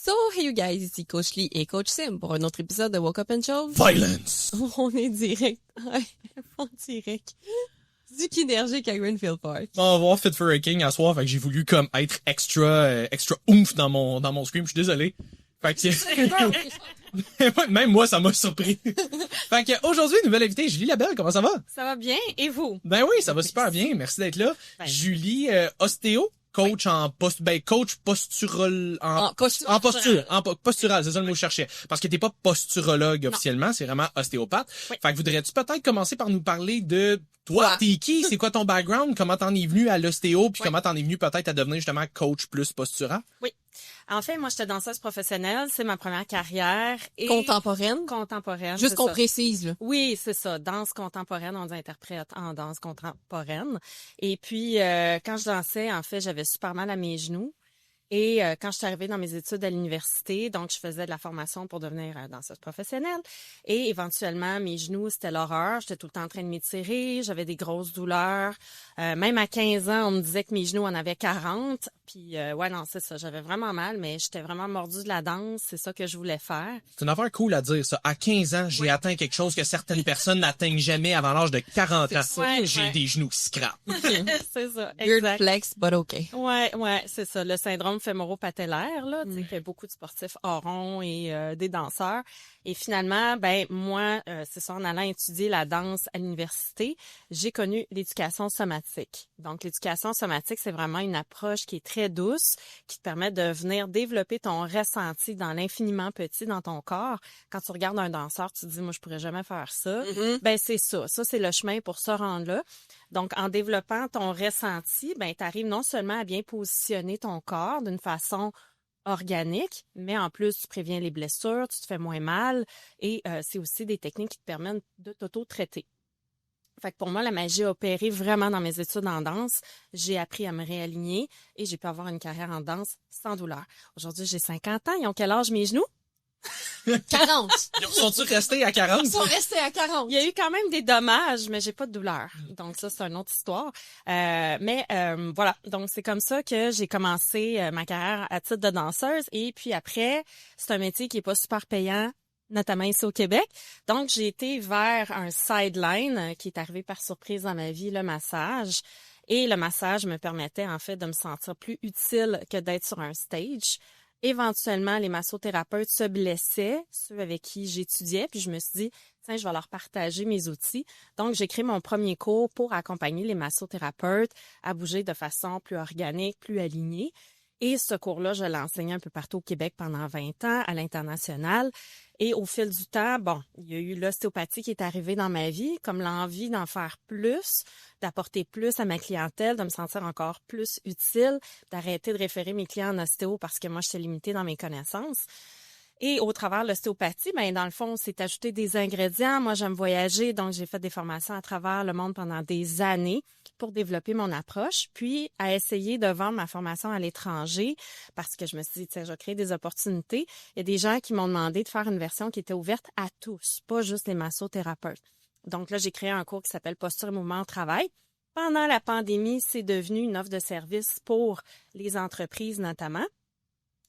So, hey you guys, ici Coach Lee et Coach Sim pour un autre épisode de Woke Up and Chose. Violence! On est direct, en direct du Kinergic à Greenfield Park. On va voir Fit for a King à soir, fait que j'ai voulu comme être extra oomph dans mon scream, je suis désolé. Fait que même moi ça m'a surpris. Fait que aujourd'hui, nouvelle invitée, Julie Labelle, comment ça va? Ça va bien, et vous? Ben oui, ça va super bien, merci d'être là. Ben. Julie, ostéo, coach en coach postural postural, c'est ça le mot que je cherchais. Parce que t'es pas posturologue officiellement, c'est vraiment ostéopathe. Oui. Fait que voudrais-tu peut-être commencer par nous parler de toi, t'es qui? C'est quoi ton background? Comment t'en es venu à l'ostéo? Puis comment t'en es venu peut-être à devenir justement coach plus postural? Oui. En fait, moi, j'étais danseuse professionnelle. C'est ma première carrière. Et Contemporaine. Juste c'est qu'on précise, là. Oui, c'est ça. Danse contemporaine. On dit interprète en danse contemporaine. Et puis, quand je dansais, en fait, j'avais super mal à mes genoux. Et quand je suis arrivée dans mes études à l'université, donc je faisais de la formation pour devenir danseuse professionnelle. Et éventuellement, mes genoux, c'était l'horreur. J'étais tout le temps en train de m'étirer. J'avais des grosses douleurs. Même à 15 ans, on me disait que mes genoux en avaient 40. Puis, ouais, non, c'est ça. J'avais vraiment mal, mais j'étais vraiment mordue de la danse. C'est ça que je voulais faire. C'est une affaire cool à dire, ça. À 15 ans, j'ai atteint quelque chose que certaines personnes n'atteignent jamais avant l'âge de 40 ans. Ouais, J'ai ouais. des genoux qui scrapent. C'est ça, Weird exact. flex, but okay. Ouais, c'est ça. Le syndrome fémoro-patellaire, là, tu sais, qu'il y a beaucoup de sportifs hors rond et des danseurs. Et finalement, ben moi, c'est ça, en allant étudier la danse à l'université, j'ai connu l'éducation somatique. Donc, l'éducation somatique, c'est vraiment une approche qui est très douce, qui te permet de venir développer ton ressenti dans l'infiniment petit dans ton corps. Quand tu regardes un danseur, tu te dis, moi, je pourrais jamais faire ça. Ben, c'est ça. Ça, c'est le chemin pour se rendre là. Donc, en développant ton ressenti, ben, tu arrives non seulement à bien positionner ton corps d'une façon organique, mais en plus, tu préviens les blessures, tu te fais moins mal et c'est aussi des techniques qui te permettent de t'auto-traiter. Fait que pour moi, la magie a opéré vraiment dans mes études en danse. J'ai appris à me réaligner et j'ai pu avoir une carrière en danse sans douleur. Aujourd'hui, j'ai 50 ans. Ils ont quel âge mes genoux? 40. Sont-tu restés à 40? Ils sont restés à 40. Il y a eu quand même des dommages, mais j'ai pas de douleur. Donc ça, c'est une autre histoire. Mais voilà, donc c'est comme ça que j'ai commencé ma carrière à titre de danseuse. Et puis après, c'est un métier qui est pas super payant, notamment ici au Québec. Donc j'ai été vers un sideline qui est arrivé par surprise dans ma vie, le massage. Et le massage me permettait en fait de me sentir plus utile que d'être sur un stage. Éventuellement, les massothérapeutes se blessaient, ceux avec qui j'étudiais, puis je me suis dit, tiens, je vais leur partager mes outils. Donc, j'ai créé mon premier cours pour accompagner les massothérapeutes à bouger de façon plus organique, plus alignée. Et ce cours-là, je l'ai enseigné un peu partout au Québec pendant 20 ans, à l'international. Et au fil du temps, bon, il y a eu l'ostéopathie qui est arrivée dans ma vie, comme l'envie d'en faire plus, d'apporter plus à ma clientèle, de me sentir encore plus utile, d'arrêter de référer mes clients en ostéo parce que moi, j'étais limitée dans mes connaissances. Et au travers de l'ostéopathie, ben dans le fond, c'est ajouter des ingrédients. Moi, j'aime voyager, donc j'ai fait des formations à travers le monde pendant des années pour développer mon approche, puis à essayer de vendre ma formation à l'étranger parce que je me suis dit, tiens, je vais créer des opportunités. Il y a des gens qui m'ont demandé de faire une version qui était ouverte à tous, pas juste les massothérapeutes. Donc là, j'ai créé un cours qui s'appelle Posture et mouvement au travail. Pendant la pandémie, c'est devenu une offre de service pour les entreprises notamment.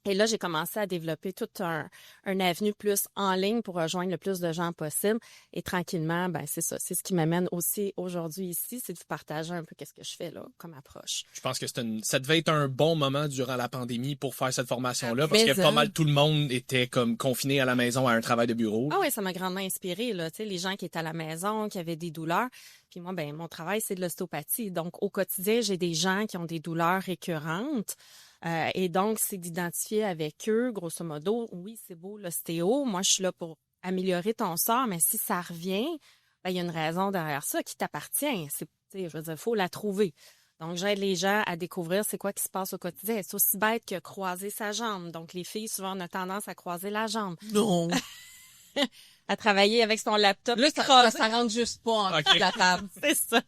Et là, j'ai commencé à développer tout un avenue plus en ligne pour rejoindre le plus de gens possible. Et tranquillement, ben c'est ça. C'est ce qui m'amène aussi aujourd'hui ici, c'est de vous partager un peu qu'est-ce que je fais là comme approche. Je pense que ça devait être un bon moment durant la pandémie pour faire cette formation-là, parce Mais que pas mal tout le monde était comme confiné à la maison à un travail de bureau. Ah oui, ça m'a grandement inspirée, là. Tu sais, les gens qui étaient à la maison, qui avaient des douleurs. Puis moi, ben mon travail, c'est de l'ostéopathie. Donc, au quotidien, j'ai des gens qui ont des douleurs récurrentes. Et donc, c'est d'identifier avec eux, grosso modo, oui, c'est beau l'ostéo, moi, je suis là pour améliorer ton sort, mais si ça revient, ben, il y a une raison derrière ça qui t'appartient. C'est, tu sais, je veux dire, il faut la trouver. Donc, j'aide les gens à découvrir c'est quoi qui se passe au quotidien. C'est aussi bête que croiser sa jambe. Donc, les filles, souvent, on a tendance à croiser la jambe. Non. À travailler avec son laptop. Là, ça rentre juste pas en dessous de la table. C'est ça.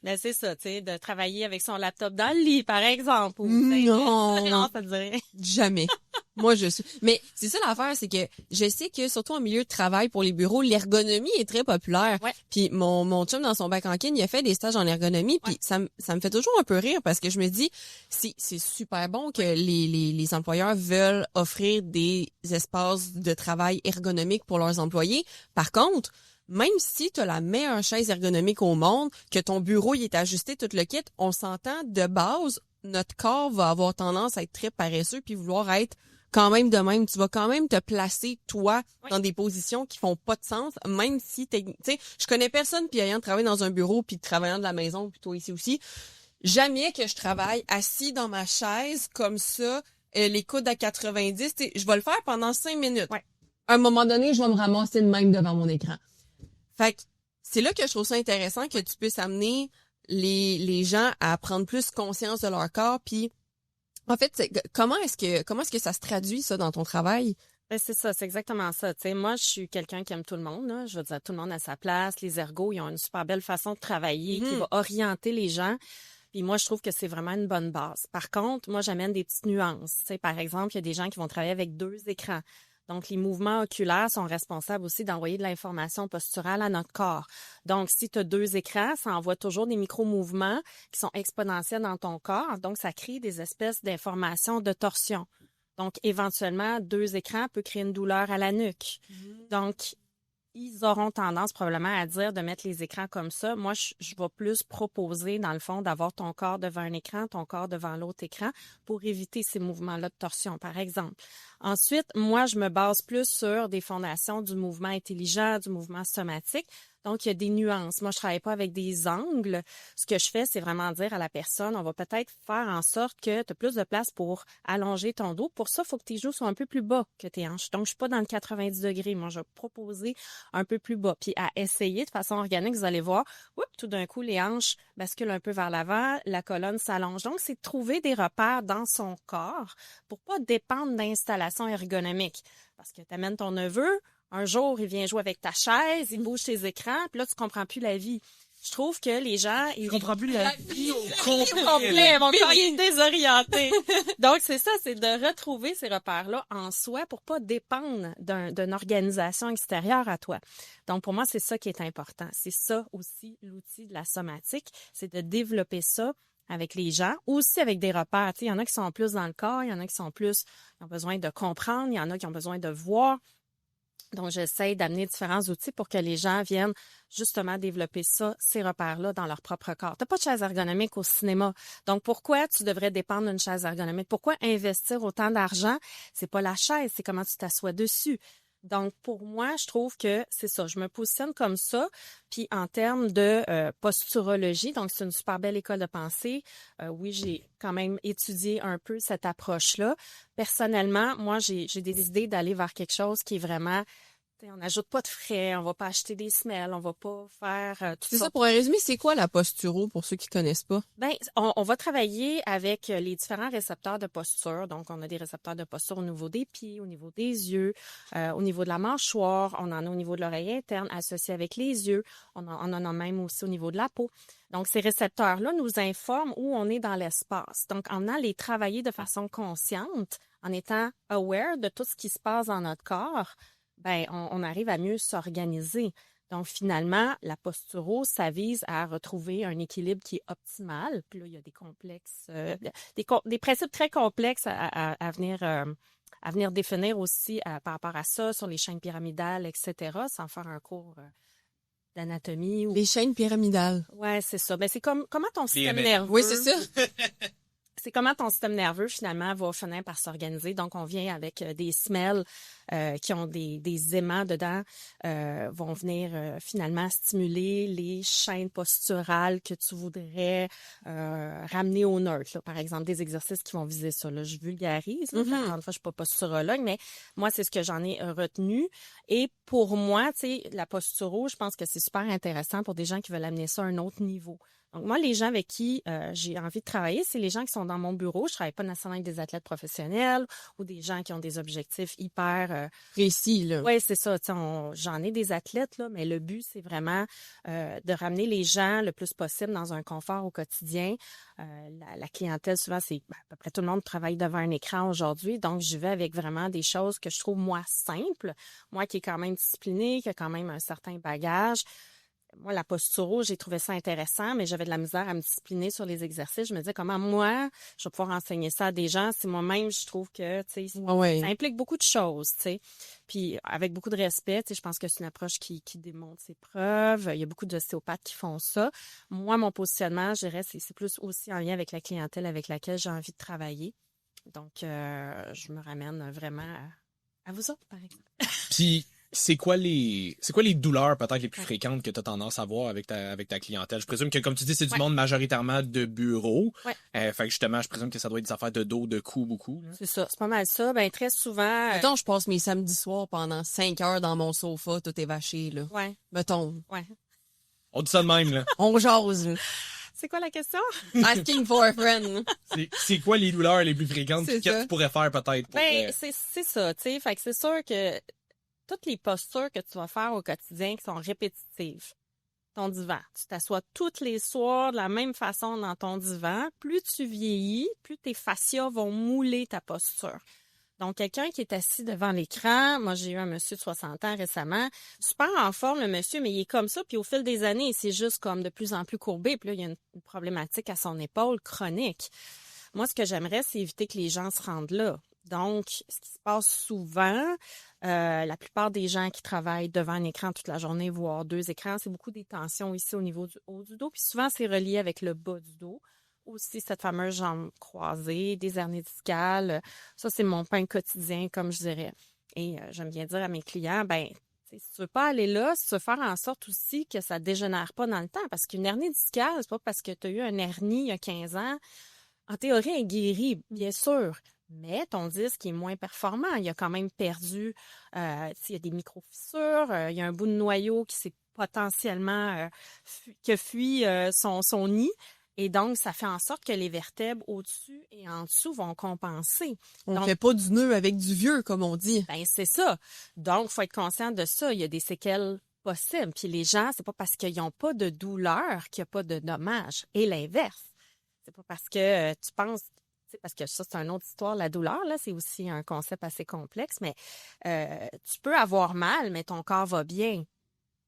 Ben, c'est ça, tu sais, de travailler avec son laptop dans le lit, par exemple. Ou, non, ça te dirait. Jamais. Moi, je suis... Mais c'est ça l'affaire, c'est que je sais que, surtout en milieu de travail pour les bureaux, l'ergonomie est très populaire. Ouais. Puis mon chum, dans son bac en kin, il a fait des stages en ergonomie, puis ça me fait toujours un peu rire parce que je me dis, c'est super bon que les employeurs veulent offrir des espaces de travail ergonomiques pour leurs employés. Par contre, même si tu as la meilleure chaise ergonomique au monde, que ton bureau il est ajusté tout le kit, on s'entend de base, notre corps va avoir tendance à être très paresseux puis vouloir être quand même de même. Tu vas quand même te placer, toi, dans des positions qui font pas de sens, même si tu sais, je connais personne puis ayant travaillé dans un bureau puis travaillant de la maison, puis toi ici aussi, jamais que je travaille assis dans ma chaise comme ça, les coudes à 90, je vais le faire pendant 5 minutes. Ouais. À un moment donné, je vais me ramasser de même devant mon écran. Fait que c'est là que je trouve ça intéressant que tu puisses amener les gens à prendre plus conscience de leur corps. Puis, en fait, comment est-ce que ça se traduit, ça, dans ton travail? Ben, c'est ça, c'est exactement ça. Tu sais, moi, je suis quelqu'un qui aime tout le monde, là. Je veux dire, tout le monde à sa place. Les ergos, ils ont une super belle façon de travailler qui va orienter les gens. Puis moi, je trouve que c'est vraiment une bonne base. Par contre, moi, j'amène des petites nuances. Tu sais, par exemple, il y a des gens qui vont travailler avec 2 écrans. Donc, les mouvements oculaires sont responsables aussi d'envoyer de l'information posturale à notre corps. Donc, si tu as 2 écrans, ça envoie toujours des micro-mouvements qui sont exponentiels dans ton corps. Donc, ça crée des espèces d'informations de torsion. Donc, éventuellement, 2 écrans peut créer une douleur à la nuque. Donc, ils auront tendance probablement à dire de mettre les écrans comme ça. Moi, je vais plus proposer, dans le fond, d'avoir ton corps devant un écran, ton corps devant l'autre écran pour éviter ces mouvements-là de torsion, par exemple. Ensuite, moi, je me base plus sur des fondations du mouvement intelligent, du mouvement somatique. Donc, il y a des nuances. Moi, je travaille pas avec des angles. Ce que je fais, c'est vraiment dire à la personne, on va peut-être faire en sorte que tu as plus de place pour allonger ton dos. Pour ça, il faut que tes genoux soient un peu plus bas que tes hanches. Donc, je suis pas dans le 90 degrés. Moi, je vais proposer un peu plus bas. Puis, à essayer de façon organique, vous allez voir, tout d'un coup, les hanches basculent un peu vers l'avant, la colonne s'allonge. Donc, c'est de trouver des repères dans son corps pour pas dépendre d'installations ergonomiques. Parce que tu amènes ton neveu, un jour, il vient jouer avec ta chaise, il bouge tes écrans, puis là, tu comprends plus la vie. Je trouve que les gens... Je comprends plus la vie au complet. Mon corps est désorienté. Donc, c'est ça, c'est de retrouver ces repères-là en soi pour pas dépendre d'une organisation extérieure à toi. Donc, pour moi, c'est ça qui est important. C'est ça aussi, l'outil de la somatique, c'est de développer ça avec les gens, aussi avec des repères. Tu sais, il y en a qui sont plus dans le corps, il y en a qui sont plus, qui ont besoin de comprendre, il y en a qui ont besoin de voir. Donc, j'essaie d'amener différents outils pour que les gens viennent justement développer ça, ces repères-là, dans leur propre corps. Tu n'as pas de chaise ergonomique au cinéma. Donc, pourquoi tu devrais dépendre d'une chaise ergonomique? Pourquoi investir autant d'argent? C'est pas la chaise, c'est comment tu t'assois dessus. Donc, pour moi, je trouve que c'est ça. Je me positionne comme ça. Puis, en termes de posturologie, donc c'est une super belle école de pensée. Oui, j'ai quand même étudié un peu cette approche-là. Personnellement, moi, j'ai des idées d'aller vers quelque chose qui est vraiment... On n'ajoute pas de frais, on va pas acheter des semelles, on va pas faire tout ça. C'est ça, pour un résumé, c'est quoi la posturo pour ceux qui connaissent pas? Ben, on va travailler avec les différents récepteurs de posture. Donc, on a des récepteurs de posture au niveau des pieds, au niveau des yeux, au niveau de la mâchoire, on en a au niveau de l'oreille interne associé avec les yeux, on en a même aussi au niveau de la peau. Donc, ces récepteurs-là nous informent où on est dans l'espace. Donc, en allant les travailler de façon consciente, en étant aware de tout ce qui se passe dans notre corps, ben, on arrive à mieux s'organiser. Donc, finalement, la posturo, ça vise à retrouver un équilibre qui est optimal. Puis là, il y a des complexes, des principes très complexes à venir définir aussi par rapport à ça, sur les chaînes pyramidales, etc., sans faire un cours d'anatomie. Les chaînes pyramidales. Ouais, c'est ça. Ben, c'est comme comment ton système nerveux... Oui, c'est ça. C'est comment ton système nerveux, finalement, va finir par s'organiser. Donc, on vient avec des semelles qui ont des aimants dedans, vont venir finalement stimuler les chaînes posturales que tu voudrais ramener au neutre. Là. Par exemple, des exercices qui vont viser ça. Là, je vulgarise. Là, encore une fois, je suis pas posturologue, mais moi, c'est ce que j'en ai retenu. Et pour moi, tu sais, la posturo, je pense que c'est super intéressant pour des gens qui veulent amener ça à un autre niveau. Donc, moi, les gens avec qui j'ai envie de travailler, c'est les gens qui sont dans mon bureau. Je travaille pas nécessairement avec des athlètes professionnels ou des gens qui ont des objectifs hyper précis, là. Oui, c'est ça. J'en ai des athlètes, là, mais le but, c'est vraiment de ramener les gens le plus possible dans un confort au quotidien. La clientèle, souvent, c'est à peu près tout le monde travaille devant un écran aujourd'hui. Donc, je vais avec vraiment des choses que je trouve, moi, simples. Moi qui est quand même disciplinée, qui a quand même un certain bagage. Moi, la posturo, j'ai trouvé ça intéressant, mais j'avais de la misère à me discipliner sur les exercices. Je me disais, comment moi, je vais pouvoir enseigner ça à des gens si moi-même, je trouve que, tu sais, ça implique beaucoup de choses, tu sais. Puis, avec beaucoup de respect, tu sais, je pense que c'est une approche qui démontre ses preuves. Il y a beaucoup d'ostéopathes qui font ça. Moi, mon positionnement, je dirais, c'est plus aussi en lien avec la clientèle avec laquelle j'ai envie de travailler. Donc, je me ramène vraiment à vous autres, par exemple. Puis, c'est quoi les douleurs peut-être les plus fréquentes que tu as tendance à voir avec ta clientèle? Je présume que, comme tu dis, c'est du monde majoritairement de bureau. Ouais. Fait que justement, je présume que ça doit être des affaires de dos, de cou, beaucoup. Là. C'est ça, c'est pas mal ça. Ben très souvent... Mettons, je passe mes samedis soirs pendant 5 heures dans mon sofa, tout est vaché, là. Ouais. Mettons. Ouais. On dit ça de même, là. On jase, là. C'est quoi la question? Asking for a friend. C'est quoi les douleurs les plus fréquentes? Qu'est-ce que tu pourrais faire peut-être? C'est ça, tu sais. Fait que c'est sûr que toutes les postures que tu vas faire au quotidien qui sont répétitives, ton divan, tu t'assois tous les soirs de la même façon dans ton divan, plus tu vieillis, plus tes fascias vont mouler ta posture. Donc, quelqu'un qui est assis devant l'écran, moi, j'ai eu un monsieur de 60 ans récemment, super en forme, le monsieur, mais il est comme ça, puis au fil des années, il s'est juste comme de plus en plus courbé, puis là, il y a une problématique à son épaule chronique. Moi, ce que j'aimerais, c'est éviter que les gens se rendent là. Donc, ce qui se passe souvent, la plupart des gens qui travaillent devant un écran toute la journée, voire 2 écrans, c'est beaucoup des tensions ici au niveau du haut du dos. Puis souvent, c'est relié avec le bas du dos. Aussi, cette fameuse jambe croisée, des hernies discales. Ça, c'est mon pain quotidien, comme je dirais. Et j'aime bien dire à mes clients, ben, si tu veux pas aller là, si tu veux faire en sorte aussi que ça dégénère pas dans le temps. Parce qu'une hernie discale, c'est pas parce que tu as eu une hernie il y a 15 ans. En théorie, elle est guérie, bien sûr. Mais ton disque est moins performant. Il a quand même perdu, il y a des micro-fissures, il y a un bout de noyau qui s'est potentiellement, qui a fui son nid. Et donc, ça fait en sorte que les vertèbres au-dessus et en dessous vont compenser. On donc, fait pas du nœud avec du vieux, comme on dit. Ben, c'est ça. Donc, il faut être conscient de ça. Il y a des séquelles possibles. Puis les gens, c'est pas parce qu'ils n'ont pas de douleur qu'il n'y a pas de dommages. Et l'inverse. C'est pas parce que tu penses... Parce que ça, c'est une autre histoire. La douleur, là, c'est aussi un concept assez complexe, mais tu peux avoir mal, mais ton corps va bien.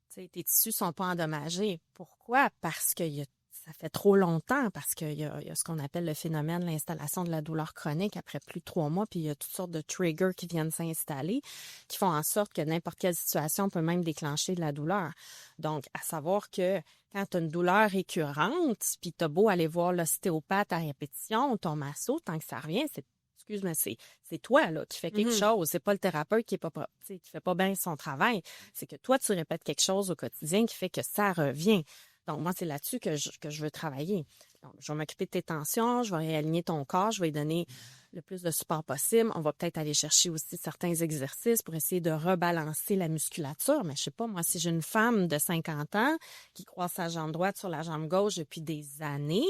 T'sais, tes tissus sont pas endommagés. Pourquoi? Parce que ça fait trop longtemps, parce qu'il y a ce qu'on appelle le phénomène de l'installation de la douleur chronique après plus de 3 mois, puis il y a toutes sortes de triggers qui viennent s'installer, qui font en sorte que n'importe quelle situation peut même déclencher de la douleur. Donc, à savoir que quand tu as une douleur récurrente, puis tu as beau aller voir l'ostéopathe à répétition, ton masso, tant que ça revient, c'est toi là qui fais quelque chose. C'est pas le thérapeute qui fait pas bien son travail. C'est que toi, tu répètes quelque chose au quotidien qui fait que ça revient. Donc, moi, c'est là-dessus que je veux travailler. Donc, je vais m'occuper de tes tensions, je vais réaligner ton corps, je vais lui donner le plus de support possible. On va peut-être aller chercher aussi certains exercices pour essayer de rebalancer la musculature. Mais je sais pas, moi, si j'ai une femme de 50 ans qui croise sa jambe droite sur la jambe gauche depuis des années,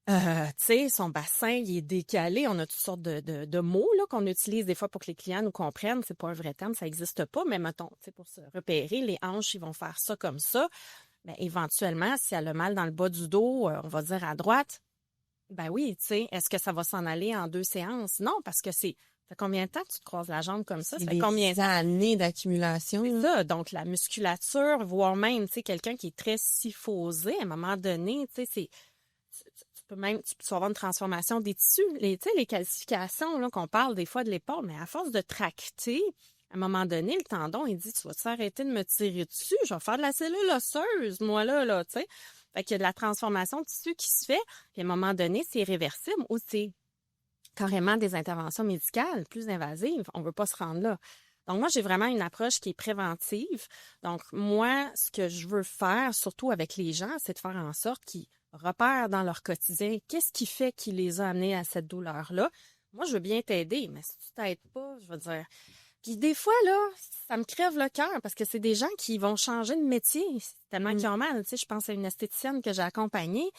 tu sais, son bassin, il est décalé. On a toutes sortes de mots là qu'on utilise des fois pour que les clients nous comprennent. C'est pas un vrai terme, ça existe pas. Mais mettons, tu sais, pour se repérer, les hanches, ils vont faire ça comme ça. Mais éventuellement, si elle a mal dans le bas du dos, on va dire à droite, ben oui, tu sais, est-ce que ça va s'en aller en 2 séances? Non, parce que ça fait combien de temps que tu te croises la jambe comme ça? Ça fait combien d'années d'accumulation? C'est ça. Donc, la musculature, voire même, tu sais, quelqu'un qui est très syphosé, à un moment donné, tu sais, tu peux avoir une transformation des tissus. Tu sais, les calcifications, là, qu'on parle des fois de l'épaule, mais à force de tracter, à un moment donné, le tendon, il dit, tu vas t'arrêter de me tirer dessus, je vais faire de la cellule osseuse, moi, là, tu sais. Fait qu'il y a de la transformation de tissu qui se fait, puis à un moment donné, c'est irréversible ou c'est carrément des interventions médicales plus invasives. On veut pas se rendre là. Donc, moi, j'ai vraiment une approche qui est préventive. Donc, moi, ce que je veux faire, surtout avec les gens, c'est de faire en sorte qu'ils repèrent dans leur quotidien qu'est-ce qui fait qu'il les a amenés à cette douleur-là. Moi, je veux bien t'aider, mais si tu t'aides pas, je veux dire... Puis des fois, là, ça me crève le cœur parce que c'est des gens qui vont changer de métier tellement qu'ils ont mal. Tu sais, je pense à une esthéticienne que j'ai accompagnée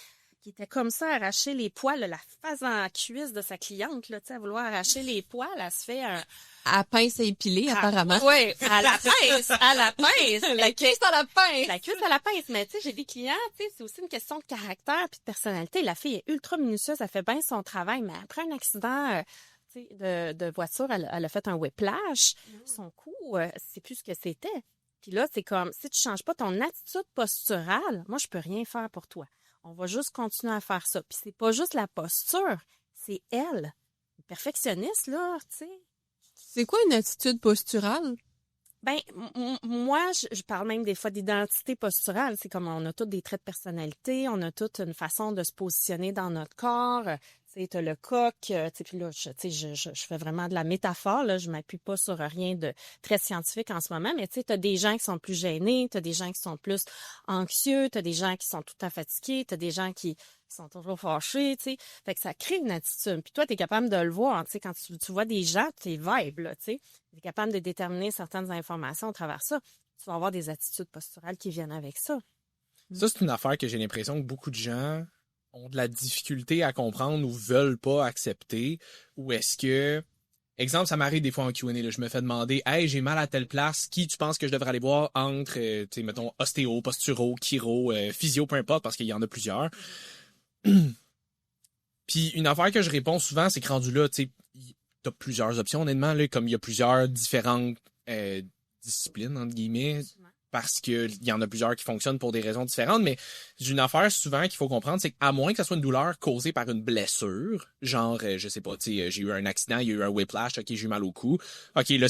qui était comme ça, arracher les poils, là, la face en cuisse de sa cliente, là, tu sais, à vouloir arracher les poils, elle se fait un... À pince à épiler, apparemment. Oui, à la pince, à la pince. La cuisse à la pince. La cuisse à la pince. Mais tu sais, j'ai des clients, tu sais, c'est aussi une question de caractère puis de personnalité. La fille est ultra minutieuse, elle fait bien son travail, mais après un accident tu sais, de voiture, elle a fait un whiplash. Son cou, c'est plus ce que c'était. Puis là, c'est comme, si tu changes pas ton attitude posturale, moi, je peux rien faire pour toi. On va juste continuer à faire ça. Puis c'est pas juste la posture, c'est elle. Le perfectionniste, là, tu sais. C'est quoi une attitude posturale? Ben, moi, je parle même des fois d'identité posturale. C'est comme on a tous des traits de personnalité, on a toute une façon de se positionner dans notre corps. Tu sais, t'as le coq, tu sais, puis là, je fais vraiment de la métaphore, là, je m'appuie pas sur rien de très scientifique en ce moment, mais tu sais, t'as des gens qui sont plus gênés, t'as des gens qui sont plus anxieux, t'as des gens qui sont tout à fatigués, t'as des gens qui sont toujours fâchés, tu sais. Fait que ça crée une attitude. Puis toi, t'es capable de le voir, tu sais, quand tu vois des gens, t'es vibe, là, tu sais. T'es capable de déterminer certaines informations à travers ça. Tu vas avoir des attitudes posturales qui viennent avec ça. Ça, c'est une affaire que j'ai l'impression que beaucoup de gens ont de la difficulté à comprendre ou veulent pas accepter. Ou est-ce que... Exemple, ça m'arrive des fois en Q&A, là, je me fais demander « Hey, j'ai mal à telle place, qui tu penses que je devrais aller voir entre, tu sais, mettons, ostéo, posturo, chiro, physio, peu importe, parce qu'il y en a plusieurs. » Puis une affaire que je réponds souvent, c'est que rendu là, tu sais, t'as plusieurs options, honnêtement, là, comme il y a plusieurs différentes disciplines, entre guillemets, parce que il y en a plusieurs qui fonctionnent pour des raisons différentes, mais j'ai une affaire souvent qu'il faut comprendre, c'est qu'à moins que ça soit une douleur causée par une blessure, genre, je sais pas, tu sais, j'ai eu un accident, il y a eu un whiplash, ok, j'ai eu mal au cou, ok, là,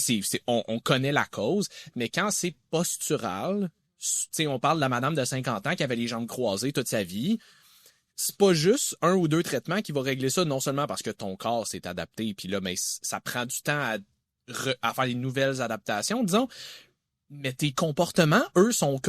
on connaît la cause, mais quand c'est postural, tu sais, on parle de la madame de 50 ans qui avait les jambes croisées toute sa vie, c'est pas juste un ou deux traitements qui va régler ça, non seulement parce que ton corps s'est adapté, puis là, mais ça prend du temps à faire les nouvelles adaptations, disons, mais tes comportements, eux, sont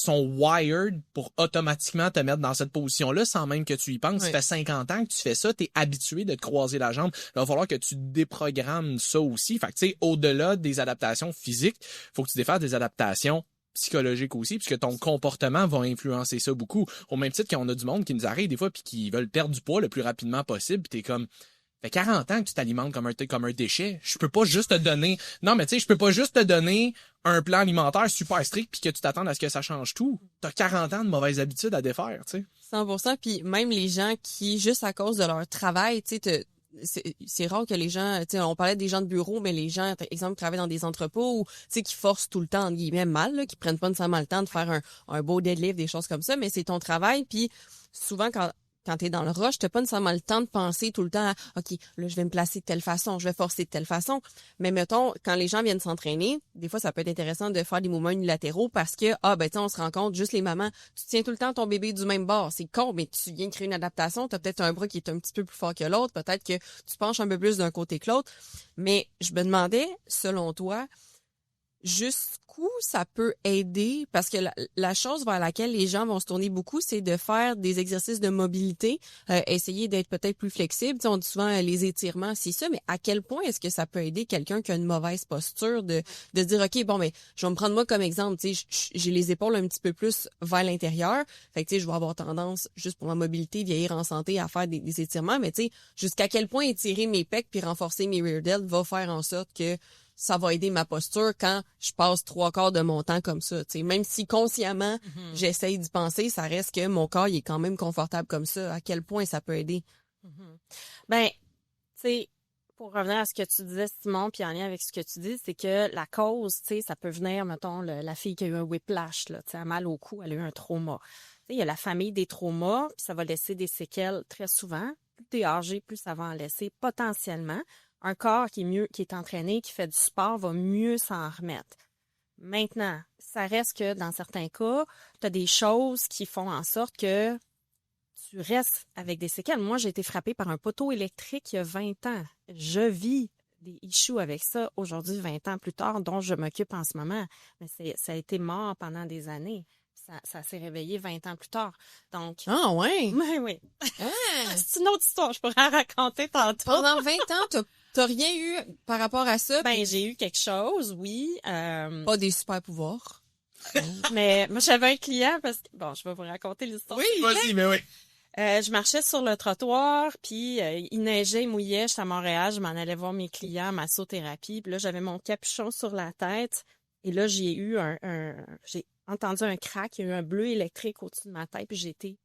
wired pour automatiquement te mettre dans cette position-là sans même que tu y penses. Oui. Ça fait 50 ans que tu fais ça, t'es habitué de te croiser la jambe. Il va falloir que tu déprogrammes ça aussi. Fait que, tu sais, au-delà des adaptations physiques, faut que tu défasses des adaptations psychologiques aussi, puisque ton comportement va influencer ça beaucoup. Au même titre qu'on a du monde qui nous arrive des fois puis qui veulent perdre du poids le plus rapidement possible, puis t'es comme... fait 40 ans que tu t'alimentes comme un déchet. Je peux pas juste te donner... Non, mais tu sais, je peux pas juste te donner un plan alimentaire super strict puis que tu t'attends à ce que ça change tout. T'as 40 ans de mauvaises habitudes à défaire, tu sais. 100%. Puis même les gens qui, juste à cause de leur travail, tu sais, c'est rare que les gens, tu sais, on parlait des gens de bureau, mais les gens, par exemple, qui travaillent dans des entrepôts ou, tu sais, qui forcent tout le temps, entre guillemets, mal, là, qui prennent pas nécessairement le temps de faire un beau deadlift, des choses comme ça, mais c'est ton travail. Puis souvent, quand t'es dans le rush, t'as pas nécessairement le temps de penser tout le temps à, OK, là, je vais me placer de telle façon, je vais forcer de telle façon. Mais mettons, quand les gens viennent s'entraîner, des fois, ça peut être intéressant de faire des mouvements unilatéraux parce que, ben, tu sais, on se rend compte, juste les mamans, tu tiens tout le temps ton bébé du même bord. C'est con, mais tu viens de créer une adaptation. T'as peut-être un bras qui est un petit peu plus fort que l'autre. Peut-être que tu penches un peu plus d'un côté que l'autre. Mais je me demandais, selon toi, jusqu'où ça peut aider, parce que la chose vers laquelle les gens vont se tourner beaucoup, c'est de faire des exercices de mobilité, essayer d'être peut-être plus flexible. Tu sais, on dit souvent les étirements, c'est ça, mais à quel point est-ce que ça peut aider quelqu'un qui a une mauvaise posture de dire, OK, bon, mais je vais me prendre moi comme exemple, tu sais, j'ai les épaules un petit peu plus vers l'intérieur, fait que tu sais, je vais avoir tendance, juste pour ma mobilité, vieillir en santé, à faire des étirements, mais tu sais, jusqu'à quel point étirer mes pecs puis renforcer mes rear delts va faire en sorte que ça va aider ma posture quand je passe 3/4 de mon temps comme ça. T'sais. Même si consciemment, j'essaye d'y penser, ça reste que mon corps il est quand même confortable comme ça. À quel point ça peut aider? Ben, tu sais, pour revenir à ce que tu disais, Simon, puis en lien avec ce que tu dis, c'est que la cause, tu sais, ça peut venir, mettons, la fille qui a eu un whiplash, là, tu sais, mal au cou, elle a eu un trauma. Tu sais, il y a la famille des traumas, puis ça va laisser des séquelles très souvent. Plus t'es âgé, plus ça va en laisser potentiellement. Un corps qui est entraîné, qui fait du sport, va mieux s'en remettre. Maintenant, ça reste que dans certains cas, tu as des choses qui font en sorte que tu restes avec des séquelles. Moi, j'ai été frappée par un poteau électrique il y a 20 ans. Je vis des issues avec ça aujourd'hui, 20 ans plus tard, dont je m'occupe en ce moment. Mais ça a été mort pendant des années. Ça s'est réveillé 20 ans plus tard. Donc. Ah, ouais? Oui, oui. Ah. C'est une autre histoire, je pourrais la raconter tantôt. Pendant 20 ans, T'as rien eu par rapport à ça? Ben, j'ai eu quelque chose, oui. Pas des super pouvoirs. Mais moi, j'avais un client parce que... Bon, je vais vous raconter l'histoire. Oui, vas-y, mais oui. Je marchais sur le trottoir, puis il neigeait, il mouillait. J'étais à Montréal, je m'en allais voir mes clients, massothérapie. Puis là, j'avais mon capuchon sur la tête. Et là, j'ai entendu un crack, il y a eu un bleu électrique au-dessus de ma tête, puis j'ai été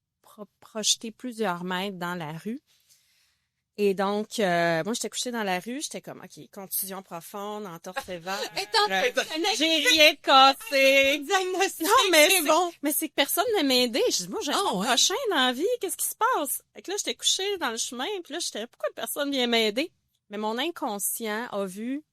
projetée plusieurs mètres dans la rue. Et donc, moi, j'étais couchée dans la rue, j'étais comme, OK, contusion profonde, entorse sévère. J'ai rien cassé. Non, mais c'est bon. Mais c'est que personne ne m'aidait. Je dis, moi, j'ai un prochain dans la vie, qu'est-ce qui se passe? Fait que là, j'étais couchée dans le chemin, puis là, j'étais, pourquoi personne vient m'aider? Mais mon inconscient a vu,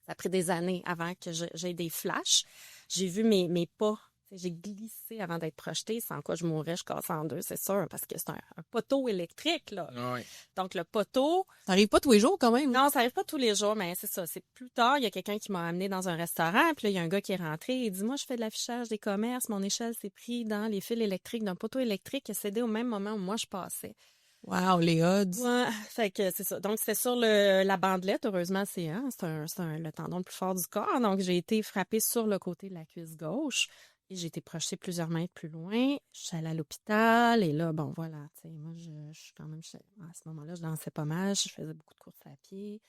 ça a pris des années avant que j'aie des flashs, j'ai vu mes pas. J'ai glissé avant d'être projetée, sans quoi je mourrais, je casse en deux, c'est sûr, parce que c'est un poteau électrique, là. Oui. Donc, le poteau... Ça arrive pas tous les jours, quand même. Non, ça arrive pas tous les jours, mais c'est ça. C'est plus tard, il y a quelqu'un qui m'a amené dans un restaurant, puis là, il y a un gars qui est rentré, il dit, moi, je fais de l'affichage des commerces, mon échelle s'est prise dans les fils électriques d'un poteau électrique qui a cédé au même moment où moi, je passais. Wow, les odds. Ouais, fait que c'est ça. Donc, c'était sur la bandelette, heureusement, c'est le tendon le plus fort du corps, donc j'ai été frappée sur le côté de la cuisse gauche. Et j'ai été projetée plusieurs mètres plus loin. Je suis allée à l'hôpital et là, bon, voilà, tu sais, moi, je suis quand même, à ce moment-là, je dansais pas mal, je faisais beaucoup de courses à pied.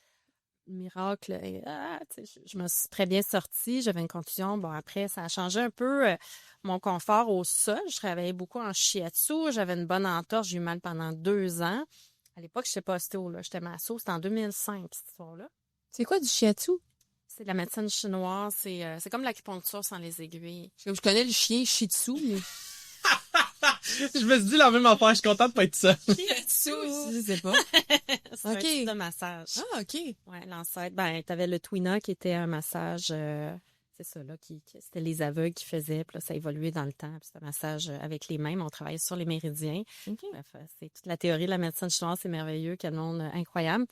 Miracle, et, tu sais, je me suis très bien sortie, j'avais une contusion. Bon, après, ça a changé un peu mon confort au sol. Je travaillais beaucoup en shiatsu, j'avais une bonne entorse, j'ai eu mal pendant 2 ans. À l'époque, je n'étais pas ostéo, là, j'étais masso, c'était en 2005, cette histoire-là. C'est quoi du shiatsu? C'est de la médecine chinoise, c'est comme l'acupuncture sans les aiguilles. Je connais le chien Shih Tzu, mais... Je me suis dit la même affaire, je suis contente de pas être ça. Shih je sais pas. C'est un type de massage. Ah, OK. Ouais, l'ancêtre. Ben, t'avais le Twina qui était un massage, c'est ça, là, c'était les aveugles qui faisaient, puis là, ça a évolué dans le temps, puis c'était un massage avec les mains, on travaillait sur les méridiens. Okay. Bref, c'est toute la théorie de la médecine chinoise, c'est merveilleux, quel monde incroyable.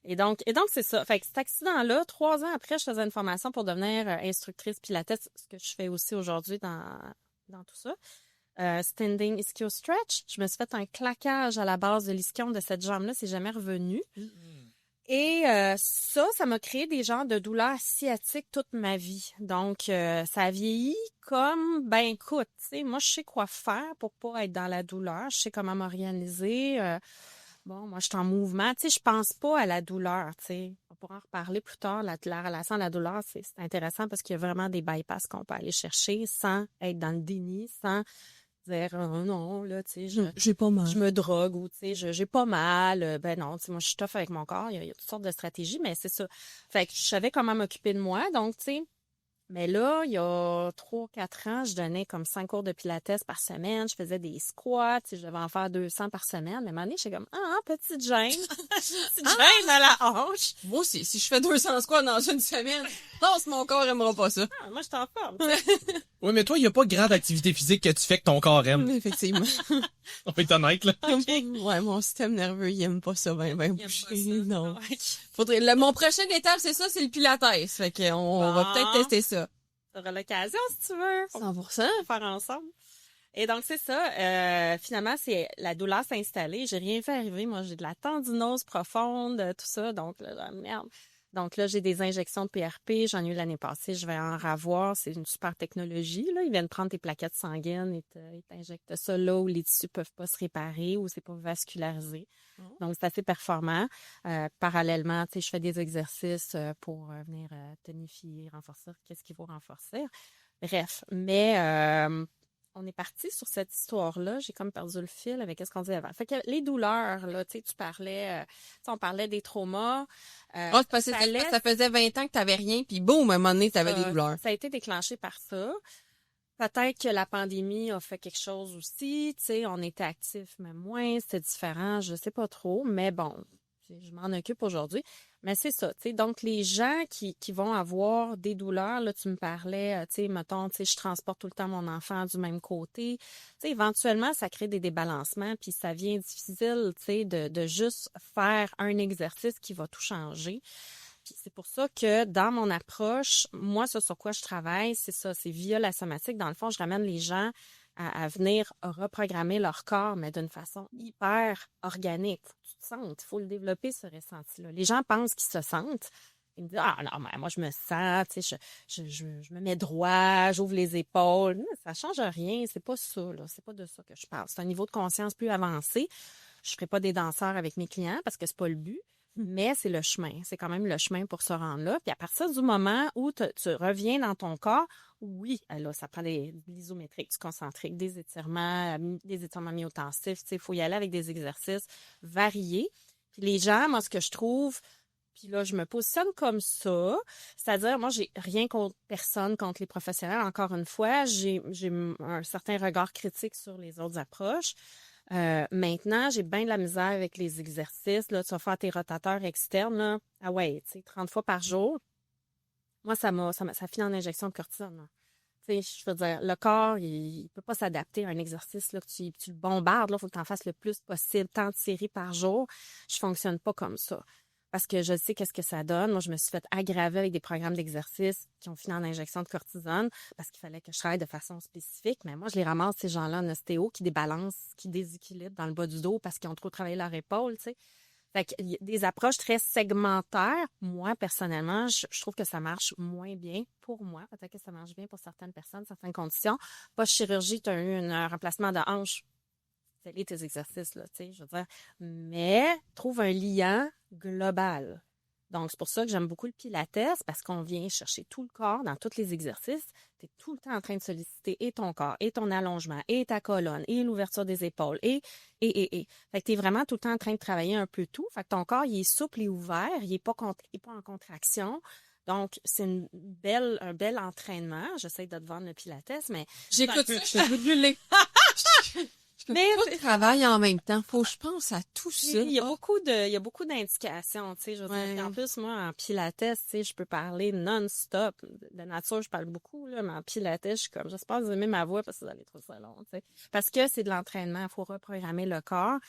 Et donc, c'est ça. Fait que cet accident-là, 3 ans après, je faisais une formation pour devenir instructrice pilates, ce que je fais aussi aujourd'hui dans tout ça. Standing ischio stretch. Je me suis fait un claquage à la base de l'ischio de cette jambe-là, c'est jamais revenu. Et ça m'a créé des genres de douleurs sciatiques toute ma vie. Donc, ça a vieilli comme, ben écoute, tu sais, moi, je sais quoi faire pour pas être dans la douleur. Je sais comment m'organiser. Bon, moi, je suis en mouvement. Tu sais, je pense pas à la douleur, tu sais. On pourra en reparler plus tard. La relation à la douleur, c'est intéressant parce qu'il y a vraiment des bypass qu'on peut aller chercher sans être dans le déni, sans dire oh, non, là, tu sais, j'ai pas mal. Je me drogue ou, tu sais, j'ai pas mal. Ben non, tu sais, moi, je suis tough avec mon corps. Il y a toutes sortes de stratégies, mais c'est ça. Fait que je savais comment m'occuper de moi. Donc, tu sais, mais là, il y a 3-4 ans, je donnais comme 5 cours de pilates par semaine. Je faisais des squats. Je devais en faire 200 par semaine. Mais à un moment donné, j'étais comme, petite gêne. Petite gêne à la hanche. Moi aussi, si je fais 200 squats dans une semaine, non, mon corps aimera pas ça. Moi, je suis en forme. Oui, mais toi, il n'y a pas grande activité physique que tu fais que ton corps aime. Effectivement. On va être honnête, là. Okay. Ouais, mon système nerveux, il aime pas ça, ben bouché. Non. Ouais. Mon prochaine étape, c'est ça, c'est le pilates. Fait qu'on va peut-être tester ça. T'auras l'occasion, si tu veux. 100%. Faire ensemble. Et donc, c'est ça. Finalement, c'est la douleur s'est installée. J'ai rien fait arriver. Moi, j'ai de la tendinose profonde, tout ça. Donc, là, merde. Donc là, j'ai des injections de PRP. J'en ai eu l'année passée. Je vais en ravoir. C'est une super technologie, là. Ils viennent prendre tes plaquettes sanguines et t'injectent ça là où les tissus peuvent pas se réparer, où c'est pas vascularisé. Donc, c'est assez performant. Parallèlement, tu sais, je fais des exercices pour venir tonifier, renforcer. Qu'est-ce qu'il faut renforcer? Bref, mais on est parti sur cette histoire-là. J'ai comme perdu le fil avec ce qu'on disait avant. Fait que les douleurs, là, tu sais, tu parlais, on parlait des traumas. C'est parce que ça faisait 20 ans que t'avais rien, puis boum, à un moment donné, t'avais des douleurs. Ça a été déclenché par ça. Peut-être que la pandémie a fait quelque chose aussi, tu sais, on était actifs, mais moins, c'était différent, je sais pas trop, mais bon, je m'en occupe aujourd'hui. Mais c'est ça, tu sais, donc les gens qui vont avoir des douleurs, là, tu me parlais, tu sais, mettons, tu sais, je transporte tout le temps mon enfant du même côté, tu sais, éventuellement, ça crée des débalancements, puis ça devient difficile, tu sais, de juste faire un exercice qui va tout changer. Puis c'est pour ça que dans mon approche, moi, ce sur quoi je travaille, c'est ça, c'est via la somatique. Dans le fond, je ramène les gens à venir reprogrammer leur corps, mais d'une façon hyper organique. Faut que tu te sentes. Il faut le développer, ce ressenti-là. Les gens pensent qu'ils se sentent. Ils me disent, ah non, mais moi, je me sens, tu sais, je me mets droit, j'ouvre les épaules. Non, ça change rien, c'est pas ça, là. C'est pas de ça que je parle. C'est un niveau de conscience plus avancé. Je ferai pas des danseurs avec mes clients parce que c'est pas le but, mais c'est le chemin. C'est quand même le chemin pour se rendre là. Puis à partir du moment où tu reviens dans ton corps, oui, là, ça prend de l'isométrique, du concentrique, des étirements myotensifs. Tu sais, il faut y aller avec des exercices variés. Puis les gens, moi, ce que je trouve... Puis là, je me positionne comme ça. C'est-à-dire, moi, j'ai rien contre personne, contre les professionnels. Encore une fois, j'ai un certain regard critique sur les autres approches. Maintenant, j'ai bien de la misère avec les exercices. Là, tu vas faire tes rotateurs externes. Là. Ah ouais, tu sais, 30 fois par jour. Moi, ça finit en injection de cortisone. Tu sais, je veux dire, le corps, il peut pas s'adapter à un exercice là, que tu le bombardes. Il faut que tu en fasses le plus possible, tant de séries par jour. Je fonctionne pas comme ça. Parce que je sais qu'est-ce que ça donne. Moi, je me suis fait aggraver avec des programmes d'exercice qui ont fini en injection de cortisone parce qu'il fallait que je travaille de façon spécifique. Mais moi, je les ramasse, ces gens-là, en ostéo, qui débalancent, qui déséquilibrent dans le bas du dos parce qu'ils ont trop travaillé leur épaule, tu sais. Fait qu'il y a des approches très segmentaires. Moi, personnellement, je trouve que ça marche moins bien pour moi. Peut-être que ça marche bien pour certaines personnes, certaines conditions. Pas de chirurgie, tu as eu un remplacement de hanche. Fais-les tes exercices, là, tu sais, je veux dire. Mais trouve un lien global. Donc, c'est pour ça que j'aime beaucoup le pilates, parce qu'on vient chercher tout le corps dans tous les exercices. Tu es tout le temps en train de solliciter et ton corps, et ton allongement, et ta colonne, et l'ouverture des épaules, et. Fait que tu es vraiment tout le temps en train de travailler un peu tout. Fait que ton corps, il est souple et ouvert, il est pas en contraction. Donc, c'est un bel entraînement. J'essaie de te vendre le pilates, mais... J'écoute ça, je veux brûler. Mais tout travail en même temps. Faut que je pense à tout ça. Il y a beaucoup d'indications, tu sais. Je veux dire, en plus, moi, en pilates, tu sais, je peux parler non-stop. De nature, je parle beaucoup, là, mais en pilates, je suis comme, j'espère que vous aimez ma voix parce que vous allez trouver ça long, tu sais. Parce que c'est de l'entraînement. Il faut reprogrammer le corps.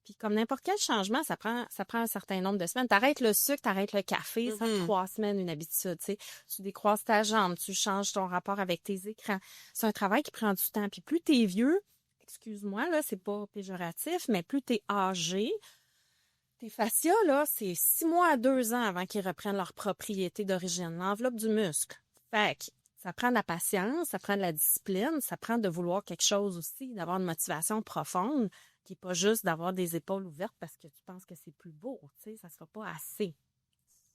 Puis comme n'importe quel changement, ça prend un certain nombre de semaines. T'arrêtes le sucre, t'arrêtes le café, ça fait 3 semaines, une habitude, tu sais. Tu décroises ta jambe, tu changes ton rapport avec tes écrans. C'est un travail qui prend du temps. Puis plus t'es vieux, excuse-moi, là, c'est pas péjoratif, mais plus t'es âgé, tes fascias, là, c'est 6 mois à 2 ans avant qu'ils reprennent leur propriété d'origine, l'enveloppe du muscle. Fait que ça prend de la patience, ça prend de la discipline, ça prend de vouloir quelque chose aussi, d'avoir une motivation profonde, qui est pas juste d'avoir des épaules ouvertes parce que tu penses que c'est plus beau, tu sais, ça sera pas assez.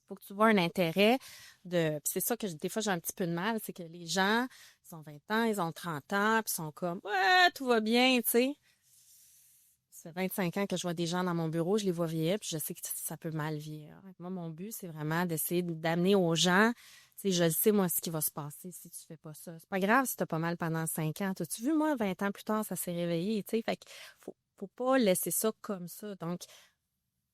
Faut que tu vois un intérêt de... Puis c'est ça que des fois j'ai un petit peu de mal, c'est que les gens, ils ont 20 ans, ils ont 30 ans, puis ils sont comme « Ouais, tout va bien », tu sais. Ça fait 25 ans que je vois des gens dans mon bureau, je les vois vieillir, puis je sais que ça peut mal vieillir. Moi, mon but, c'est vraiment d'essayer d'amener aux gens, tu sais, je le sais, moi, ce qui va se passer si tu fais pas ça. C'est pas grave si t'as pas mal pendant 5 ans. T'as-tu vu, moi, 20 ans plus tard, ça s'est réveillé, tu sais. Fait qu'il faut pas laisser ça comme ça. Donc,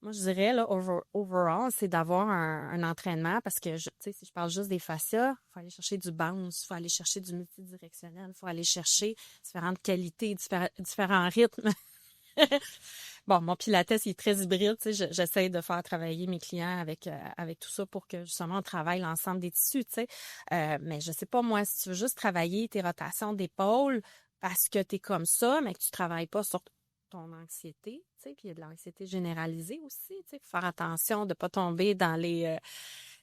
moi, je dirais, là, overall, c'est d'avoir un entraînement parce que, tu sais, si je parle juste des fascias, il faut aller chercher du bounce, il faut aller chercher du multidirectionnel, il faut aller chercher différentes qualités, différents rythmes. Bon, mon pilates, il est très hybride, tu sais, j'essaie de faire travailler mes clients avec tout ça pour que, justement, on travaille l'ensemble des tissus, tu sais. Mais je sais pas, moi, si tu veux juste travailler tes rotations d'épaule parce que tu es comme ça, mais que tu travailles pas sur ton anxiété, tu sais, puis il y a de l'anxiété généralisée aussi, tu sais, faut faire attention de pas tomber dans les...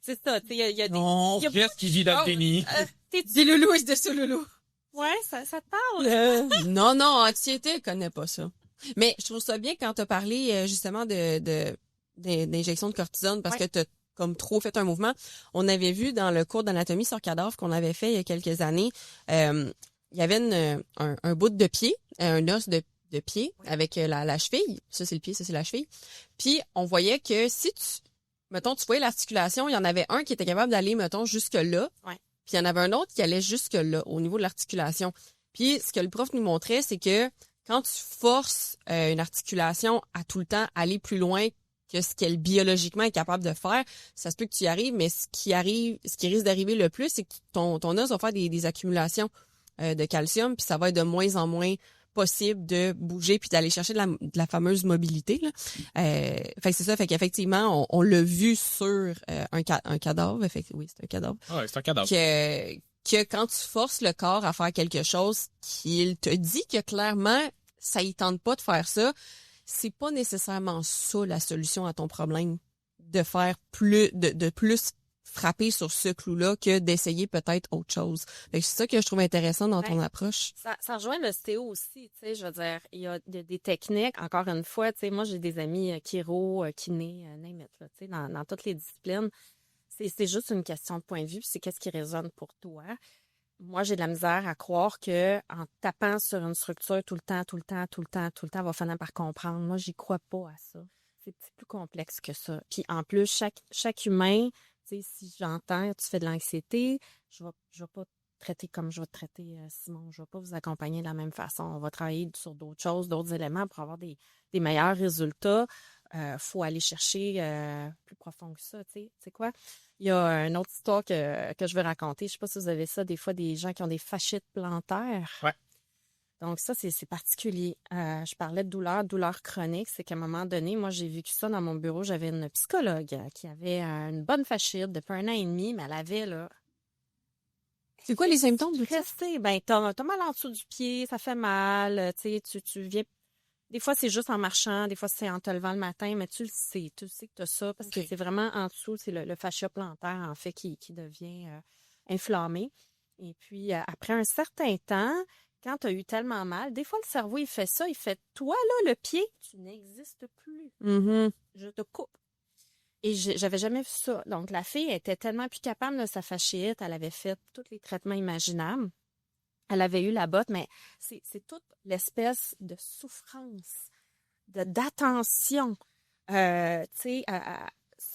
c'est ça, tu sais, il y a des... Non, qu'est-ce qui vit dans le déni? Des loulous et de ce loulou. Ouais, ça te parle? Non, anxiété, elle connaît pas ça. Mais je trouve ça bien quand t'as parlé justement d'injection de cortisone parce que t'as comme trop fait un mouvement. On avait vu dans le cours d'anatomie sur cadavre qu'on avait fait il y a quelques années, il y avait un bout de pied, un os de pied avec la cheville. Ça, c'est le pied, ça, c'est la cheville. Puis, on voyait que si tu voyais l'articulation, il y en avait un qui était capable d'aller, mettons, jusque-là. Ouais. Puis, il y en avait un autre qui allait jusque-là, au niveau de l'articulation. Puis, ce que le prof nous montrait, c'est que quand tu forces une articulation à tout le temps aller plus loin que ce qu'elle biologiquement est capable de faire, ça se peut que tu y arrives, mais ce qui risque d'arriver le plus, c'est que ton os va faire des accumulations de calcium, puis ça va être de moins en moins possible de bouger puis d'aller chercher de la fameuse mobilité, là. Fait que c'est ça, fait qu'effectivement, on l'a vu sur un cadavre, oui, c'est un cadavre. Ouais, c'est un cadavre. Que quand tu forces le corps à faire quelque chose qu'il te dit que clairement, ça y tente pas de faire ça, c'est pas nécessairement ça la solution à ton problème, de faire plus, de plus frapper sur ce clou-là que d'essayer peut-être autre chose. Fait que c'est ça que je trouve intéressant dans ton approche. Ça rejoint l'ostéo aussi, tu sais, je veux dire, il y a des techniques, encore une fois, tu sais, moi j'ai des amis chiro, kiné, name it, là, tu sais, dans toutes les disciplines. C'est juste une question de point de vue, puis c'est qu'est-ce qui résonne pour toi. Moi, j'ai de la misère à croire que en tapant sur une structure tout le temps, on va finir par comprendre. Moi, j'y crois pas à ça. C'est plus complexe que ça. Puis en plus, chaque humain, tu sais, si j'entends, tu fais de l'anxiété, je vais pas te traiter comme je vais te traiter Simon. Je vais pas vous accompagner de la même façon. On va travailler sur d'autres choses, d'autres éléments pour avoir des meilleurs résultats. Faut aller chercher plus profond que ça, tu sais. Tu sais quoi? Il y a une autre histoire que je vais raconter. Je sais pas si vous avez ça, des fois, des gens qui ont des fasciites plantaires. Ouais. Donc ça, c'est particulier. Je parlais de douleur chronique. C'est qu'à un moment donné, moi, j'ai vécu ça dans mon bureau. J'avais une psychologue qui avait une bonne fasciite depuis 1 an et demi, mais elle avait, là... C'est quoi les symptômes? Resté, ben, t'as mal en dessous du pied, ça fait mal, tu sais, tu viens... Des fois, c'est juste en marchant, des fois, c'est en te levant le matin, mais tu sais que tu as ça parce que c'est vraiment en dessous, c'est le fascia plantaire, en fait, qui devient inflammé. Et puis, après un certain temps, quand tu as eu tellement mal, des fois, le cerveau, il fait ça, il fait « Toi, là, le pied, tu n'existes plus. Je te coupe. » Et j'avais jamais vu ça. Donc, la fille était tellement plus capable de sa fasciite, elle avait fait tous les traitements imaginables. Elle avait eu la botte, mais c'est toute l'espèce de souffrance, d'attention. Tu sais,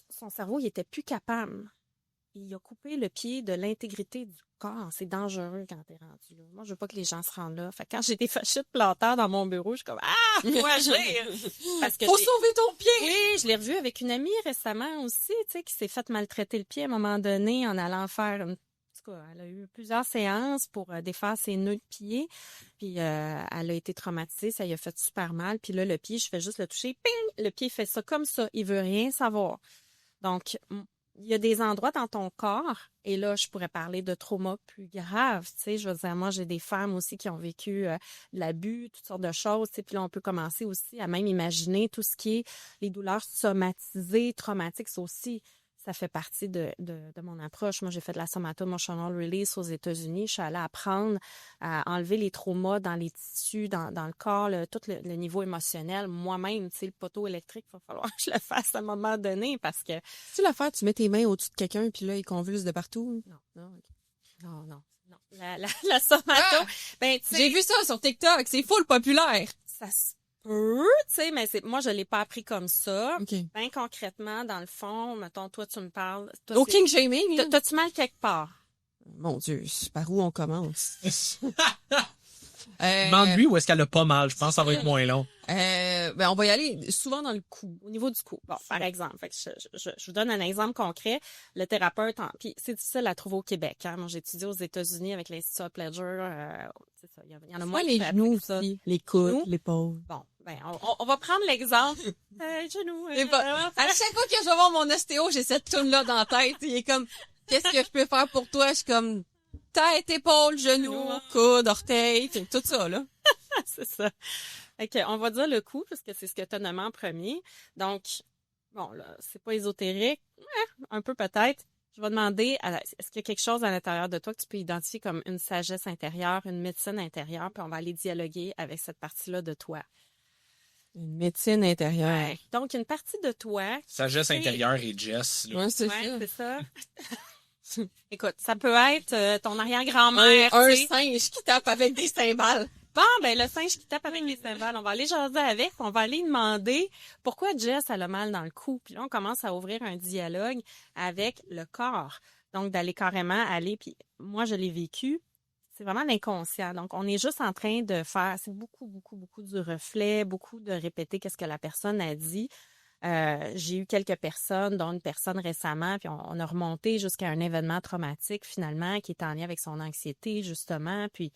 son cerveau, il était plus capable. Il a coupé le pied de l'intégrité du corps. C'est dangereux quand t'es rendu là. Moi, je veux pas que les gens se rendent là. Fait que quand j'ai des fasciites plantaires dans mon bureau, je suis comme « Ah! Faut agir! » Parce que Faut sauver ton pied! Oui, je l'ai revu avec une amie récemment aussi, tu sais, qui s'est fait maltraiter le pied à un moment donné en allant faire une... En tout cas, elle a eu plusieurs séances pour défaire ses nœuds de pied. Puis elle a été traumatisée, ça lui a fait super mal. Puis là, le pied, je fais juste le toucher, ping! Le pied fait ça comme ça. Il veut rien savoir. Donc, il y a des endroits dans ton corps, et là, je pourrais parler de traumas plus graves, tu sais, je veux dire, moi, j'ai des femmes aussi qui ont vécu de l'abus, toutes sortes de choses, tu sais, puis là, on peut commencer aussi à même imaginer tout ce qui est les douleurs somatisées, traumatiques, ça aussi, ça fait partie de mon approche. Moi, j'ai fait de la somato-emotional release aux États-Unis. Je suis allée apprendre à enlever les traumas dans les tissus, dans le corps, tout le niveau émotionnel. Moi-même, tu sais, le poteau électrique, il va falloir que je le fasse à un moment donné parce que... Tu l'affaire, tu mets tes mains au-dessus de quelqu'un puis là, il convulse de partout? Non. La somato, ben, tu sais... J'ai vu ça sur TikTok, c'est full populaire. Ça se peut, tu sais, mais moi, je l'ai pas appris comme ça. OK. Ben, concrètement, dans le fond, mettons, toi, tu me parles... Au king shaming, hein? T'as-tu mal quelque part? Mon Dieu, par où on commence? Demande-lui où est-ce qu'elle a pas mal. Je pense que ça va être moins long. Ben on va y aller souvent dans le cou. Au niveau du cou. Bon, par exemple. Fait que je vous donne un exemple concret. Le thérapeute, puis c'est difficile à trouver au Québec. Hein. Moi, j'ai étudié aux États-Unis avec l'Institut Upledger. C'est ça. Il y en a moins les genoux aussi, les coudes, l'épaule. Bon, ben on va prendre l'exemple. Genoux. À chaque fois que je vais voir mon ostéo, j'ai cette toune-là dans la tête. Il est comme, qu'est-ce que je peux faire pour toi? Je suis comme, tête, épaule, genoux, coude, orteil, tout ça, là. C'est ça. OK, on va dire le cou, parce que c'est ce que tu as nommé en premier. Donc, bon, là, c'est pas ésotérique. Un peu peut-être. Je vais demander, est-ce qu'il y a quelque chose à l'intérieur de toi que tu peux identifier comme une sagesse intérieure, une médecine intérieure, puis on va aller dialoguer avec cette partie-là de toi. Une médecine intérieure. Ouais. Donc, une partie de toi... Sagesse intérieure et Jess. Là. Ouais, c'est ça. Écoute, ça peut être ton arrière-grand-mère. Un singe qui tape avec des cymbales. Bon, ben le singe qui tape avec les cymbales, on va aller jaser avec, on va aller demander pourquoi Jess elle a mal dans le cou. Puis là, on commence à ouvrir un dialogue avec le corps. Donc, d'aller carrément aller, puis moi, je l'ai vécu, c'est vraiment l'inconscient. Donc, on est juste en train de faire, c'est beaucoup du reflet, beaucoup de répéter qu'est-ce que la personne a dit. J'ai eu quelques personnes, dont une personne récemment, puis on a remonté jusqu'à un événement traumatique finalement qui est en lien avec son anxiété justement, puis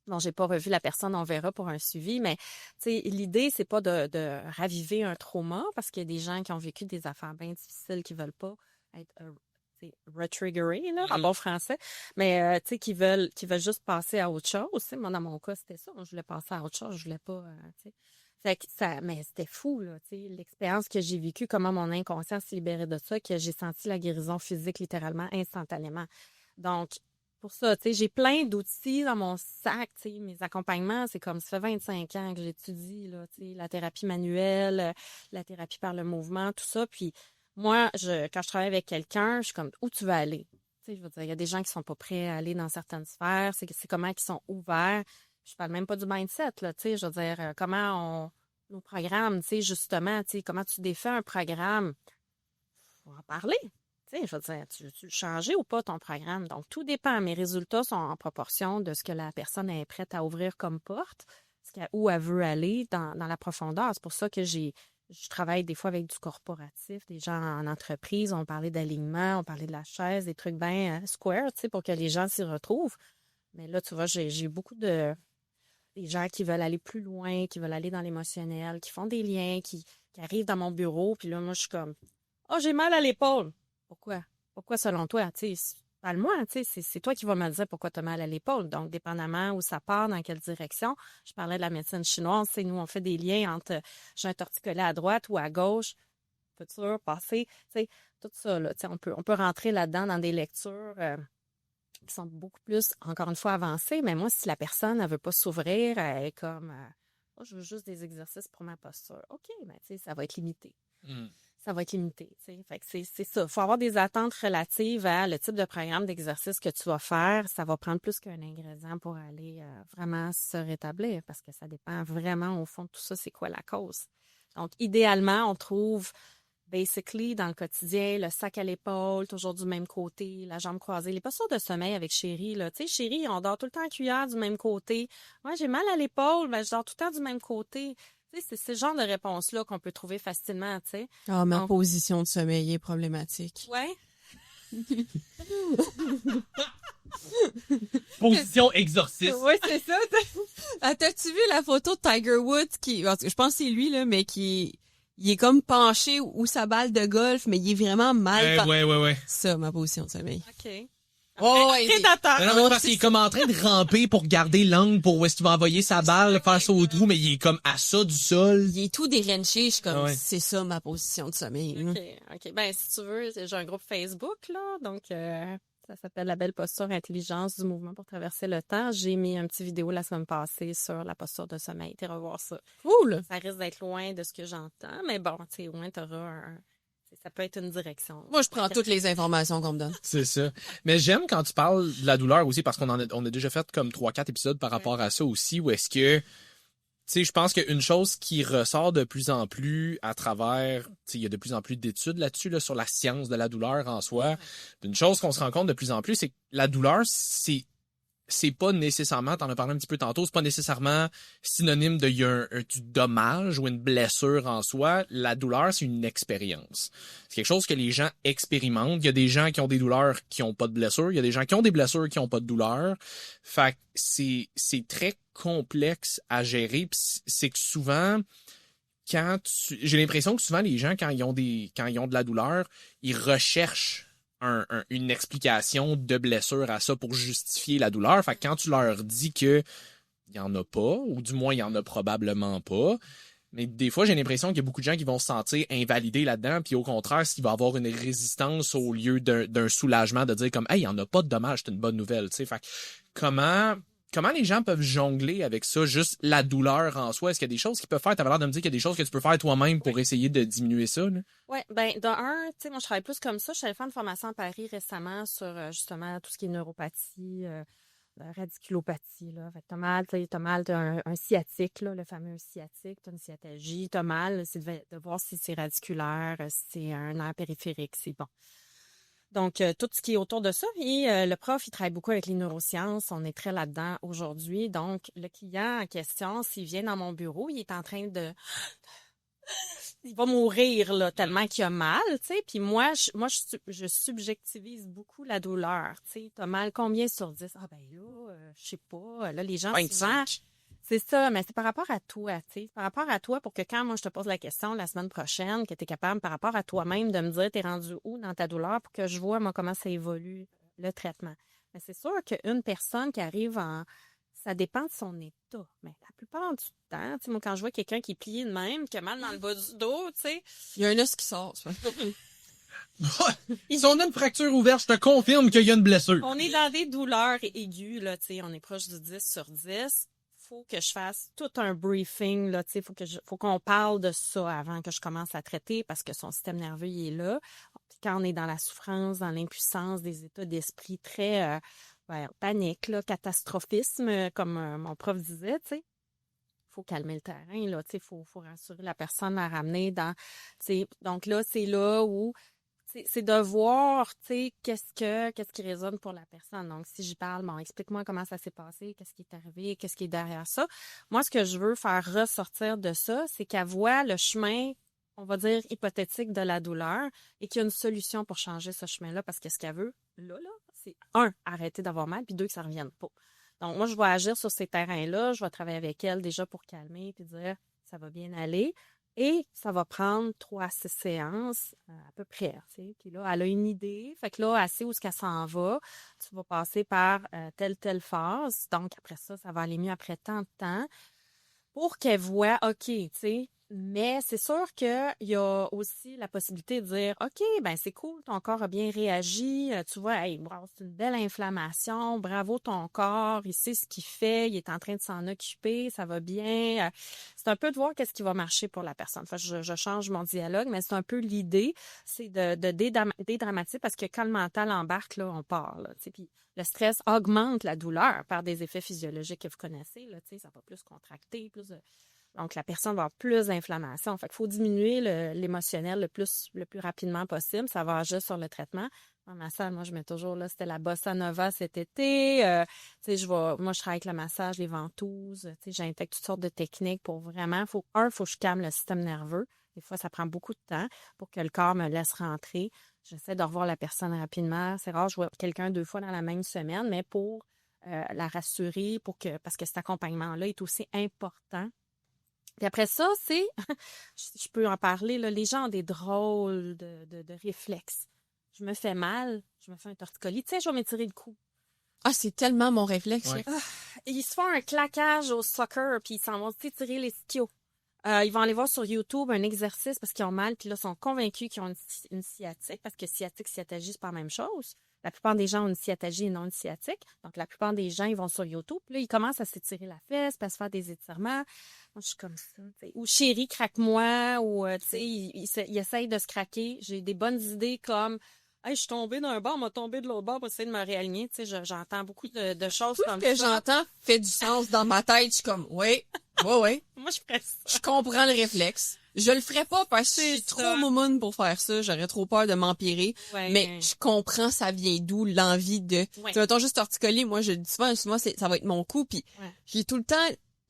bon, j'ai pas revu la personne, on verra pour un suivi, mais tu sais, l'idée c'est pas de raviver un trauma parce qu'il y a des gens qui ont vécu des affaires bien difficiles qui veulent pas être retriggerés là en bon français, mais tu sais qui veulent juste passer à autre chose. Moi dans mon cas c'était ça, moi, je voulais passer à autre chose, je voulais pas, tu sais. Mais c'était fou, là, tu sais, l'expérience que j'ai vécue, comment mon inconscient s'est libéré de ça, que j'ai senti la guérison physique littéralement instantanément. Donc, pour ça, tu sais, j'ai plein d'outils dans mon sac, tu sais, mes accompagnements, c'est comme ça fait 25 ans que j'étudie, là, tu sais, la thérapie manuelle, la thérapie par le mouvement, tout ça. Puis moi, quand je travaille avec quelqu'un, je suis comme, où tu veux aller? Tu sais, je veux dire, il y a des gens qui sont pas prêts à aller dans certaines sphères, c'est comment ils sont ouverts. Je parle même pas du mindset, là, tu sais, je veux dire, nos programmes, tu sais, justement, tu sais, comment tu défais un programme, faut en parler. Tu sais, je veux dire, tu veux-tu le changer ou pas ton programme? Donc, tout dépend. Mes résultats sont en proportion de ce que la personne est prête à ouvrir comme porte, où elle veut aller dans la profondeur. C'est pour ça que je travaille des fois avec du corporatif, des gens en entreprise. On parlait d'alignement, on parlait de la chaise, des trucs bien square, tu sais, pour que les gens s'y retrouvent. Mais là, tu vois, j'ai eu beaucoup des gens qui veulent aller plus loin, qui veulent aller dans l'émotionnel, qui font des liens, qui arrivent dans mon bureau. Puis là, moi, je suis comme, oh, j'ai mal à l'épaule. Pourquoi? Pourquoi selon toi? Tu sais, parle-moi, tu sais, c'est toi qui vas me dire pourquoi tu as mal à l'épaule. Donc, dépendamment où ça part, dans quelle direction. Je parlais de la médecine chinoise, tu sais, nous, on fait des liens entre j'ai un torticolis à droite ou à gauche, futur, passé, tu sais, tout ça, là, tu sais, on peut rentrer là-dedans dans des lectures qui sont beaucoup plus, encore une fois, avancées. Mais moi, si la personne ne veut pas s'ouvrir, elle est comme, oh, je veux juste des exercices pour ma posture. OK, mais tu sais, ça va être limité. Ça va être limité. T'sais. Fait que c'est ça. Il faut avoir des attentes relatives à le type de programme d'exercice que tu vas faire. Ça va prendre plus qu'un ingrédient pour aller vraiment se rétablir parce que ça dépend vraiment au fond de tout ça, c'est quoi la cause. Donc, idéalement, on trouve basically dans le quotidien le sac à l'épaule, toujours du même côté, la jambe croisée. Les postures de sommeil avec Chérie, là. Tu sais, Chérie, on dort tout le temps en cuillère du même côté. Moi, j'ai mal à l'épaule, mais je dors tout le temps du même côté. C'est ce genre de réponse-là qu'on peut trouver facilement, tu sais. Ah, ma position de sommeil est problématique. Ouais. Position exorciste. Oui, c'est ça. T'as-tu vu la photo de Tiger Woods je pense que c'est lui, là, mais il est comme penché ou sa balle de golf, mais il est vraiment mal. Ouais. Ça, ma position de sommeil. OK. Ouais, Non, parce qu'il est comme en train de ramper pour garder l'angle pour où est-ce qu'il va envoyer sa balle, faire ça au trou, mais il est comme à ça du sol. Il est tout dérenché, je suis comme, Ouais. c'est ça ma position de sommeil. là. OK. Ben, si tu veux, j'ai un groupe Facebook, là, donc ça s'appelle La belle posture intelligence du mouvement pour traverser le temps. J'ai mis un petit vidéo la semaine passée sur la posture de sommeil. T'es revoir ça. Cool! Ça risque d'être loin de ce que j'entends, mais bon, tu sais, au moins, ça peut être une direction. Moi, je prends toutes les informations qu'on me donne. C'est ça. Mais j'aime quand tu parles de la douleur aussi, parce on a déjà fait comme 3-4 épisodes par rapport à ça aussi, où est-ce que, tu sais, je pense qu'une chose qui ressort de plus en plus à travers, tu sais, il y a de plus en plus d'études là-dessus, là, sur la science de la douleur en soi. Une chose qu'on se rend compte de plus en plus, c'est que la douleur, c'est pas nécessairement, t'en as parlé un petit peu tantôt, c'est pas nécessairement synonyme de y a du dommage ou une blessure en soi. La douleur, c'est une expérience. C'est quelque chose que les gens expérimentent. Il y a des gens qui ont des douleurs qui ont pas de blessure. Il y a des gens qui ont des blessures qui ont pas de douleur. Fait que c'est très complexe à gérer. Pis c'est que souvent, j'ai l'impression que souvent les gens, quand ils ont de la douleur, ils recherchent une explication de blessure à ça pour justifier la douleur. Fait que quand tu leur dis que il y en a pas, ou du moins il y en a probablement pas, mais des fois j'ai l'impression qu'il y a beaucoup de gens qui vont se sentir invalidés là-dedans, puis au contraire, s'il va avoir une résistance au lieu d'un soulagement de dire comme hey, il y en a pas de dommage, c'est une bonne nouvelle, tu sais. Fait que comment les gens peuvent jongler avec ça, juste la douleur en soi? Est-ce qu'il y a des choses qu'ils peuvent faire? T'avais l'air de me dire qu'il y a des choses que tu peux faire toi-même pour essayer de diminuer ça, là? Oui, ben tu sais, moi, je travaille plus comme ça. Je suis allée faire une formation à Paris récemment sur, justement, tout ce qui est neuropathie, radiculopathie, là. Fait que t'as mal, t'as un sciatique, là, le fameux sciatique, t'as une sciatalgie, t'as mal, c'est de voir si c'est radiculaire, si c'est un nerf périphérique, c'est bon. Donc, tout ce qui est autour de ça. Et le prof, il travaille beaucoup avec les neurosciences. On est très là-dedans aujourd'hui. Donc, le client en question, s'il vient dans mon bureau, il est en train il va mourir là, tellement qu'il a mal, tu sais. Puis moi, je subjectivise beaucoup la douleur, tu sais. T'as mal combien sur 10? Ah ben là, je sais pas. Là, les gens souvent... C'est ça, mais c'est par rapport à toi, tu sais. Par rapport à toi, pour que quand moi je te pose la question la semaine prochaine, que tu es capable, par rapport à toi-même, de me dire t'es rendu où dans ta douleur pour que je vois, moi, comment ça évolue, le traitement. Mais c'est sûr qu'une personne qui arrive en ça dépend de son état. Mais la plupart du temps, tu sais, moi, quand je vois quelqu'un qui est plié de même, qui a mal dans le bas du dos, tu sais. Il y a un os qui sort. Ça. Si on a une fracture ouverte, je te confirme qu'il y a une blessure. On est dans des douleurs aiguës, là, tu sais, on est proche du 10 sur 10. Faut que je fasse tout un briefing, là, tu sais, faut qu'on parle de ça avant que je commence à traiter parce que son système nerveux, il est là. Puis quand on est dans la souffrance, dans l'impuissance, des états d'esprit très panique, là, catastrophisme, comme mon prof disait, tu sais. Faut calmer le terrain, là, tu sais, faut rassurer la personne, la ramener dans, tu sais, donc là, c'est là où c'est de voir, tu sais, qu'est-ce qui résonne pour la personne. Donc, si j'y parle, bon, explique-moi comment ça s'est passé, qu'est-ce qui est arrivé, qu'est-ce qui est derrière ça. Moi, ce que je veux faire ressortir de ça, c'est qu'elle voit le chemin, on va dire, hypothétique de la douleur et qu'il y a une solution pour changer ce chemin-là parce que ce qu'elle veut, là, c'est arrêter d'avoir mal, puis 2, que ça ne revienne pas. Donc, moi, je vais agir sur ces terrains-là, je vais travailler avec elle déjà pour calmer puis dire, ça va bien aller. Et ça va prendre 3 à 6 séances, à peu près. Tu sais. Puis là, elle a une idée. Fait que là, elle sait où est-ce qu'elle s'en va. Tu vas passer par telle phase. Donc, après ça, ça va aller mieux après tant de temps pour qu'elle voit, OK, tu sais. Mais c'est sûr qu'il y a aussi la possibilité de dire, OK, ben c'est cool, ton corps a bien réagi. Tu vois, hey, bravo, c'est une belle inflammation. Bravo ton corps, il sait ce qu'il fait, il est en train de s'en occuper, ça va bien. C'est un peu de voir qu'est-ce qui va marcher pour la personne. Enfin, je change mon dialogue, mais c'est un peu l'idée, c'est de dédramatiser parce que quand le mental embarque, là, on part. Là, puis le stress augmente la douleur par des effets physiologiques que vous connaissez. Là, ça va plus contracter, donc, la personne va avoir plus d'inflammation. Fait qu'il faut diminuer l'émotionnel le plus rapidement possible. Ça va agir sur le traitement. Dans ma salle, moi, je mets toujours, là, c'était la bossa nova cet été. Moi, je travaille avec le massage, les ventouses. J'intègre toutes sortes de techniques pour vraiment, faut que je calme le système nerveux. Des fois, ça prend beaucoup de temps pour que le corps me laisse rentrer. J'essaie de revoir la personne rapidement. C'est rare, je vois quelqu'un 2 fois dans la même semaine, mais pour la rassurer, parce que cet accompagnement-là est aussi important. Puis après ça, je peux en parler, là, les gens ont des drôles de réflexes. Je me fais mal, je me fais un torticolis. Tu sais, je vais m'étirer le cou. Ah, c'est tellement mon réflexe. Ouais. Là. Ils se font un claquage au soccer, puis ils s'en vont s'étirer les skiots. Ils vont aller voir sur YouTube un exercice parce qu'ils ont mal, puis là, ils sont convaincus qu'ils ont une sciatique, parce que sciatique, sciatalgie, c'est pas la même chose. La plupart des gens ont une sciatalgie et non une sciatique. Donc, la plupart des gens, ils vont sur YouTube. Puis là, ils commencent à s'étirer la fesse, puis à se faire des étirements. Moi, je suis comme ça. T'sais. Ou chérie, craque-moi. Ou, tu sais, ils essayent de se craquer. J'ai des bonnes idées comme, hey, je suis tombée d'un bord, m'a tombé de l'autre bord pour essayer de me réaligner. Tu sais, j'entends beaucoup de choses Tout comme ce que ça. j'entends fait du sens dans ma tête. Je suis comme, ouais. Moi, je ferais ça. Je comprends le réflexe. Je le ferais pas parce que je suis trop moumoune pour faire ça. J'aurais trop peur de m'empirer. Ouais. Mais je comprends ça vient d'où l'envie de... Ouais. Tu mettons juste torticolis. Moi, je le dis souvent ça va être mon coup. Puis Ouais. j'ai tout le temps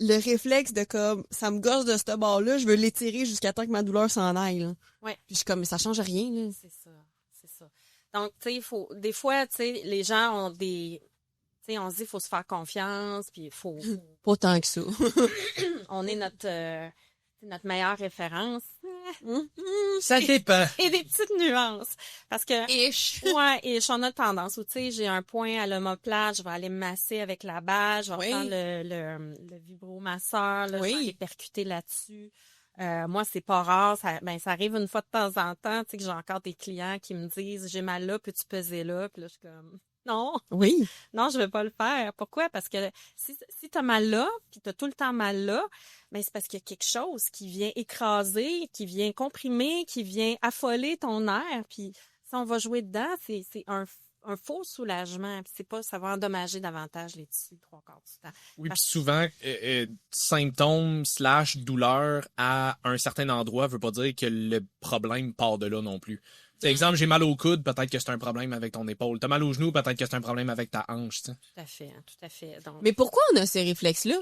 le réflexe de comme, ça me gosse de ce bord-là, je veux l'étirer jusqu'à temps que ma douleur s'en aille. Là. Ouais. Puis je suis comme, mais ça change rien. Là. C'est ça. Donc, tu sais, des fois, tu sais, les gens ont des... Tu sais, on se dit, il faut se faire confiance, puis il faut... Pas tant que ça. On est notre meilleure référence. Ça dépend. Et des petites nuances. Parce que... Ish. Ouais, et on a tendance où, tu sais, j'ai un point à l'omoplate, je vais aller me masser avec la base, je vais prendre le vibromasseur, là, je vais aller percuter là-dessus. Moi, c'est pas rare, ça arrive une fois de temps en temps, tu sais, que j'ai encore des clients qui me disent, j'ai mal là, peux-tu peser là? Puis là, je suis comme, non. Oui. Non, je vais pas le faire. Pourquoi? Parce que si t'as mal là, puis t'as tout le temps mal là, ben c'est parce qu'il y a quelque chose qui vient écraser, qui vient comprimer, qui vient affoler ton air, puis si on va jouer dedans, c'est un faux soulagement, puis c'est pas, ça va endommager davantage les tissus 3/4 du temps. Oui, puis souvent, symptômes / douleur à un certain endroit veut pas dire que le problème part de là non plus. Par exemple, j'ai mal au coude, peut-être que c'est un problème avec ton épaule. T'as mal au genou, peut-être que c'est un problème avec ta hanche. T'sais. Tout à fait. Donc, Mais pourquoi on a ces réflexes-là?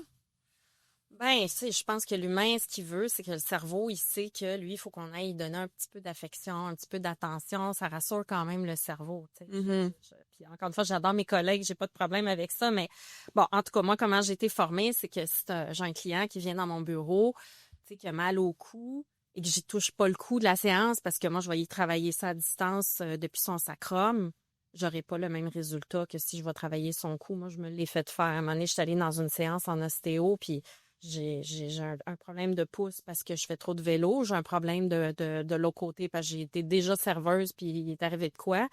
ben, tu sais, je pense que l'humain, ce qu'il veut, c'est que le cerveau, il sait que lui, il faut qu'on aille donner un petit peu d'affection, un petit peu d'attention. Ça rassure quand même le cerveau. Tu sais. Mm-hmm. Puis encore une fois, j'adore mes collègues, j'ai pas de problème avec ça. Mais bon, en tout cas, moi, comment j'ai été formée, c'est que si j'ai un client qui vient dans mon bureau, tu sais, qui a mal au cou, et que j'y touche pas le cou de la séance parce que moi, je vais y travailler ça à distance depuis son sacrum. j'aurai pas le même résultat que si je vais travailler son cou. Moi, je me l'ai fait faire. À un moment donné, je suis allée dans une séance en ostéo, puis j'ai un problème de pouce parce que je fais trop de vélo. J'ai un problème de l'autre côté parce que j'ai été déjà serveuse, puis il est arrivé de quoi?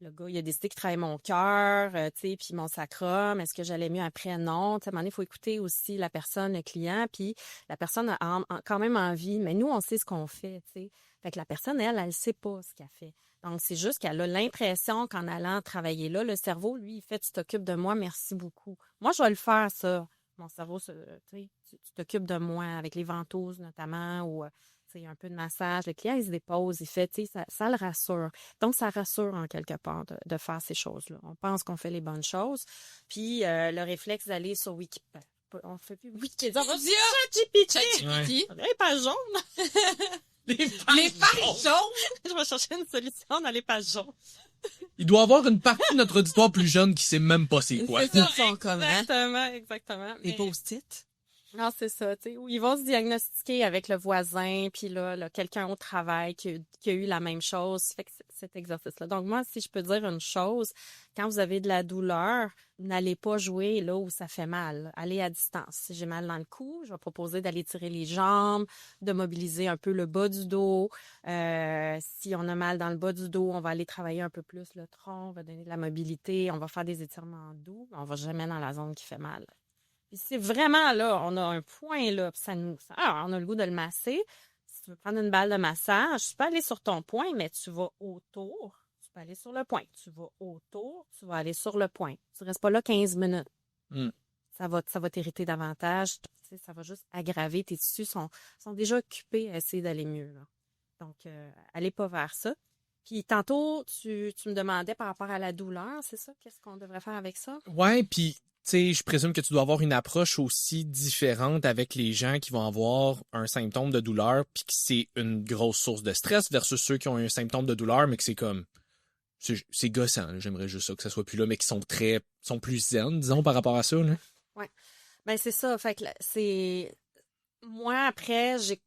Le gars, il a décidé qu'il travaillait mon cœur, tu sais, puis mon sacrum. Est-ce que j'allais mieux après? Non. Tu sais, à un moment donné, il faut écouter aussi la personne, le client, puis la personne a quand même envie, mais nous, on sait ce qu'on fait, tu sais. Fait que la personne, elle sait pas ce qu'elle fait. Donc, c'est juste qu'elle a l'impression qu'en allant travailler là, le cerveau, lui, il fait, tu t'occupes de moi, merci beaucoup. Moi, je vais le faire, ça. Mon cerveau, tu sais, tu t'occupes de moi avec les ventouses, notamment, ou, tu sais, un peu de massage. Le client, il se dépose, il fait, tu sais, ça le rassure. Donc, ça rassure en quelque part de faire ces choses-là. On pense qu'on fait les bonnes choses. Puis, le réflexe d'aller sur Wikipédia. On fait plus Wikipédia. On va dire ChatGPT. Les pages jaunes. Les pages jaunes! Je vais chercher une solution dans les pages jaunes. Il doit y avoir une partie de notre auditoire plus jeune qui sait même pas c'est quoi. C'est ça, ils sont comme, hein? Exactement. Les post-it. Non, c'est ça, tu sais, où ils vont se diagnostiquer avec le voisin, puis là quelqu'un au travail qui a eu la même chose. Fait que cet exercice-là. Donc, moi, si je peux dire une chose, quand vous avez de la douleur, n'allez pas jouer là où ça fait mal. Allez à distance. Si j'ai mal dans le cou, je vais proposer d'aller tirer les jambes, de mobiliser un peu le bas du dos. Si on a mal dans le bas du dos, on va aller travailler un peu plus le tronc, on va donner de la mobilité, on va faire des étirements doux, mais on va jamais dans la zone qui fait mal. Puis c'est vraiment là, on a un point là, puis on a le goût de le masser. Si tu veux prendre une balle de massage, tu peux aller sur ton point, mais tu vas autour. Tu peux aller sur le point. Tu vas autour, tu vas aller sur le point. Tu restes pas là 15 minutes. Ça va t'irriter davantage. Tu sais, ça va juste aggraver. Tes tissus sont déjà occupés à essayer d'aller mieux, là. Donc, allez pas vers ça. Puis tantôt, tu me demandais par rapport à la douleur, c'est ça? Qu'est-ce qu'on devrait faire avec ça? Ouais, puis tu sais, je présume que tu dois avoir une approche aussi différente avec les gens qui vont avoir un symptôme de douleur puis que c'est une grosse source de stress versus ceux qui ont un symptôme de douleur mais que c'est comme c'est gossant, là. J'aimerais juste ça que ça soit plus là mais qui sont plus zen, disons, par rapport à ça, là. Ouais. Ben c'est ça, fait que c'est moi après c'est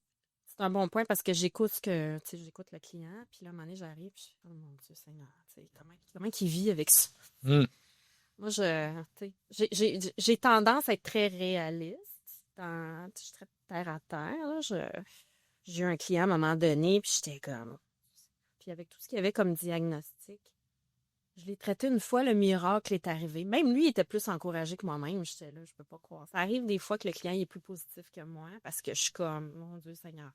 un bon point parce que j'écoute j'écoute le client puis là à un moment donné j'arrive puis oh mon Dieu Seigneur, tu sais comment qu'il vit avec ça. Moi, j'ai tendance à être très réaliste. Je suis très terre à terre. Là. J'ai eu un client à un moment donné, puis j'étais comme... Puis avec tout ce qu'il y avait comme diagnostic, je l'ai traité une fois, le miracle est arrivé. Même lui, il était plus encouragé que moi-même. J'étais là, je peux pas croire. Ça arrive des fois que le client il est plus positif que moi, parce que je suis comme, mon Dieu Seigneur.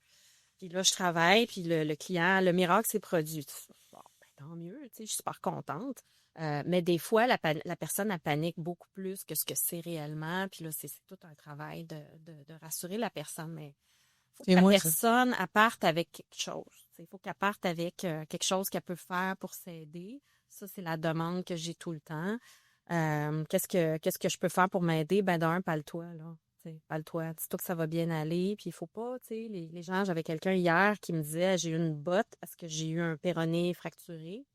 Puis là, je travaille, puis le client, le miracle s'est produit. Bon, ben, tant mieux, tu sais, je suis super contente. Mais des fois, la personne, elle panique beaucoup plus que ce que c'est réellement. Puis là, c'est tout un travail de rassurer la personne. Mais il faut que la personne elle parte avec quelque chose. Il faut qu'elle parte avec quelque chose qu'elle peut faire pour s'aider. Ça, c'est la demande que j'ai tout le temps. Qu'est-ce que je peux faire pour m'aider? Ben d'un, parle-toi, là. Parle-toi. Dis-toi que ça va bien aller. Puis il faut pas, tu sais, les gens, j'avais quelqu'un hier qui me disait, j'ai eu une botte parce que j'ai eu un péroné fracturé,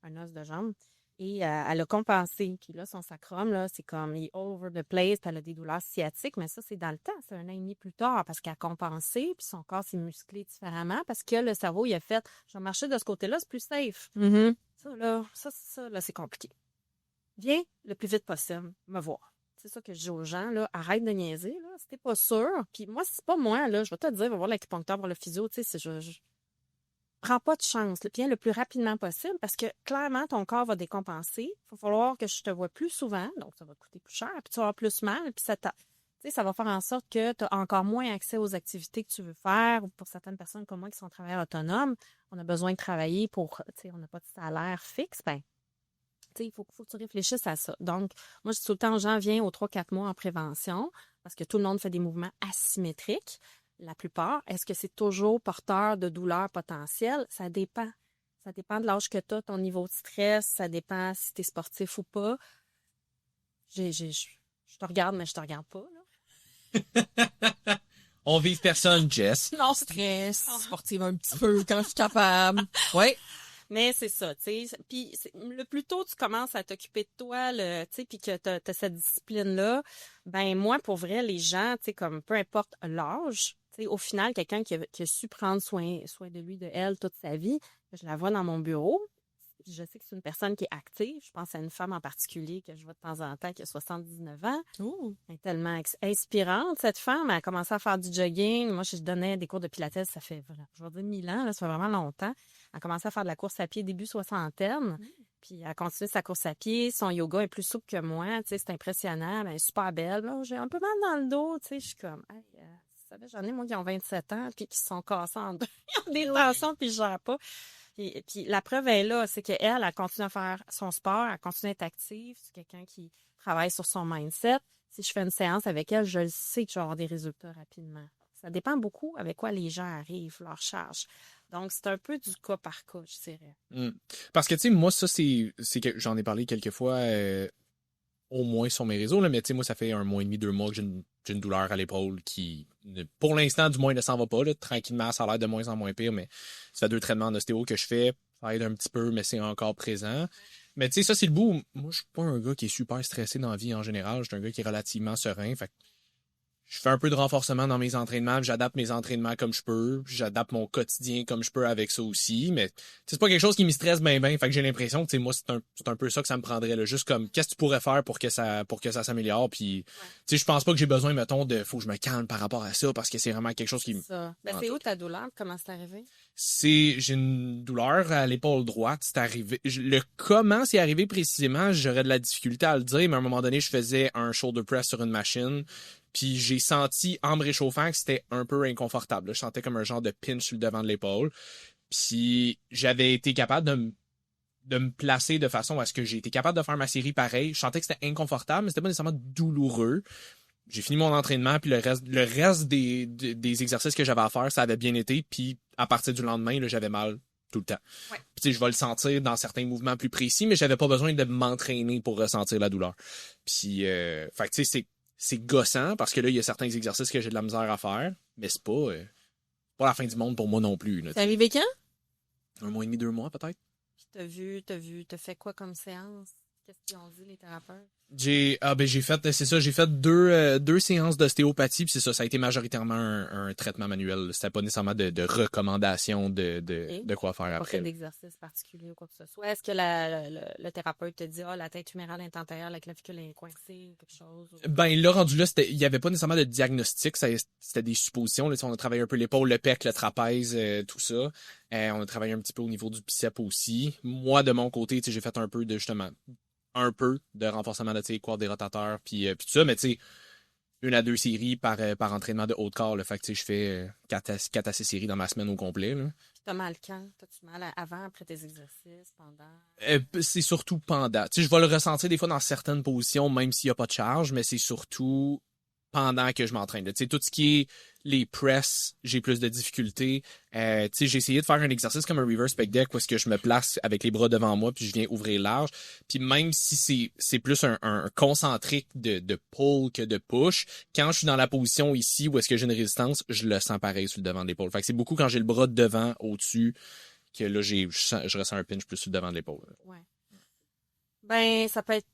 un os de jambe. Et elle a compensé. Puis là, son sacrum, là, c'est comme, il est all over the place, puis elle a des douleurs sciatiques, mais ça, c'est dans le temps. C'est 1 an et demi plus tard, parce qu'elle a compensé, puis son corps s'est musclé différemment, parce que le cerveau, il a fait, je vais marcher de ce côté-là, c'est plus safe. Ça, là, c'est compliqué. Viens le plus vite possible me voir. C'est ça que je dis aux gens, là, arrête de niaiser, là, si t'es pas sûr. Puis moi, c'est pas moi, là, je vais te dire, va voir l'acupuncteur, voir le physio, tu sais, prends pas de chance. Viens le plus rapidement possible parce que clairement, ton corps va décompenser. Il va falloir que je te vois plus souvent, donc ça va te coûter plus cher, puis tu vas avoir plus mal, puis ça va faire en sorte que tu as encore moins accès aux activités que tu veux faire. Pour certaines personnes comme moi qui sont travailleurs autonomes, on a besoin de travailler on n'a pas de salaire fixe, il faut que tu réfléchisses à ça. Donc, moi, je dis tout le temps aux gens, viens aux 3-4 mois en prévention parce que tout le monde fait des mouvements asymétriques. La plupart. Est-ce que c'est toujours porteur de douleurs potentielles? Ça dépend. Ça dépend de l'âge que tu as, ton niveau de stress. Ça dépend si tu es sportif ou pas. Je te regarde, mais je te regarde pas, là. On vive personne, Jess. Non, stress. Sportive un petit peu quand je suis capable. Oui. Mais c'est ça, tu sais. Puis le plus tôt tu commences à t'occuper de toi, tu sais, puis que t'as cette discipline-là, ben moi, pour vrai, les gens, tu sais, comme peu importe l'âge, tu sais, au final, quelqu'un qui a su prendre soin de lui, de elle, toute sa vie, je la vois dans mon bureau, Puis je sais que c'est une personne qui est active. Je pense à une femme en particulier que je vois de temps en temps qui a 79 ans. Oh. Elle est tellement inspirante, cette femme. Elle a commencé à faire du jogging. Moi, je donnais des cours de pilates, ça fait, je vais dire 1000 ans, là, ça fait vraiment longtemps. Elle a commencé à faire de la course à pied début soixantaine. Puis elle a continué sa course à pied. Son yoga est plus souple que moi. Tu sais, c'est impressionnant. Elle est super belle. Là, j'ai un peu mal dans le dos. Tu sais, je suis comme, hey, vous savez, j'en ai, moi, qui ont 27 ans, puis qui se sont cassés en deux. Ils ont des tensions, puis je gère pas. Puis la preuve est là, c'est qu'elle, elle continue à faire son sport, elle continue à être active. C'est quelqu'un qui travaille sur son mindset. Si je fais une séance avec elle, je le sais que je vais avoir des résultats rapidement. Ça dépend beaucoup avec quoi les gens arrivent, leur charge. Donc, c'est un peu du cas par cas, je dirais. Parce que, tu sais, moi, ça, c'est que j'en ai parlé quelques fois, au moins sur mes réseaux, là, mais tu sais, moi, ça fait 1 mois et demi, 2 mois que j'ai une douleur à l'épaule qui, pour l'instant, du moins, ne s'en va pas. Là. Tranquillement, ça a l'air de moins en moins pire, mais ça fait 2 traitements d'ostéo que je fais. Ça aide un petit peu, mais c'est encore présent. Mais tu sais, ça, c'est le bout. Moi, je suis pas un gars qui est super stressé dans la vie en général. Je suis un gars qui est relativement serein. Fait que je fais un peu de renforcement dans mes entraînements, j'adapte mes entraînements comme je peux, j'adapte mon quotidien comme je peux avec ça aussi, mais c'est pas quelque chose qui me stresse bien, fait que j'ai l'impression que moi c'est un peu ça que ça me prendrait là, juste comme qu'est-ce que tu pourrais faire pour que ça s'améliore, puis tu sais je pense pas que j'ai besoin mettons de faut que je me calme par rapport à ça parce que c'est vraiment quelque chose qui me Ça. C'est où ta douleur? Comment c'est arrivé? j'ai une douleur à l'épaule droite, c'est arrivé. Comment c'est arrivé précisément, j'aurais de la difficulté à le dire, mais à un moment donné, je faisais un shoulder press sur une machine, puis j'ai senti en me réchauffant que c'était un peu inconfortable. Je sentais comme un genre de pinch sur le devant de l'épaule. Puis j'avais été capable de me placer de façon à ce que j'ai été capable de faire ma série pareil. Je sentais que c'était inconfortable, mais c'était pas nécessairement douloureux. J'ai fini mon entraînement, puis le reste des exercices que j'avais à faire, ça avait bien été. Puis à partir du lendemain, là, j'avais mal tout le temps. Ouais. Puis tu sais, je vais le sentir dans certains mouvements plus précis, mais j'avais pas besoin de m'entraîner pour ressentir la douleur. Puis, fait que tu sais, c'est gossant parce que là, il y a certains exercices que j'ai de la misère à faire, mais c'est pas la fin du monde pour moi non plus. C'est arrivé quand? 1 mois et demi, 2 mois peut-être. Puis t'as fait quoi comme séance? Qu'est-ce qu'ils ont dit, les thérapeutes? J'ai fait 2 séances d'ostéopathie, puis c'est ça, ça a été majoritairement un traitement manuel. C'était pas nécessairement de recommandation de quoi faire Pas après. fait d'exercice particulier ou quoi que ce soit. Est-ce que le thérapeute te dit, la tête humérale est antérieure, la clavicule est coincée ou quelque chose? Ou... Ben, là, rendu là, il y avait pas nécessairement de diagnostic, c'était des suppositions. Là, on a travaillé un peu l'épaule, le pec, le trapèze, tout ça. On a travaillé un petit peu au niveau du bicep aussi. Moi, de mon côté, j'ai fait un peu de renforcement de quad des rotateurs, puis tout ça, mais tu sais, 1 à 2 séries par entraînement de haut de corps. Là, fait que je fais 4 à 6 séries dans ma semaine au complet. Là. T'as mal quand? T'as-tu mal avant, après tes exercices, pendant? C'est surtout pendant. Tu sais, je vais le ressentir des fois dans certaines positions, même s'il n'y a pas de charge, mais c'est surtout pendant que je m'entraîne. Tu sais, tout ce qui est les press, j'ai plus de difficultés. Tu sais, j'ai essayé de faire un exercice comme un reverse pec deck où est-ce que je me place avec les bras devant moi puis je viens ouvrir large. Puis même si c'est plus un concentrique de pull que de push, quand je suis dans la position ici où est-ce que j'ai une résistance, je le sens pareil sur le devant de l'épaule. Fait que c'est beaucoup quand j'ai le bras devant, au-dessus, que là, je ressens un pinch plus sur le devant de l'épaule. Ouais. Ben, ça peut être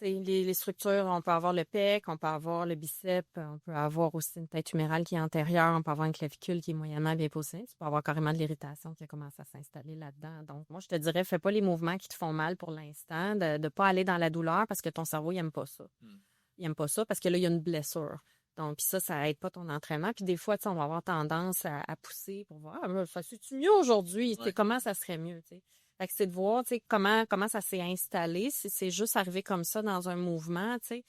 les structures, on peut avoir le pec, on peut avoir le bicep, on peut avoir aussi une tête humérale qui est antérieure, on peut avoir une clavicule qui est moyennement bien posée. Tu peux avoir carrément de l'irritation qui a commencé à s'installer là-dedans. Donc, moi, je te dirais, fais pas les mouvements qui te font mal pour l'instant, de ne pas aller dans la douleur parce que ton cerveau, il n'aime pas ça. Il n'aime pas ça parce que là, il y a une blessure. Donc, puis ça aide pas ton entraînement. Puis des fois, on va avoir tendance à pousser pour voir, ça c'est-tu mieux aujourd'hui? Ouais. Comment ça serait mieux, tu sais? Fait que c'est de voir, tu sais, comment ça s'est installé. Si c'est juste arrivé comme ça dans un mouvement, tu sais,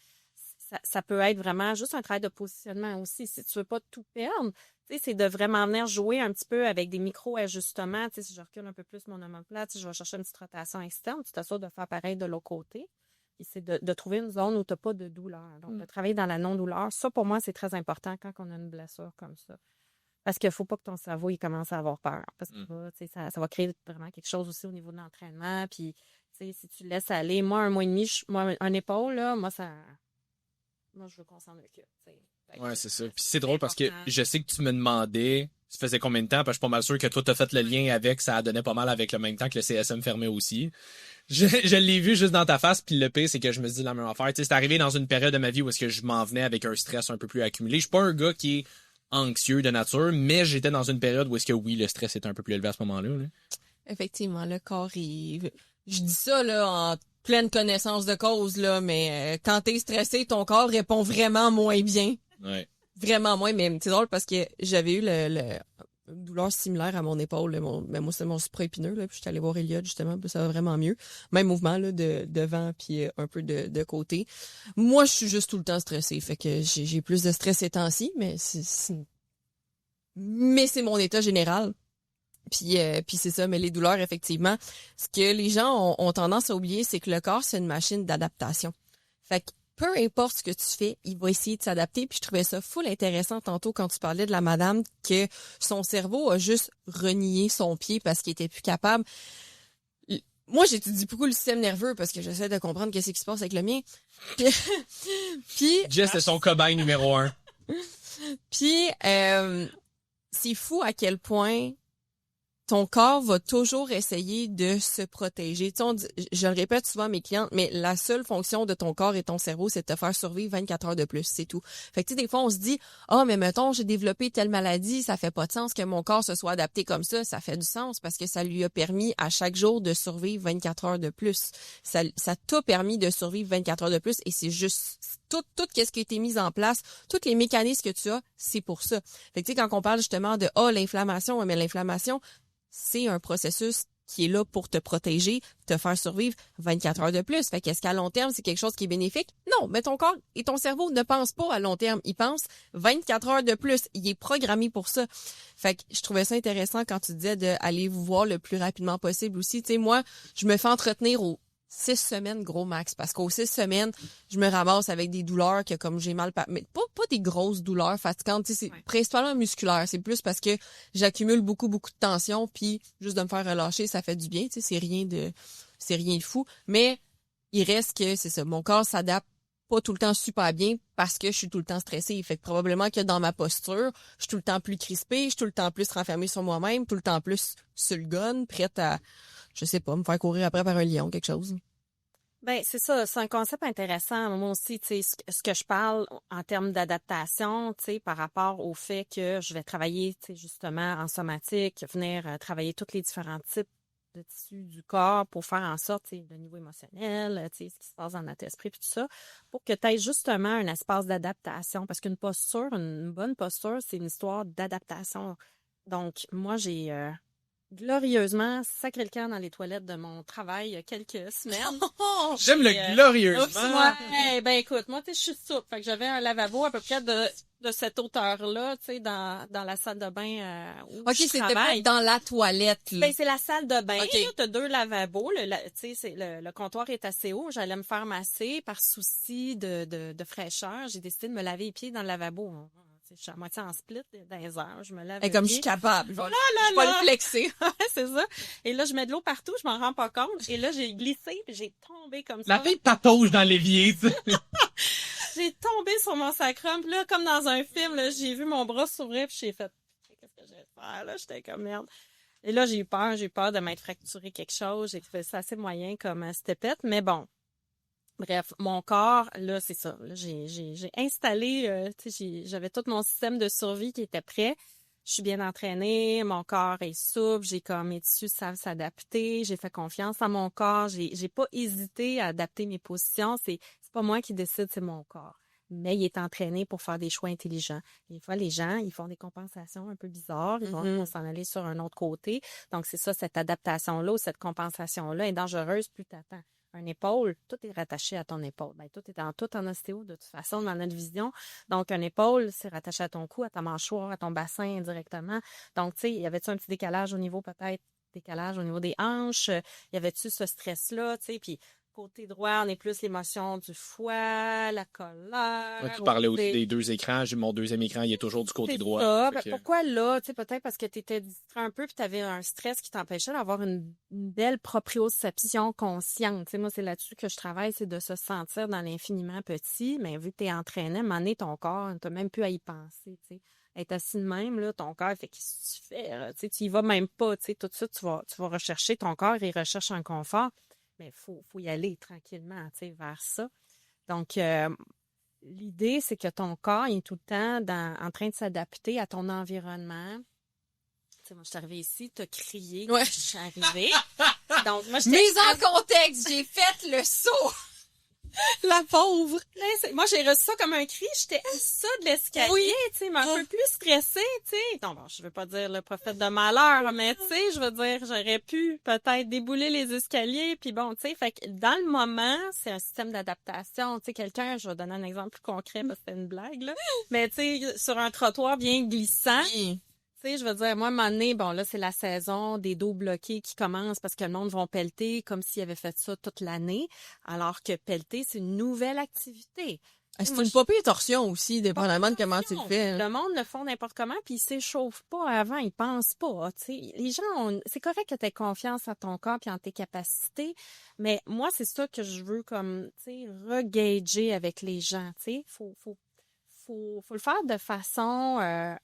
ça peut être vraiment juste un travail de positionnement aussi. Si tu veux pas tout perdre, tu sais, c'est de vraiment venir jouer un petit peu avec des micro-ajustements. Tu sais, si je recule un peu plus mon omoplate, si je vais chercher une petite rotation externe, tu t'assures de faire pareil de l'autre côté. Et c'est de trouver une zone où tu n'as pas de douleur. Donc, de travailler dans la non-douleur, ça, pour moi, c'est très important quand on a une blessure comme ça. Parce qu'il ne faut pas que ton cerveau il commence à avoir peur. Parce que ça va créer vraiment quelque chose aussi au niveau de l'entraînement. Puis, si tu laisses aller, moi, 1 mois et demi, un épaule, là, moi, je veux qu'on s'en occupe. Ouais, c'est ça. Puis c'est drôle parce que je sais que tu me demandais, ça faisait combien de temps, parce que je suis pas mal sûr que toi, tu as fait le lien avec, ça donnait pas mal avec le même temps que le CSM fermait aussi. Je l'ai vu juste dans ta face, puis le pire, c'est que je me dis la même affaire. Tu sais, c'est arrivé dans une période de ma vie où est-ce que je m'en venais avec un stress un peu plus accumulé. Je suis pas un gars qui est anxieux de nature, mais j'étais dans une période où est-ce que oui, le stress était un peu plus élevé à ce moment-là. Là. Effectivement, le corps, il je dis ça là en pleine connaissance de cause là, mais quand t'es stressé, ton corps répond vraiment moins bien. Ouais. Vraiment moins, mais c'est drôle parce que j'avais eu une douleur similaire à mon épaule. Mais moi, c'est mon supraépineux, là, puis j'étais allée voir Elliot, justement, puis ça va vraiment mieux. Même mouvement, là, de devant, puis un peu de côté. Moi, je suis juste tout le temps stressée, fait que j'ai plus de stress ces temps-ci, mais mais c'est mon état général. Puis c'est ça, mais les douleurs, effectivement, ce que les gens ont tendance à oublier, c'est que le corps, c'est une machine d'adaptation. Fait que peu importe ce que tu fais, il va essayer de s'adapter. Puis je trouvais ça full intéressant tantôt quand tu parlais de la madame que son cerveau a juste renié son pied parce qu'il était plus capable. Moi, j'étudie beaucoup le système nerveux parce que j'essaie de comprendre qu'est-ce qui se passe avec le mien. Puis Jess, c'est son cobaye numéro 1. Puis c'est fou à quel point ton corps va toujours essayer de se protéger. Tu sais, je le répète souvent à mes clientes, mais la seule fonction de ton corps et ton cerveau, c'est de te faire survivre 24 heures de plus, c'est tout. Fait que tu sais, des fois, on se dit, mais mettons, j'ai développé telle maladie, ça fait pas de sens que mon corps se soit adapté comme ça. Ça fait du sens parce que ça lui a permis à chaque jour de survivre 24 heures de plus. Ça t'a permis de survivre 24 heures de plus et c'est juste tout ce qui a été mis en place, tous les mécanismes que tu as, c'est pour ça. Fait que tu sais, quand on parle justement de, l'inflammation, mais l'inflammation, c'est un processus qui est là pour te protéger, te faire survivre 24 heures de plus. Fait qu'est-ce qu'à long terme, c'est quelque chose qui est bénéfique? Non, mais ton corps et ton cerveau ne pensent pas à long terme. Ils pensent 24 heures de plus. Il est programmé pour ça. Fait que je trouvais ça intéressant quand tu disais d'aller vous voir le plus rapidement possible aussi. Tu sais, moi, je me fais entretenir aux 6 semaines gros max parce qu'aux 6 semaines, je me ramasse avec des douleurs que comme j'ai mal mais pas des grosses douleurs fatigantes, tu sais, c'est principalement musculaire, c'est plus parce que j'accumule beaucoup de tension puis juste de me faire relâcher, ça fait du bien, tu sais, c'est rien de fou, mais il reste que c'est ça, mon corps s'adapte pas tout le temps super bien parce que je suis tout le temps stressée. Fait que probablement que dans ma posture, je suis tout le temps plus crispée, je suis tout le temps plus renfermée sur moi-même, tout le temps plus sur le gun, prête à je sais pas, me faire courir après par un lion, quelque chose. Ben c'est ça, c'est un concept intéressant. Moi aussi, tu sais, ce que je parle en termes d'adaptation, tu sais, par rapport au fait que je vais travailler, tu sais, justement en somatique, venir travailler tous les différents types de tissus du corps pour faire en sorte, tu sais, le niveau émotionnel, tu sais, ce qui se passe dans notre esprit, puis tout ça, pour que tu aies justement un espace d'adaptation. Parce qu'une posture, une bonne posture, c'est une histoire d'adaptation. Donc, moi, j'ai glorieusement sacré le camp dans les toilettes de mon travail il y a quelques semaines. J'aime le glorieusement. Ouais, ben écoute, moi, tu sais, je suis souple. Fait que j'avais un lavabo à peu près de cette hauteur-là, tu sais, dans la salle de bain où je travaille. C'était pas dans la toilette, là. Ben, c'est la salle de bain. Okay. T'as 2 lavabos. Tu sais, le comptoir est assez haut. J'allais me faire masser par souci de fraîcheur. J'ai décidé de me laver les pieds dans le lavabo. Je suis à moitié en split dans les heures. Je me lave. Et comme je suis capable. Je vais le flexer. C'est ça. Et là, je mets de l'eau partout. Je m'en rends pas compte. Et là, j'ai glissé puis j'ai tombé comme ça. La fille patauge dans l'évier, tu sais. J'ai tombé sur mon sacrum. Puis là, comme dans un film, là, j'ai vu mon bras s'ouvrir puis j'ai fait, qu'est-ce que je vais faire? Là, j'étais comme merde. Et là, j'ai eu peur de m'être fracturé quelque chose. J'ai trouvé ça assez moyen comme stepette. Mais bon. Bref, mon corps, là, c'est ça. Là, j'ai installé, tu sais, j'avais tout mon système de survie qui était prêt. Je suis bien entraînée, mon corps est souple, j'ai comme mes tissus savent s'adapter, j'ai fait confiance à mon corps, j'ai pas hésité à adapter mes positions. C'est pas moi qui décide, c'est mon corps. Mais il est entraîné pour faire des choix intelligents. Des fois, les gens, ils font des compensations un peu bizarres, ils vont s'en aller sur un autre côté. Donc, c'est ça, cette adaptation-là ou cette compensation-là est dangereuse plus t'attends. Un épaule, tout est rattaché à ton épaule. Ben, tout en ostéo, de toute façon, dans notre vision. Donc, un épaule, c'est rattaché à ton cou, à ta mâchoire, à ton bassin indirectement. Donc, tu sais, y avait-tu un petit décalage au niveau, peut-être, décalage au niveau des hanches? Y avait-tu ce stress-là, tu sais? Puis, côté droit, on est plus l'émotion du foie, la colère. Ouais, tu parlais aussi des 2 écrans. Mon 2e écran, il est toujours du côté droit. Ça. Ben, pourquoi là? Tu sais, peut-être parce que tu étais distrait un peu puis tu avais un stress qui t'empêchait d'avoir une belle proprioception consciente. Tu sais, moi, c'est là-dessus que je travaille, c'est de se sentir dans l'infiniment petit. Mais vu que tu es entraîné, à un moment donné, ton corps, tu n'as même plus à y penser. Tu sais. Être assis de même, là, ton corps fait qu'est-ce que tu fais? Tu sais, tu y vas même pas. Tu sais, tout de suite, tu vas rechercher ton corps, il recherche un confort. Mais faut y aller tranquillement, tu sais, vers ça. Donc, l'idée, c'est que ton corps il est tout le temps en train de s'adapter à ton environnement. sais, moi, je suis arrivée ici, t'as crié, Ouais. je suis arrivée. Donc, moi, j'étais... Mise en contexte, j'ai fait le saut. La pauvre. Moi, j'ai reçu ça comme un cri. J'étais à ça de l'escalier, Oui. tu sais, mais un peu plus stressée, tu sais. Non, bon, je veux pas dire le prophète de malheur, mais tu sais, je veux dire, j'aurais pu peut-être débouler les escaliers, puis bon, tu sais, fait que dans le moment, c'est un système d'adaptation. Tu sais, quelqu'un, je vais donner un exemple plus concret parce que c'était une blague, là, mais tu sais, sur un trottoir bien glissant, Oui. tu sais, je veux dire, moi, à un moment donné, bon, là, c'est la saison des dos bloqués qui commence parce que le monde va pelleter comme s'il avait fait ça toute l'année, alors que pelleter, c'est une nouvelle activité. C'est Moi, une pas pire torsion aussi, dépendamment de comment tu le fais. Le monde le font n'importe comment, puis ils s'échauffent pas avant, ils pensent pas, tu sais. Les gens c'est correct que tu aies confiance en ton corps puis en tes capacités, mais moi, c'est ça que je veux comme, tu sais, regager avec les gens, tu sais. Faut le faire de façon...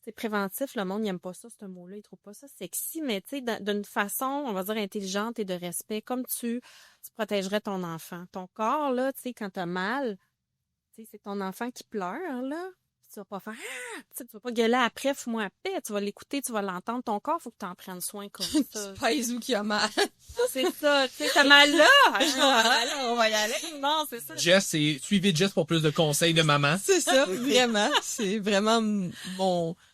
c'est préventif, le monde n'aime pas ça, ce mot-là, il trouve pas ça sexy, mais tu sais, d'une façon, on va dire, intelligente et de respect, comme tu protégerais ton enfant. Ton corps, là, tu sais, quand t'as mal, tu sais, c'est ton enfant qui pleure, là, tu vas pas faire « Ah! » Tu vas pas gueuler après, fous-moi la paix, tu vas l'écouter, tu vas l'entendre, ton corps, faut que t'en prennes soin comme ça. C'est pas où qui a mal. C'est ça, tu sais, t'as mal là! Alors, on va y aller. Non, c'est ça. Jess, suivez Jess pour plus de conseils de maman. C'est ça, vraiment. C'est vraiment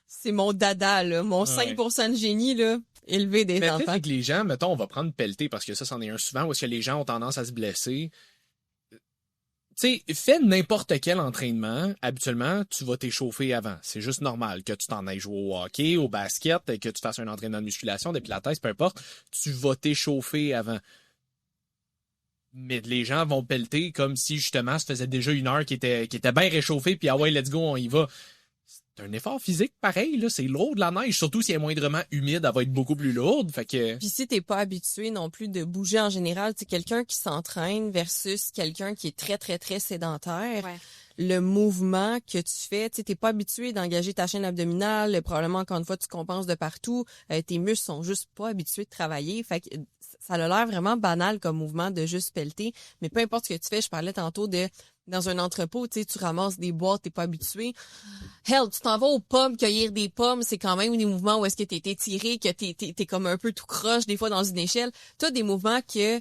c'est mon dada, là. Mon 5% de génie, là. Élever des Mais enfants. peut-être avec les gens, mettons, on va prendre pelleter parce que ça, c'en est un souvent où est-ce que les gens ont tendance à se blesser. Tu sais, fais n'importe quel entraînement. Habituellement, tu vas t'échauffer avant. C'est juste normal que tu t'en ailles jouer au hockey, au basket, que tu fasses un entraînement de musculation, de pilates, peu importe. Tu vas t'échauffer avant. Mais les gens vont pelleter comme si, justement, ça faisait déjà 1 heure qui était bien réchauffé, puis ah ouais, let's go, on y va. C'est un effort physique pareil, là. C'est lourd de la neige, surtout si elle est moindrement humide, elle va être beaucoup plus lourde. Fait que... Puis si t'es pas habitué non plus de bouger en général, c'est quelqu'un qui s'entraîne versus quelqu'un qui est très, très, très sédentaire. Ouais. Le mouvement que tu fais, tu sais, t'es pas habitué d'engager ta chaîne abdominale, probablement encore une fois tu compenses de partout, tes muscles sont juste pas habitués de travailler, fait que ça a l'air vraiment banal comme mouvement de juste pelleter, mais peu importe ce que tu fais, je parlais tantôt de dans un entrepôt, tu sais, tu ramasses des boîtes, t'es pas habitué. Hell, tu t'en vas aux pommes, cueillir des pommes, c'est quand même des mouvements où est-ce que t'es étiré, que t'es comme un peu tout croche des fois dans une échelle. T'as des mouvements que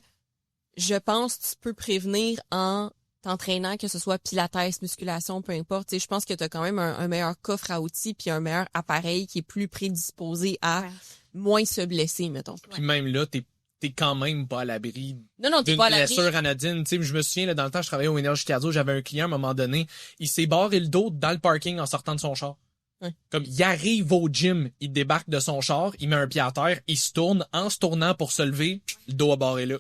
je pense tu peux prévenir en t'entraînant, que ce soit pilates, musculation, peu importe. Tu sais, je pense que tu as quand même un meilleur coffre à outils puis un meilleur appareil qui est plus prédisposé à moins se blesser, mettons. Puis même là, t'es quand même pas à l'abri Non, t'es d'une pas à l'abri. blessure anodine. Tu sais, je me souviens, là, dans le temps, je travaillais au Énergie Cardio, j'avais un client, à un moment donné, il s'est barré le dos dans le parking en sortant de son char. Ouais. Comme, il arrive au gym, il débarque de son char, il met un pied à terre, il se tourne, en se tournant pour se lever, le dos à barré là.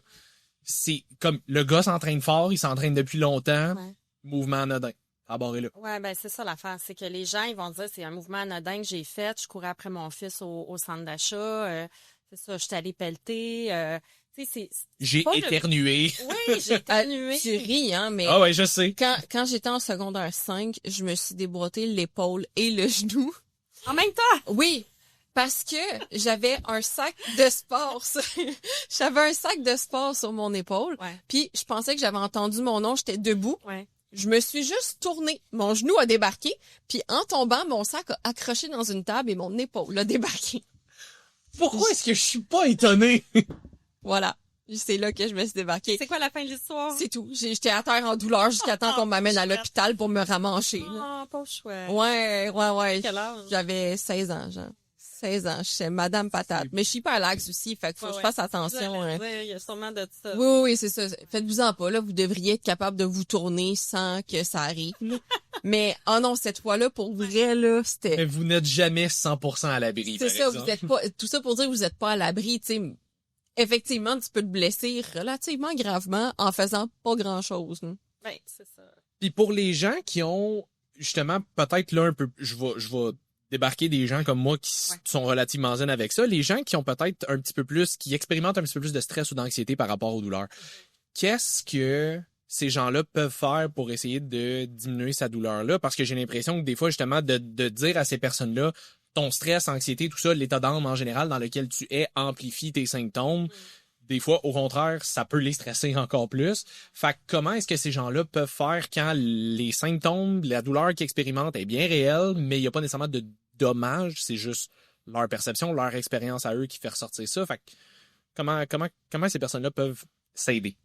C'est comme, le gars s'entraîne fort, il s'entraîne depuis longtemps, mouvement anodin, à barré là. Ouais, ben c'est ça l'affaire, c'est que les gens ils vont dire c'est un mouvement anodin que j'ai fait, je courais après mon fils au centre d'achat, c'est ça, je suis allée pelleter, tu sais J'ai pas éternué. Oui, j'ai éternué. Tu ris, hein, mais Ah ouais, je sais. quand j'étais en secondaire 5, je me suis déboîté l'épaule et le genou. En même temps. Oui, parce que j'avais un sac de sport. J'avais un sac de sport sur mon épaule. Ouais. Puis je pensais que j'avais entendu mon nom, j'étais debout. Ouais. Je me suis juste tournée. Mon genou a débarqué. Puis en tombant, mon sac a accroché dans une table et mon épaule a débarqué. Pourquoi est-ce que je suis pas étonné? Voilà. C'est là que je me suis débarquée. C'est quoi la fin de l'histoire? C'est tout. J'étais à terre en douleur jusqu'à temps qu'on m'amène à l'hôpital pour me ramancher. Là. Ah, pas chouette. Ouais. Quel âge? J'avais 16 ans, genre. 16 ans. Je suis Madame Patate. Mais je suis hyper laxe aussi, fait qu'il faut que je fasse attention. Hein. Il y a sûrement de ça. Oui, c'est ça. Faites-vous-en pas, là. Vous devriez être capable de vous tourner sans que ça arrive. Mais, oh non, cette fois-là, pour vrai, là, c'était... Mais vous n'êtes jamais 100% à l'abri, C'est par ça, exemple. vous êtes pas... Tout ça pour dire que vous êtes pas à l'abri, tu sais. Effectivement, tu peux te blesser relativement gravement en faisant pas grand-chose. Hein. Ben, c'est ça. Puis pour les gens qui ont, justement, peut-être là un peu... Je vais débarquer des gens comme moi qui sont relativement zen avec ça. Les gens qui ont peut-être un petit peu plus... qui expérimentent un petit peu plus de stress ou d'anxiété par rapport aux douleurs. Qu'est-ce que ces gens-là peuvent faire pour essayer de diminuer sa douleur-là? Parce que j'ai l'impression que des fois, justement, de dire à ces personnes-là, ton stress, anxiété, tout ça, l'état d'âme en général dans lequel tu es amplifie tes symptômes. Des fois, au contraire, ça peut les stresser encore plus. Fait que comment est-ce que ces gens-là peuvent faire quand les symptômes, la douleur qu'ils expérimentent est bien réelle, mais il n'y a pas nécessairement de dommages, c'est juste leur perception, leur expérience à eux qui fait ressortir ça. Fait que comment ces personnes-là peuvent s'aider?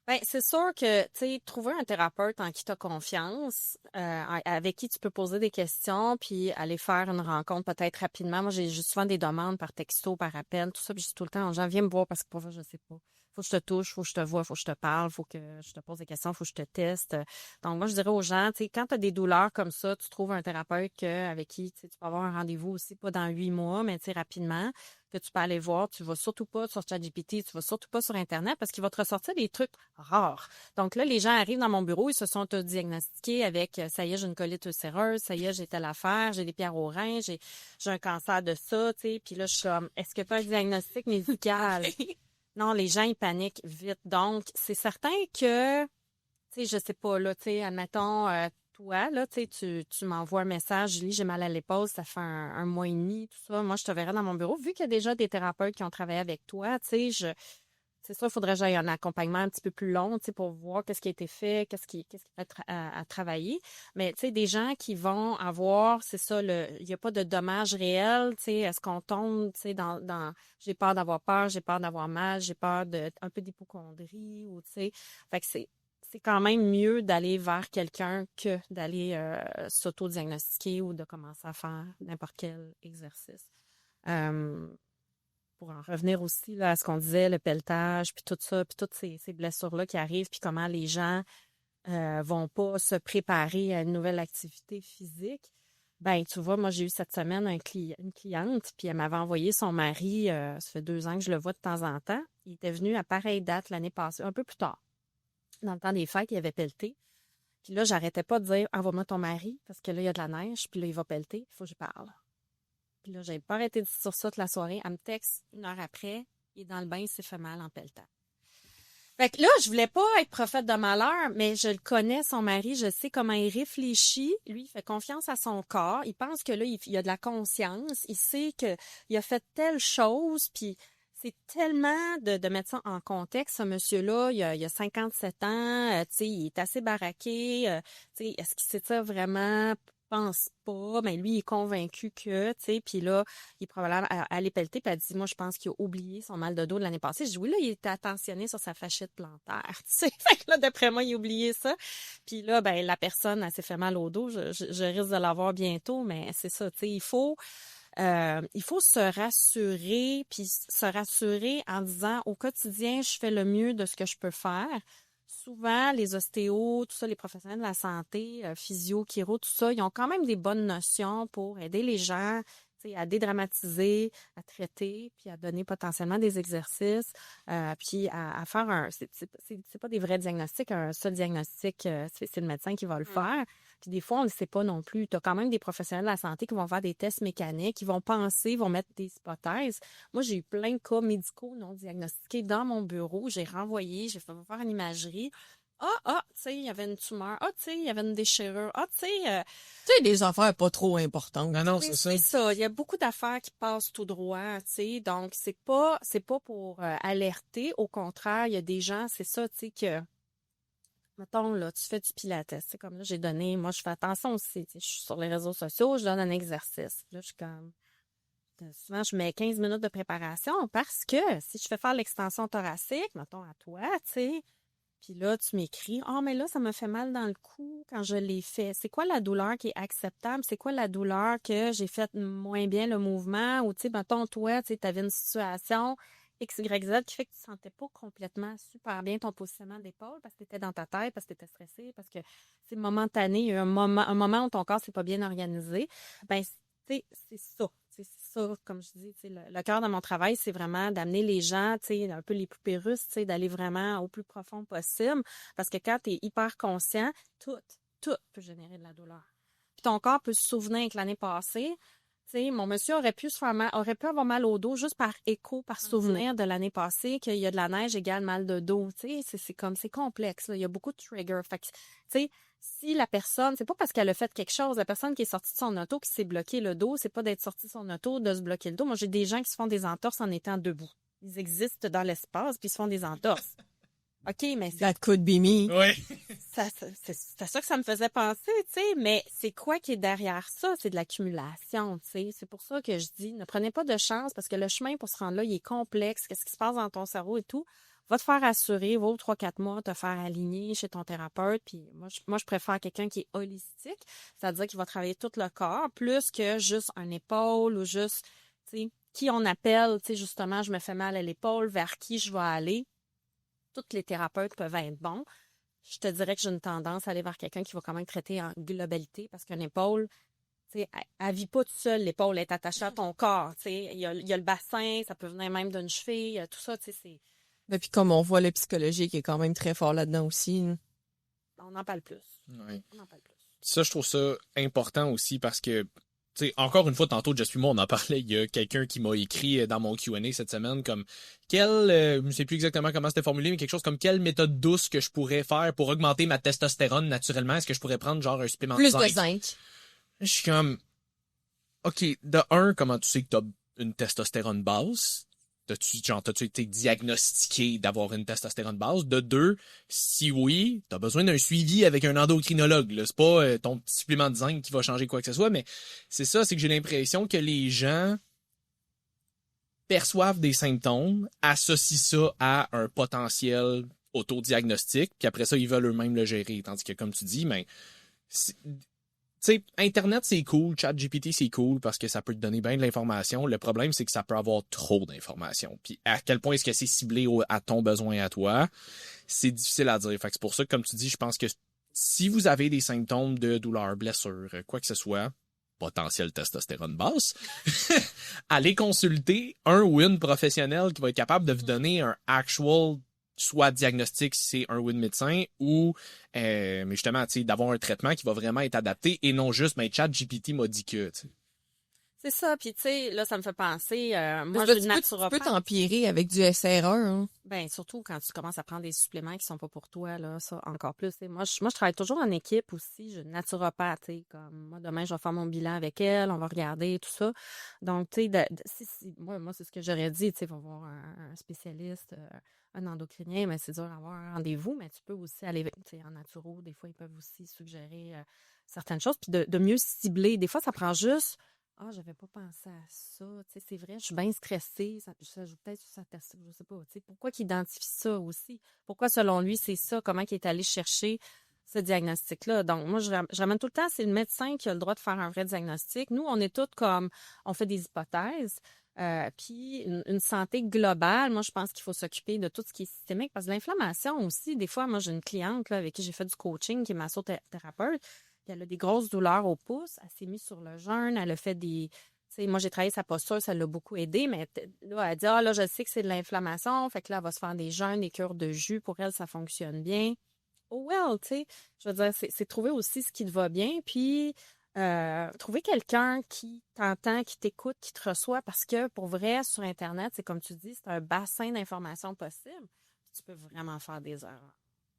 Ben, c'est sûr que, tu sais, trouver un thérapeute en qui tu as confiance, avec qui tu peux poser des questions, puis aller faire une rencontre peut-être rapidement. Moi, j'ai souvent des demandes par texto, par appel, tout ça, puis je dis tout le temps aux gens, viens me voir parce que pour moi, je sais pas. Faut que je te touche, faut que je te vois, faut que je te parle, faut que je te pose des questions, faut que je te teste. Donc, moi, je dirais aux gens, tu sais, quand tu as des douleurs comme ça, tu trouves un thérapeute avec qui tu peux avoir un rendez-vous aussi, pas dans 8 mois, mais tu sais, rapidement, que tu peux aller voir. Tu vas surtout pas sur ChatGPT, tu vas surtout pas sur Internet parce qu'il va te ressortir des trucs rares. Donc là, les gens arrivent dans mon bureau, ils se sont diagnostiqués avec, ça y est, j'ai une colite ulcéreuse, ça y est, j'ai telle affaire, j'ai des pierres aux reins, j'ai un cancer de ça, tu sais. Puis là, je suis comme, est-ce que tu as un diagnostic médical? Non, les gens, ils paniquent vite. Donc, c'est certain que, tu sais, je sais pas, là, tu sais, admettons, toi, là, tu sais, tu m'envoies un message, Julie, j'ai mal à l'épaule, ça fait un mois et demi, tout ça. Moi, je te verrai dans mon bureau. Vu qu'il y a déjà des thérapeutes qui ont travaillé avec toi, tu sais, c'est sûr, il faudrait que j'aille un accompagnement un petit peu plus long, tu sais, pour voir qu'est-ce qui a été fait, qu'est-ce qui peut être à travailler. Mais, tu sais, des gens qui vont avoir, c'est ça, il n'y a pas de dommages réels, tu sais, est-ce qu'on tombe, tu sais, dans j'ai peur d'avoir peur, j'ai peur d'avoir mal, j'ai peur un peu d'hypocondrie, ou, tu sais, fait que c'est quand même mieux d'aller vers quelqu'un que d'aller s'auto-diagnostiquer ou de commencer à faire n'importe quel exercice. Pour en revenir aussi là, à ce qu'on disait, le pelletage, puis tout ça, puis toutes ces blessures-là qui arrivent, puis comment les gens vont pas se préparer à une nouvelle activité physique. Ben, tu vois, moi, j'ai eu cette semaine une cliente, puis elle m'avait envoyé son mari, ça fait 2 ans que je le vois de temps en temps. Il était venu à pareille date l'année passée, un peu plus tard. Dans le temps des fêtes, il avait pelleté. Puis là, j'arrêtais pas de dire, envoie-moi ton mari, parce que là, il y a de la neige, puis là, il va pelleter, il faut que je parle. Puis là, j'avais pas arrêté de dire sur ça toute la soirée. Elle me texte 1 heure après, il est dans le bain, il s'est fait mal en pelletant. Fait que là, je voulais pas être prophète de malheur, mais je le connais, son mari, je sais comment il réfléchit. Lui, il fait confiance à son corps. Il pense que là, il a de la conscience. Il sait qu'il a fait telle chose, puis c'est tellement de mettre ça en contexte, ce monsieur-là, il a 57 ans, tu sais, il est assez baraqué, tu sais, est-ce qu'il sait ça vraiment? Pense pas, mais lui, il est convaincu que, tu sais, puis là, il est probablement allé pelleter, puis elle dit, moi, je pense qu'il a oublié son mal de dos de l'année passée. Je dis, oui, là, il était attentionné sur sa fasciite plantaire, tu sais, fait que là, d'après moi, il a oublié ça. Puis là, ben, la personne, elle s'est fait mal au dos, je risque de l'avoir bientôt, mais c'est ça, tu sais, il faut se rassurer, puis se rassurer en disant, au quotidien, je fais le mieux de ce que je peux faire. Souvent, les ostéos, tout ça, les professionnels de la santé, physio, chiro, tout ça, ils ont quand même des bonnes notions pour aider les gens, tu sais, à dédramatiser, à traiter, puis à donner potentiellement des exercices, puis à faire c'est pas des vrais diagnostics, un seul diagnostic, c'est le médecin qui va le faire. Puis des fois, on ne le sait pas non plus. Tu as quand même des professionnels de la santé qui vont faire des tests mécaniques, qui vont penser, vont mettre des hypothèses. Moi, j'ai eu plein de cas médicaux non diagnostiqués dans mon bureau. J'ai renvoyé, j'ai fait faire une imagerie. Tu sais, il y avait une tumeur. Tu sais, il y avait une déchirure. Tu sais... Tu sais, des affaires pas trop importantes. Non, c'est ça. C'est ça. Il y a beaucoup d'affaires qui passent tout droit, tu sais. Donc, c'est pas pour alerter. Au contraire, il y a des gens, c'est ça, tu sais, que... Mettons, là, tu fais du pilates. C'est comme là, moi, je fais attention aussi. Je suis sur les réseaux sociaux, je donne un exercice. Là, je suis comme, souvent, je mets 15 minutes de préparation parce que si je fais faire l'extension thoracique, mettons à toi, tu sais, puis là, tu m'écris, mais là, ça me fait mal dans le cou quand je l'ai fait. C'est quoi la douleur qui est acceptable? C'est quoi la douleur que j'ai fait moins bien le mouvement? Ou, tu sais, mettons, toi, tu sais, t'avais une situation X, Y, Z qui fait que tu ne sentais pas complètement super bien ton positionnement d'épaule parce que tu étais dans ta tête, parce que tu étais stressé, parce que c'est momentané, il y a un moment où ton corps s'est pas bien organisé. Ben, c'est ça. C'est ça, comme je dis, le cœur de mon travail, c'est vraiment d'amener les gens, un peu les poupées russes, d'aller vraiment au plus profond possible. Parce que quand tu es hyper conscient, tout peut générer de la douleur. Puis ton corps peut se souvenir que l'année passée, mon monsieur aurait pu avoir mal au dos juste par écho, par souvenir de l'année passée, qu'il y a de la neige égale mal de dos. C'est complexe. Là. Il y a beaucoup de triggers. Fait que, si la personne, c'est pas parce qu'elle a fait quelque chose, la personne qui est sortie de son auto, qui s'est bloqué le dos, c'est pas d'être sortie de son auto, de se bloquer le dos. Moi, j'ai des gens qui se font des entorses en étant debout. Ils existent dans l'espace, puis ils se font des entorses. OK, mais That could be me. Oui. c'est ça que ça me faisait penser, tu sais, mais c'est quoi qui est derrière ça? C'est de l'accumulation, tu sais. C'est pour ça que je dis, ne prenez pas de chance parce que le chemin pour se rendre là, il est complexe. Qu'est-ce qui se passe dans ton cerveau et tout? Va te faire assurer, va aux 3-4 mois, te faire aligner chez ton thérapeute. Puis moi, je préfère quelqu'un qui est holistique, c'est-à-dire qu'il va travailler tout le corps, plus que juste un épaule ou juste, tu sais, qui on appelle, tu sais, justement, je me fais mal à l'épaule, vers qui je vais aller. Tous les thérapeutes peuvent être bons. Je te dirais que j'ai une tendance à aller vers quelqu'un qui va quand même traiter en globalité parce qu'une épaule, tu sais, elle vit pas toute seule. L'épaule est attachée à ton corps, tu sais. Il y a le bassin, ça peut venir même d'une cheville, tout ça, tu sais, c'est... Et puis comme on voit le psychologique est quand même très fort là-dedans aussi. On en parle plus. Ouais. On en parle plus. Ça, je trouve ça important aussi parce que, tu sais, encore une fois, tantôt, Just moi, on en parlait, il y a quelqu'un qui m'a écrit dans mon Q&A cette semaine comme je ne sais plus exactement comment c'était formulé, mais quelque chose comme quelle méthode douce que je pourrais faire pour augmenter ma testostérone naturellement. Est-ce que je pourrais prendre genre un supplément Plus de de zinc? zinc. Je suis comme, OK, de un, comment tu sais que t'as une testostérone basse? T'as-tu été diagnostiqué d'avoir une testostérone basse? De deux, si oui, t'as besoin d'un suivi avec un endocrinologue, là. C'est pas ton petit supplément de zinc qui va changer quoi que ce soit, mais c'est ça, c'est que j'ai l'impression que les gens perçoivent des symptômes, associent ça à un potentiel autodiagnostic, puis après ça, ils veulent eux-mêmes le gérer. Tandis que, comme tu dis, tu sais, Internet, c'est cool, ChatGPT, c'est cool parce que ça peut te donner bien de l'information. Le problème, c'est que ça peut avoir trop d'informations. Puis à quel point est-ce que c'est ciblé à ton besoin à toi, c'est difficile à dire. Fait que c'est pour ça que, comme tu dis, je pense que si vous avez des symptômes de douleur, blessure, quoi que ce soit, potentiel testostérone basse, allez consulter un ou une professionnelle qui va être capable de vous donner un actual soit diagnostic si c'est un ou une médecin ou mais justement tu sais d'avoir un traitement qui va vraiment être adapté et non juste mais ChatGPT m'a dit que tu sais. C'est ça, puis tu sais, là, ça me fait penser, moi, je suis naturopathe. Tu peux t'empirer avec du SRE, hein? Ben, surtout quand tu commences à prendre des suppléments qui sont pas pour toi, là, ça, encore plus. Moi, je travaille toujours en équipe aussi, je suis naturopathe, tu sais, comme, moi, demain, je vais faire mon bilan avec elle, on va regarder tout ça. Donc, tu sais, moi, c'est ce que j'aurais dit, tu sais, va voir un spécialiste, un endocrinien, mais c'est dur d'avoir un rendez-vous, mais tu peux aussi aller, tu sais, en naturo, des fois, ils peuvent aussi suggérer certaines choses, puis de mieux cibler. Des fois, ça prend juste... Ah, j'avais pas pensé à ça. Tu sais, c'est vrai, je suis bien stressée. Ça joue peut-être sur sa test, je sais pas. Tu sais, pourquoi qu'il identifie ça aussi? Pourquoi, selon lui, c'est ça? Comment il est allé chercher ce diagnostic-là? Donc, moi, je ramène tout le temps, c'est le médecin qui a le droit de faire un vrai diagnostic. Nous, on est tous comme, on fait des hypothèses. Puis, une santé globale, moi, je pense qu'il faut s'occuper de tout ce qui est systémique. Parce que l'inflammation aussi, des fois, moi, j'ai une cliente là, avec qui j'ai fait du coaching, qui est massothérapeute. Elle a des grosses douleurs au pouce. Elle s'est mise sur le jeûne. Elle a fait des... Tu sais, moi, j'ai travaillé sa posture. Ça l'a beaucoup aidé. Mais là, elle dit, ah, là, je sais que c'est de l'inflammation. Fait que là, elle va se faire des jeûnes, des cures de jus. Pour elle, ça fonctionne bien. Oh well, tu sais. Je veux dire, c'est trouver aussi ce qui te va bien. Puis, trouver quelqu'un qui t'entend, qui t'écoute, qui te reçoit. Parce que, pour vrai, sur Internet, c'est comme tu dis, c'est un bassin d'informations possible. Tu peux vraiment faire des erreurs.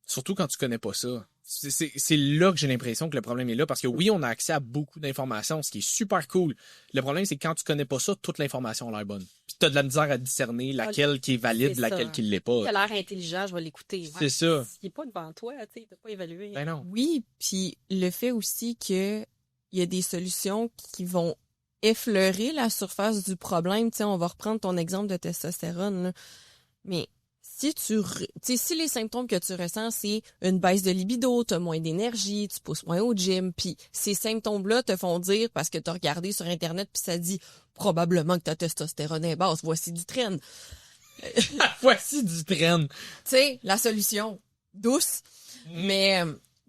Surtout quand tu connais pas ça. C'est là que j'ai l'impression que le problème est là, parce que oui, on a accès à beaucoup d'informations, ce qui est super cool. Le problème, c'est que quand tu connais pas ça, toute l'information a l'air bonne. Puis t'as de la misère à discerner laquelle qui est valide, laquelle qui l'est pas. Il a l'air intelligent, je vais l'écouter. C'est ça. Il est pas devant toi, tu sais, t'as pas évalué. Ben non. Oui, puis le fait aussi que il y a des solutions qui vont effleurer la surface du problème. Tu sais, on va reprendre ton exemple de testostérone, là. Mais si les symptômes que tu ressens, c'est une baisse de libido, tu as moins d'énergie, tu pousses moins au gym, puis ces symptômes-là te font dire, parce que tu as regardé sur Internet, puis ça dit probablement que ta testostérone est basse, voici du train. Voici du train. Tu sais, la solution douce, mais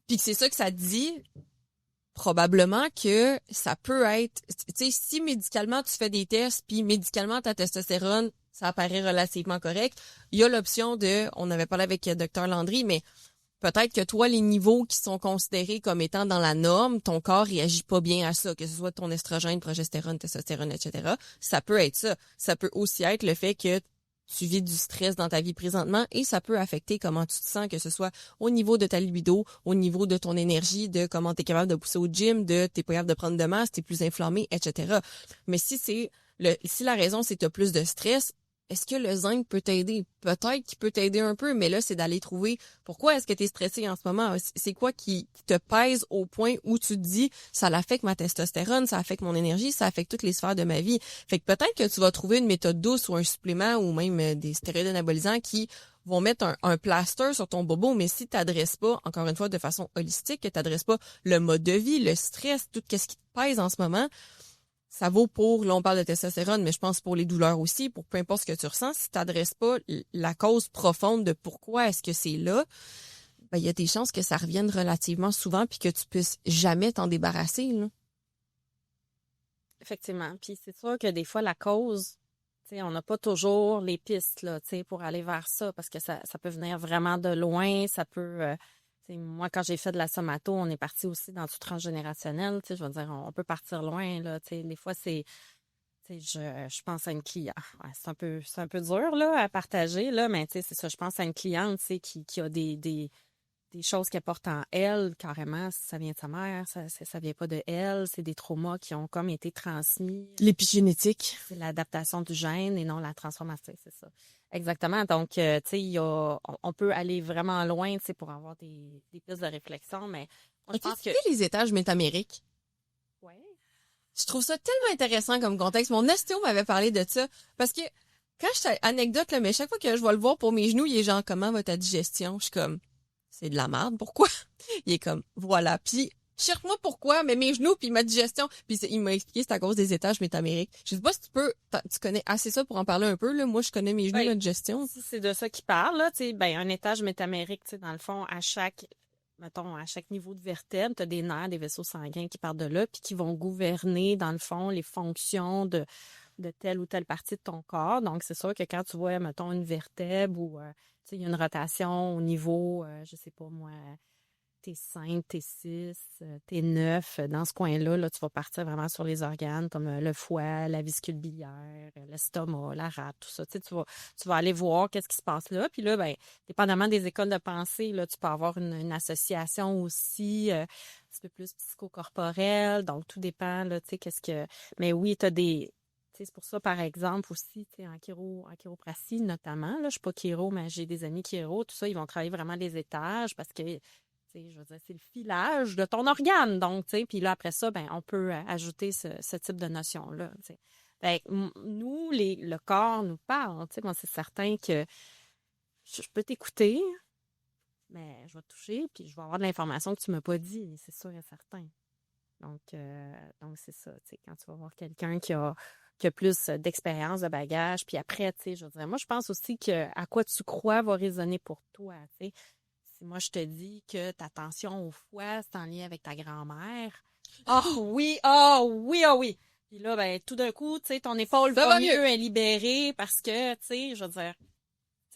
puis c'est ça que ça dit, probablement que ça peut être, tu sais, si médicalement tu fais des tests, puis médicalement ta testostérone ça apparaît relativement correct. Il y a l'option on avait parlé avec Dr Landry, mais peut-être que toi, les niveaux qui sont considérés comme étant dans la norme, ton corps réagit pas bien à ça, que ce soit ton estrogène, progestérone, testostérone, etc. Ça peut être ça. Ça peut aussi être le fait que tu vis du stress dans ta vie présentement et ça peut affecter comment tu te sens, que ce soit au niveau de ta libido, au niveau de ton énergie, de comment tu es capable de pousser au gym, t'es pas capable de prendre de masse, t'es plus inflammé, etc. Mais si la raison c'est que tu as plus de stress, est-ce que le zinc peut t'aider? Peut-être qu'il peut t'aider un peu, mais là, c'est d'aller trouver pourquoi est-ce que tu es stressé en ce moment? C'est quoi qui te pèse au point où tu te dis, ça affecte ma testostérone, ça affecte mon énergie, ça affecte toutes les sphères de ma vie. Fait que peut-être que tu vas trouver une méthode douce ou un supplément ou même des stéroïdes anabolisants qui vont mettre un plaster sur ton bobo, mais si tu t'adresses pas, encore une fois, de façon holistique, que tu t'adresses pas le mode de vie, le stress, tout ce qui te pèse en ce moment, ça vaut pour, là on parle de testostérone, mais je pense pour les douleurs aussi, pour peu importe ce que tu ressens, si tu t'adresses pas la cause profonde de pourquoi est-ce que c'est là, ben il y a des chances que ça revienne relativement souvent puis que tu puisses jamais t'en débarrasser, là. Effectivement. Puis c'est sûr que des fois, la cause, tu sais, on n'a pas toujours les pistes, là, tu sais, pour aller vers ça, parce que ça peut venir vraiment de loin, ça peut... moi, quand j'ai fait de la somato, on est parti aussi dans du transgénérationnel. Je veux dire, on peut partir loin. Là, des fois, c'est... Je pense à une cliente. Ouais, c'est un peu dur là, à partager, là, mais c'est ça. Je pense à une cliente qui a des choses qu'elle porte en elle, carrément. Ça vient de sa mère, ça vient pas de elle. C'est des traumas qui ont comme été transmis. L'épigénétique. C'est l'adaptation du gène et non la transformation, c'est ça. Exactement. Donc, tu sais, on peut aller vraiment loin, tu sais, pour avoir des pistes de réflexion, mais moi, je pense que... les étages métamériques? Ouais. Je trouve ça tellement intéressant comme contexte. Mon ostéo m'avait parlé de ça, parce que, quand anecdote, là, mais chaque fois que je vais le voir pour mes genoux, il est genre, comment va ta digestion? Je suis comme, c'est de la merde, pourquoi? Il est comme, voilà. Puis, cherche-moi pourquoi, mais mes genoux puis ma digestion. Puis il m'a expliqué c'est à cause des étages métamériques. Je sais pas si tu connais assez ça pour en parler un peu, là. Moi, je connais mes genoux, ma digestion. Si c'est de ça qu'il parle, là, tu sais, ben, un étage métamérique, tu sais, dans le fond, à chaque niveau de vertèbre, tu as des nerfs, des vaisseaux sanguins qui partent de là, puis qui vont gouverner, dans le fond, les fonctions de telle ou telle partie de ton corps. Donc, c'est sûr que quand tu vois, mettons, une vertèbre ou, tu sais, il y a une rotation au niveau, je sais pas moi, T5, T6, T9, dans ce coin-là, là, tu vas partir vraiment sur les organes comme le foie, la vésicule biliaire, l'estomac, la rate, tout ça. Tu sais, tu vas aller voir qu'est-ce qui se passe là. Puis là, ben, dépendamment des écoles de pensée, là, tu peux avoir une association aussi un petit peu plus psychocorporelle. Donc, tout dépend, là, tu sais, Mais oui, tu as des... C'est pour ça, par exemple, aussi, en chiropratie notamment, là, je suis pas chiro, mais j'ai des amis chiro, tout ça, ils vont travailler vraiment les étages parce que je veux dire, c'est le filage de ton organe. Donc, puis là, après ça, ben, on peut ajouter ce type de notion-là. Ben, nous, le corps nous parle. Moi, c'est certain que je peux t'écouter, mais je vais te toucher, puis je vais avoir de l'information que tu ne m'as pas dit, c'est sûr et certain. Donc c'est ça. Quand tu vas voir quelqu'un qui a plus d'expérience, de bagage, puis après, je veux dire, moi, je pense aussi que à quoi tu crois va résonner pour toi, Si moi, je te dis que ta tension au foie, c'est en lien avec ta grand-mère. Ah oui, ah oui, ah oui. Puis là, ben, tout d'un coup, ton épaule va mieux est libérée parce que, je veux dire,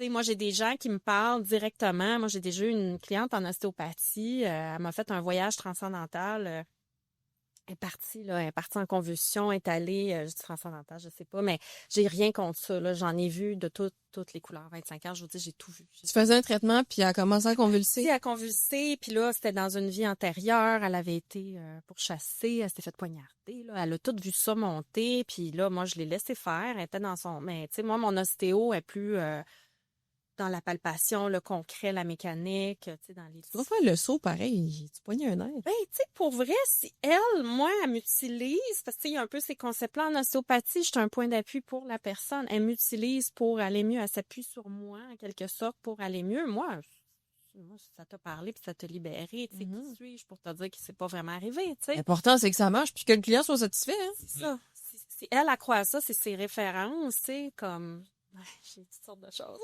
moi, j'ai des gens qui me parlent directement. Moi, j'ai déjà eu une cliente en ostéopathie. Elle m'a fait un voyage transcendantal. Elle est partie en convulsion, est allée, je dis transcendantale, je sais pas, mais j'ai rien contre ça, là. J'en ai vu de toutes les couleurs. 25 ans, je vous dis, j'ai tout vu. Tu faisais un traitement, puis elle a commencé à convulser. Elle a convulsé, puis là, c'était dans une vie antérieure. Elle avait été pourchassée, elle s'était fait poignarder, là. Elle a tout vu ça monter, puis là, moi, je l'ai laissé faire. Elle était dans son... Mais, tu sais, moi, mon ostéo est plus... dans la palpation, le concret, la mécanique, tu sais, dans les... Tu vas faire le saut pareil, tu poignes un nerf. Ben, tu sais, pour vrai, si elle m'utilise, parce que il y a un peu ces concepts-là en ostéopathie, je suis un point d'appui pour la personne. Elle m'utilise pour aller mieux, elle s'appuie sur moi, en quelque sorte, pour aller mieux. Moi ça t'a parlé puis ça t'a libéré, tu sais, qui suis-je pour te dire que c'est pas vraiment arrivé, tu sais. L'important, c'est que ça marche puis que le client soit satisfait, hein. C'est ça. Si elle accroît à ça, c'est ses références, tu sais, comme... J'ai toutes sortes de choses.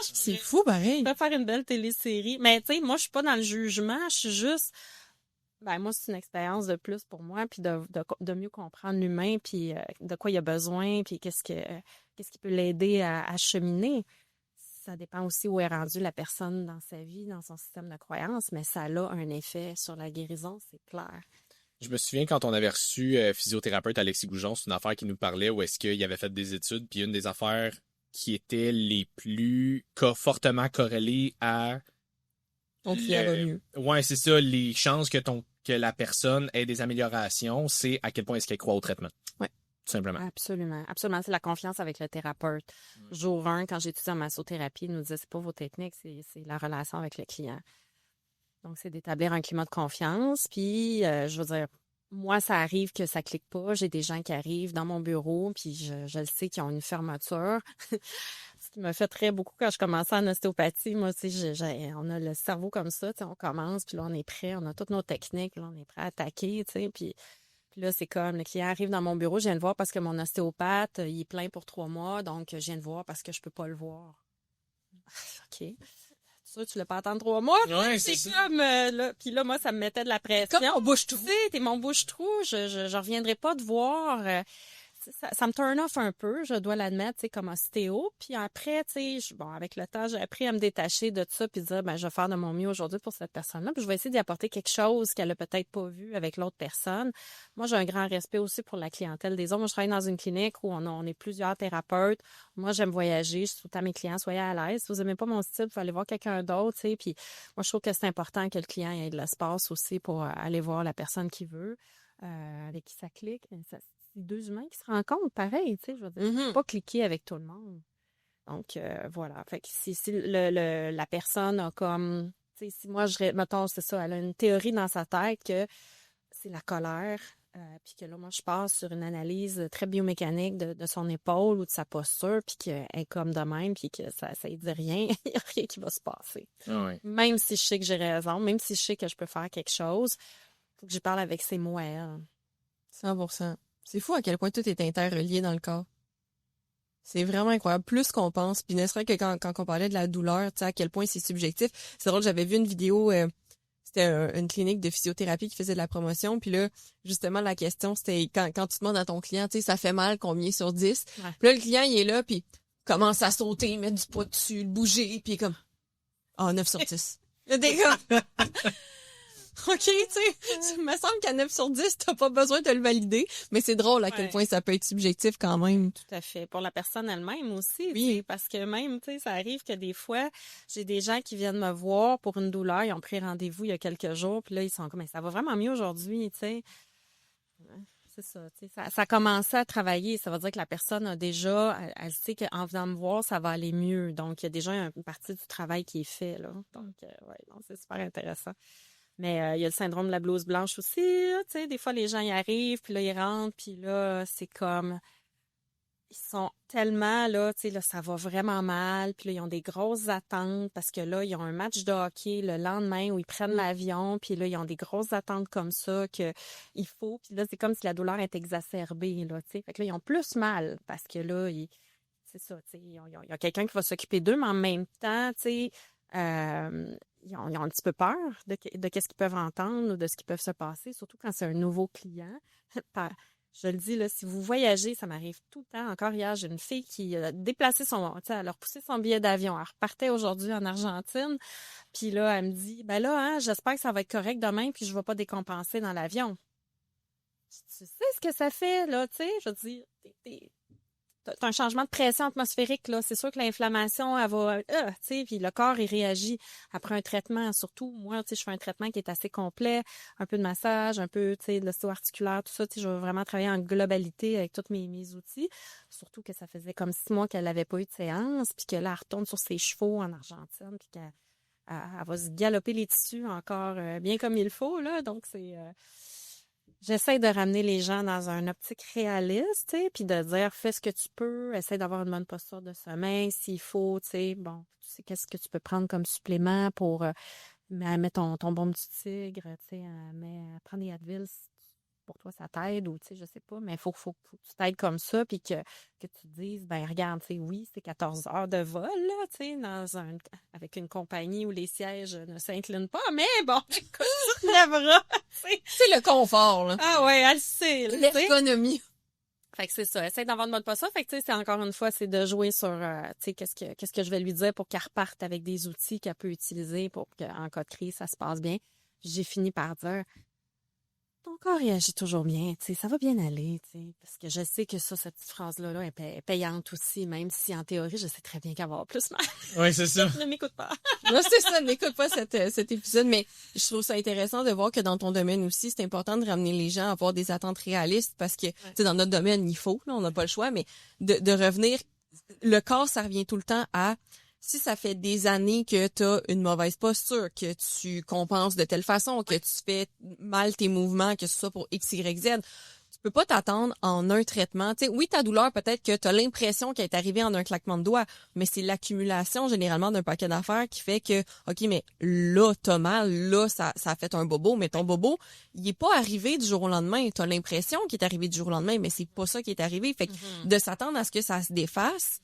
C'est fou, pareil. Je peux faire une belle télésérie. Mais, tu sais, moi, je suis pas dans le jugement. Je suis juste... Ben, moi, c'est une expérience de plus pour moi, puis de mieux comprendre l'humain, puis de quoi il a besoin, puis qu'est-ce qui peut l'aider à cheminer. Ça dépend aussi où est rendue la personne dans sa vie, dans son système de croyance, mais ça a un effet sur la guérison, c'est clair. Je me souviens quand on avait reçu physiothérapeute Alexis Goujon, c'est une affaire qui nous parlait où est-ce qu'il avait fait des études, puis une des affaires qui étaient les plus fortement corrélées à... Donc, il va mieux. Ouais, c'est ça, les chances que la personne ait des améliorations, c'est à quel point est-ce qu'elle croit au traitement. Ouais. tout simplement. Absolument. Absolument. C'est la confiance avec le thérapeute. Jour 1, quand j'ai étudié en massothérapie, il nous disait c'est pas vos techniques, c'est la relation avec le client. Donc, c'est d'établir un climat de confiance. Puis, je veux dire, moi, ça arrive que ça clique pas. J'ai des gens qui arrivent dans mon bureau, puis je le sais qu'ils ont une fermeture. Ce qui m'a fait très beaucoup quand je commençais en ostéopathie. Moi, tu sais, on a le cerveau comme ça, tu sais, on commence, puis là, on est prêt, on a toutes nos techniques, là, on est prêt à attaquer, tu sais, puis là, c'est comme, le client arrive dans mon bureau, je viens de voir parce que mon ostéopathe, il est plein pour 3 mois, donc je viens de voir parce que je peux pas le voir. OK. Ça, tu l'as pas attendre 3 mois. Ouais, c'est ça. Comme, là, puis là, moi, ça me mettait de la pression. Comme mon bouche-trou. Tu sais, t'es mon bouche-trou, je reviendrai pas te voir. Ça me turn off un peu, je dois l'admettre, tu sais, comme ostéo. Puis après, tu sais, bon, avec le temps, j'ai appris à me détacher de ça puis dire, ben, je vais faire de mon mieux aujourd'hui pour cette personne-là. Puis je vais essayer d'y apporter quelque chose qu'elle a peut-être pas vu avec l'autre personne. Moi, j'ai un grand respect aussi pour la clientèle des autres. Moi, je travaille dans une clinique où on est plusieurs thérapeutes. Moi, j'aime voyager. Je souhaite à mes clients, soyez à l'aise. Si vous aimez pas mon style, vous pouvez aller voir quelqu'un d'autre, tu sais. Puis moi, je trouve que c'est important que le client ait de l'espace aussi pour aller voir la personne qu'il veut, avec qui ça clique. C'est 2 humains qui se rencontrent, pareil, tu sais, je veux dire, faut pas cliquer avec tout le monde. Donc, voilà. Fait que si la personne a comme, tu sais, si moi, mettons, c'est ça, elle a une théorie dans sa tête que c'est la colère, puis que là, moi, je passe sur une analyse très biomécanique de son épaule ou de sa posture, puis qu'elle est comme de même, puis que ça ne dit rien, il n'y a rien qui va se passer. Ah ouais. Même si je sais que j'ai raison, même si je sais que je peux faire quelque chose, il faut que je parle avec ses mots à elle. 100%. C'est fou à quel point tout est interrelié dans le corps. C'est vraiment incroyable. Plus qu'on pense. Puis ne serait-ce que quand on parlait de la douleur, tu sais, à quel point c'est subjectif. C'est drôle, j'avais vu une vidéo, c'était une clinique de physiothérapie qui faisait de la promotion. Puis là, justement, la question, c'était quand tu demandes à ton client, tu sais, ça fait mal, combien sur 10? Ouais. Puis là, le client, il est là, puis commence à sauter, mettre du poids dessus, le bouger, puis comme, 9 sur 10. Là, t'es comme... OK, tu sais, il me semble qu'à 9 sur 10, t'as pas besoin de le valider, mais c'est drôle à quel point ça peut être subjectif quand même. Tout à fait. Pour la personne elle-même aussi, Oui. tu sais, parce que même, tu sais, ça arrive que des fois, j'ai des gens qui viennent me voir pour une douleur, ils ont pris rendez-vous il y a quelques jours, puis là, ils sont comme, mais ça va vraiment mieux aujourd'hui, tu sais. C'est ça, tu sais, ça a commencé à travailler. Ça veut dire que la personne a déjà, elle sait qu'en venant me voir, ça va aller mieux. Donc, il y a déjà une partie du travail qui est fait, là. Donc, ouais, non, c'est super intéressant. Mais il y a le syndrome de la blouse blanche aussi, là, tu sais, des fois les gens y arrivent, puis là ils rentrent, puis là c'est comme ils sont tellement là, tu sais, là ça va vraiment mal, puis là ils ont des grosses attentes parce que là ils ont un match de hockey le lendemain où ils prennent l'avion, puis là ils ont des grosses attentes comme ça que il faut, puis là c'est comme si la douleur est exacerbée là, tu sais, fait que là ils ont plus mal parce que là c'est ça, tu sais, il y a quelqu'un qui va s'occuper d'eux, mais en même temps, tu sais, ils ont un petit peu peur de qu'est-ce qu'ils peuvent entendre ou de ce qui peut se passer, surtout quand c'est un nouveau client. Je le dis, là, si vous voyagez, ça m'arrive tout le temps. Encore hier, j'ai une fille qui a déplacé elle a repoussé son billet d'avion. Elle repartait aujourd'hui en Argentine. Puis là, elle me dit, ben là, hein, j'espère que ça va être correct demain, puis je ne vais pas décompenser dans l'avion. Tu sais ce que ça fait, là, tu sais? Je veux dire, t'as un changement de pression atmosphérique, là. C'est sûr que l'inflammation, elle va, tu sais, puis le corps, il réagit après un traitement. Surtout, moi, tu sais, je fais un traitement qui est assez complet, un peu de massage, un peu, tu sais, de l'ostéo-articulaire, tout ça. Tu sais, je veux vraiment travailler en globalité avec tous mes outils. Surtout que ça faisait comme 6 mois qu'elle n'avait pas eu de séance, puis que là, elle retourne sur ses chevaux en Argentine, puis qu'elle va se galoper les tissus encore bien comme il faut, là. Donc, c'est... J'essaie de ramener les gens dans une optique réaliste, tu sais, puis de dire fais ce que tu peux, essaie d'avoir une bonne posture de sommeil s'il faut, tu sais, bon, tu sais qu'est-ce que tu peux prendre comme supplément pour mettre ton baume du tigre, tu sais, prends des Advil si pour toi ça t'aide ou tu sais, je sais pas, mais il faut que tu t'aides comme ça puis que tu te dises ben regarde, tu sais, oui, c'est 14 heures de vol là, tu sais, avec une compagnie où les sièges ne s'inclinent pas, mais bon, écoute, tu te lèveras. C'est le confort, là. Ah ouais, elle sait. L'ergonomie. Fait que c'est ça. Essaye d'avoir de bonne posture. Fait que tu sais, c'est encore une fois, c'est de jouer sur, tu sais, qu'est-ce que je vais lui dire pour qu'elle reparte avec des outils qu'elle peut utiliser pour qu'en cas de crise, ça se passe bien. J'ai fini par dire, ton corps réagit toujours bien, tu sais, ça va bien aller, tu sais, parce que je sais que ça, cette petite phrase-là là, est payante aussi, même si en théorie, je sais très bien qu'elle va avoir plus mal. Oui, c'est ça. Ne m'écoute pas. Non, c'est ça, n'écoute pas cet épisode, mais je trouve ça intéressant de voir que dans ton domaine aussi, c'est important de ramener les gens à avoir des attentes réalistes parce que, tu sais, dans notre domaine, il faut, là, on n'a pas le choix, mais de revenir, le corps, ça revient tout le temps à, si ça fait des années que tu as une mauvaise posture, que tu compenses de telle façon, que tu fais mal tes mouvements, que ce soit pour X, Y, Z, tu peux pas t'attendre en un traitement. Tu sais, oui, ta douleur, peut-être que tu as l'impression qu'elle est arrivée en un claquement de doigts, mais c'est l'accumulation généralement d'un paquet d'affaires qui fait que, OK, mais là, t'as mal, là, ça a fait un bobo, mais ton bobo, il est pas arrivé du jour au lendemain. Tu as l'impression qu'il est arrivé du jour au lendemain, mais c'est pas ça qui est arrivé. Fait que de s'attendre à ce que ça se défasse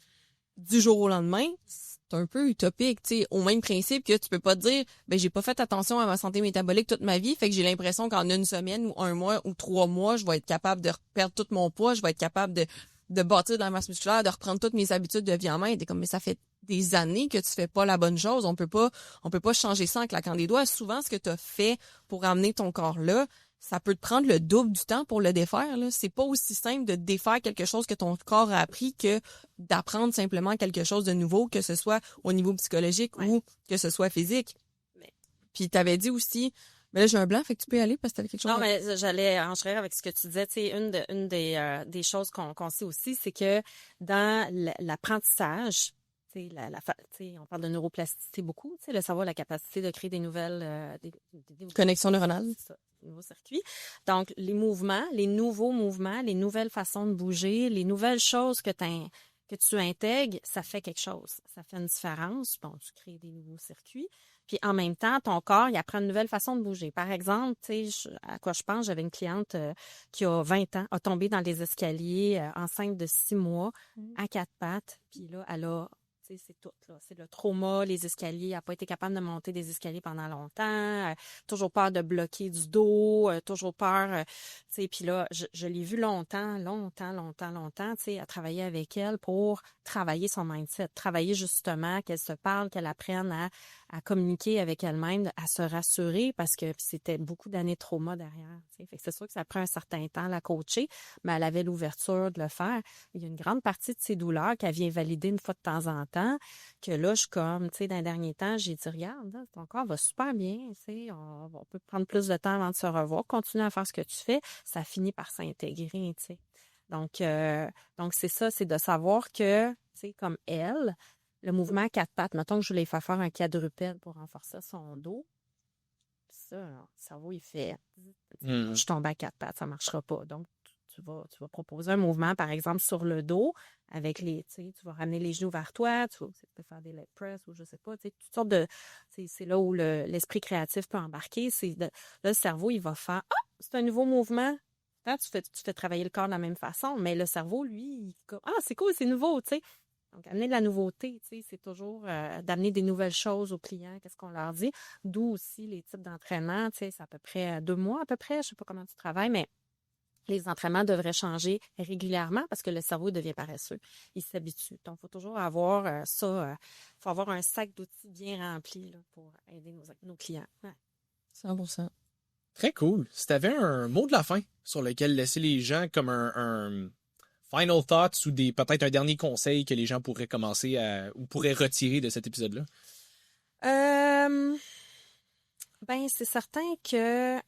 du jour au lendemain, c'est un peu utopique, tu sais, au même principe que tu peux pas te dire, ben j'ai pas fait attention à ma santé métabolique toute ma vie, fait que j'ai l'impression qu'en une semaine ou un mois ou 3 mois, je vais être capable de perdre tout mon poids, je vais être capable de bâtir de la masse musculaire, de reprendre toutes mes habitudes de vie en main. T'es comme, mais ça fait des années que tu fais pas la bonne chose, on peut pas changer ça en claquant des doigts. Souvent, ce que tu as fait pour amener ton corps là, ça peut te prendre le double du temps pour le défaire, là. C'est pas aussi simple de défaire quelque chose que ton corps a appris que d'apprendre simplement quelque chose de nouveau, que ce soit au niveau psychologique ou que ce soit physique. Puis t'avais dit aussi, mais là j'ai un blanc, fait que tu peux y aller parce que t'avais quelque chose. Non, mais j'allais enchaîner avec ce que tu disais. Tu sais, une des choses qu'on sait aussi, c'est que dans l'apprentissage, tu sais, tu sais, on parle de neuroplasticité beaucoup. Tu sais, le cerveau a la capacité de créer des nouvelles Connexion neuronale. C'est ça, nouveaux circuits. Donc, les mouvements, les nouveaux mouvements, les nouvelles façons de bouger, les nouvelles choses que tu intègres, ça fait quelque chose. Ça fait une différence. Bon, tu crées des nouveaux circuits. Puis en même temps, ton corps, il apprend une nouvelle façon de bouger. Par exemple, tu sais, à quoi je pense, j'avais une cliente qui a 20 ans, a tombé dans les escaliers enceinte de 6 mois, à 4 pattes. Puis là, elle a, tu sais, c'est tout, là. C'est le trauma, les escaliers. Elle n'a pas été capable de monter des escaliers pendant longtemps. Toujours peur de bloquer du dos, toujours peur, tu sais. Puis là, je l'ai vue longtemps, tu sais, à travailler avec elle pour travailler son mindset, travailler justement qu'elle se parle, qu'elle apprenne à communiquer avec elle-même, à se rassurer parce que c'était beaucoup d'années de trauma derrière. Tu sais. Fait que c'est sûr que ça prend un certain temps à la coacher, mais elle avait l'ouverture de le faire. Il y a une grande partie de ses douleurs qu'elle vient valider une fois de temps en temps, que là, je suis comme, tu sais, dans les derniers temps, j'ai dit, regarde, là, ton corps va super bien, tu sais, on peut prendre plus de temps avant de se revoir, continue à faire ce que tu fais, ça finit par s'intégrer, tu sais. Donc c'est ça, c'est de savoir que, tu sais, comme elle, le mouvement à 4 pattes, mettons que je voulais faire faire un quadrupède pour renforcer son dos. Ça, le cerveau, il fait, je tombe à 4 pattes, ça marchera pas. Donc, tu vas proposer un mouvement, par exemple, sur le dos, avec tu sais, tu vas ramener les genoux vers toi, tu peux faire des leg press ou je sais pas, tu sais, toutes sortes de, c'est là où l'esprit créatif peut embarquer. Là, le cerveau, il va faire, c'est un nouveau mouvement. Là, tu fais travailler le corps de la même façon, mais le cerveau, lui, c'est cool, c'est nouveau, tu sais. Donc, amener de la nouveauté, tu sais, c'est toujours d'amener des nouvelles choses aux clients, qu'est-ce qu'on leur dit. D'où aussi les types d'entraînement, tu sais, c'est à peu près 2 mois à peu près, je sais pas comment tu travailles, mais les entraînements devraient changer régulièrement parce que le cerveau devient paresseux. Il s'habitue. Donc, il faut toujours avoir faut avoir un sac d'outils bien rempli là, pour aider nos clients. Ouais. 100%. Très cool. Si tu avais un mot de la fin sur lequel laisser les gens comme un final thoughts ou peut-être un dernier conseil que les gens pourraient commencer ou pourraient retirer de cet épisode-là? Ben, c'est certain que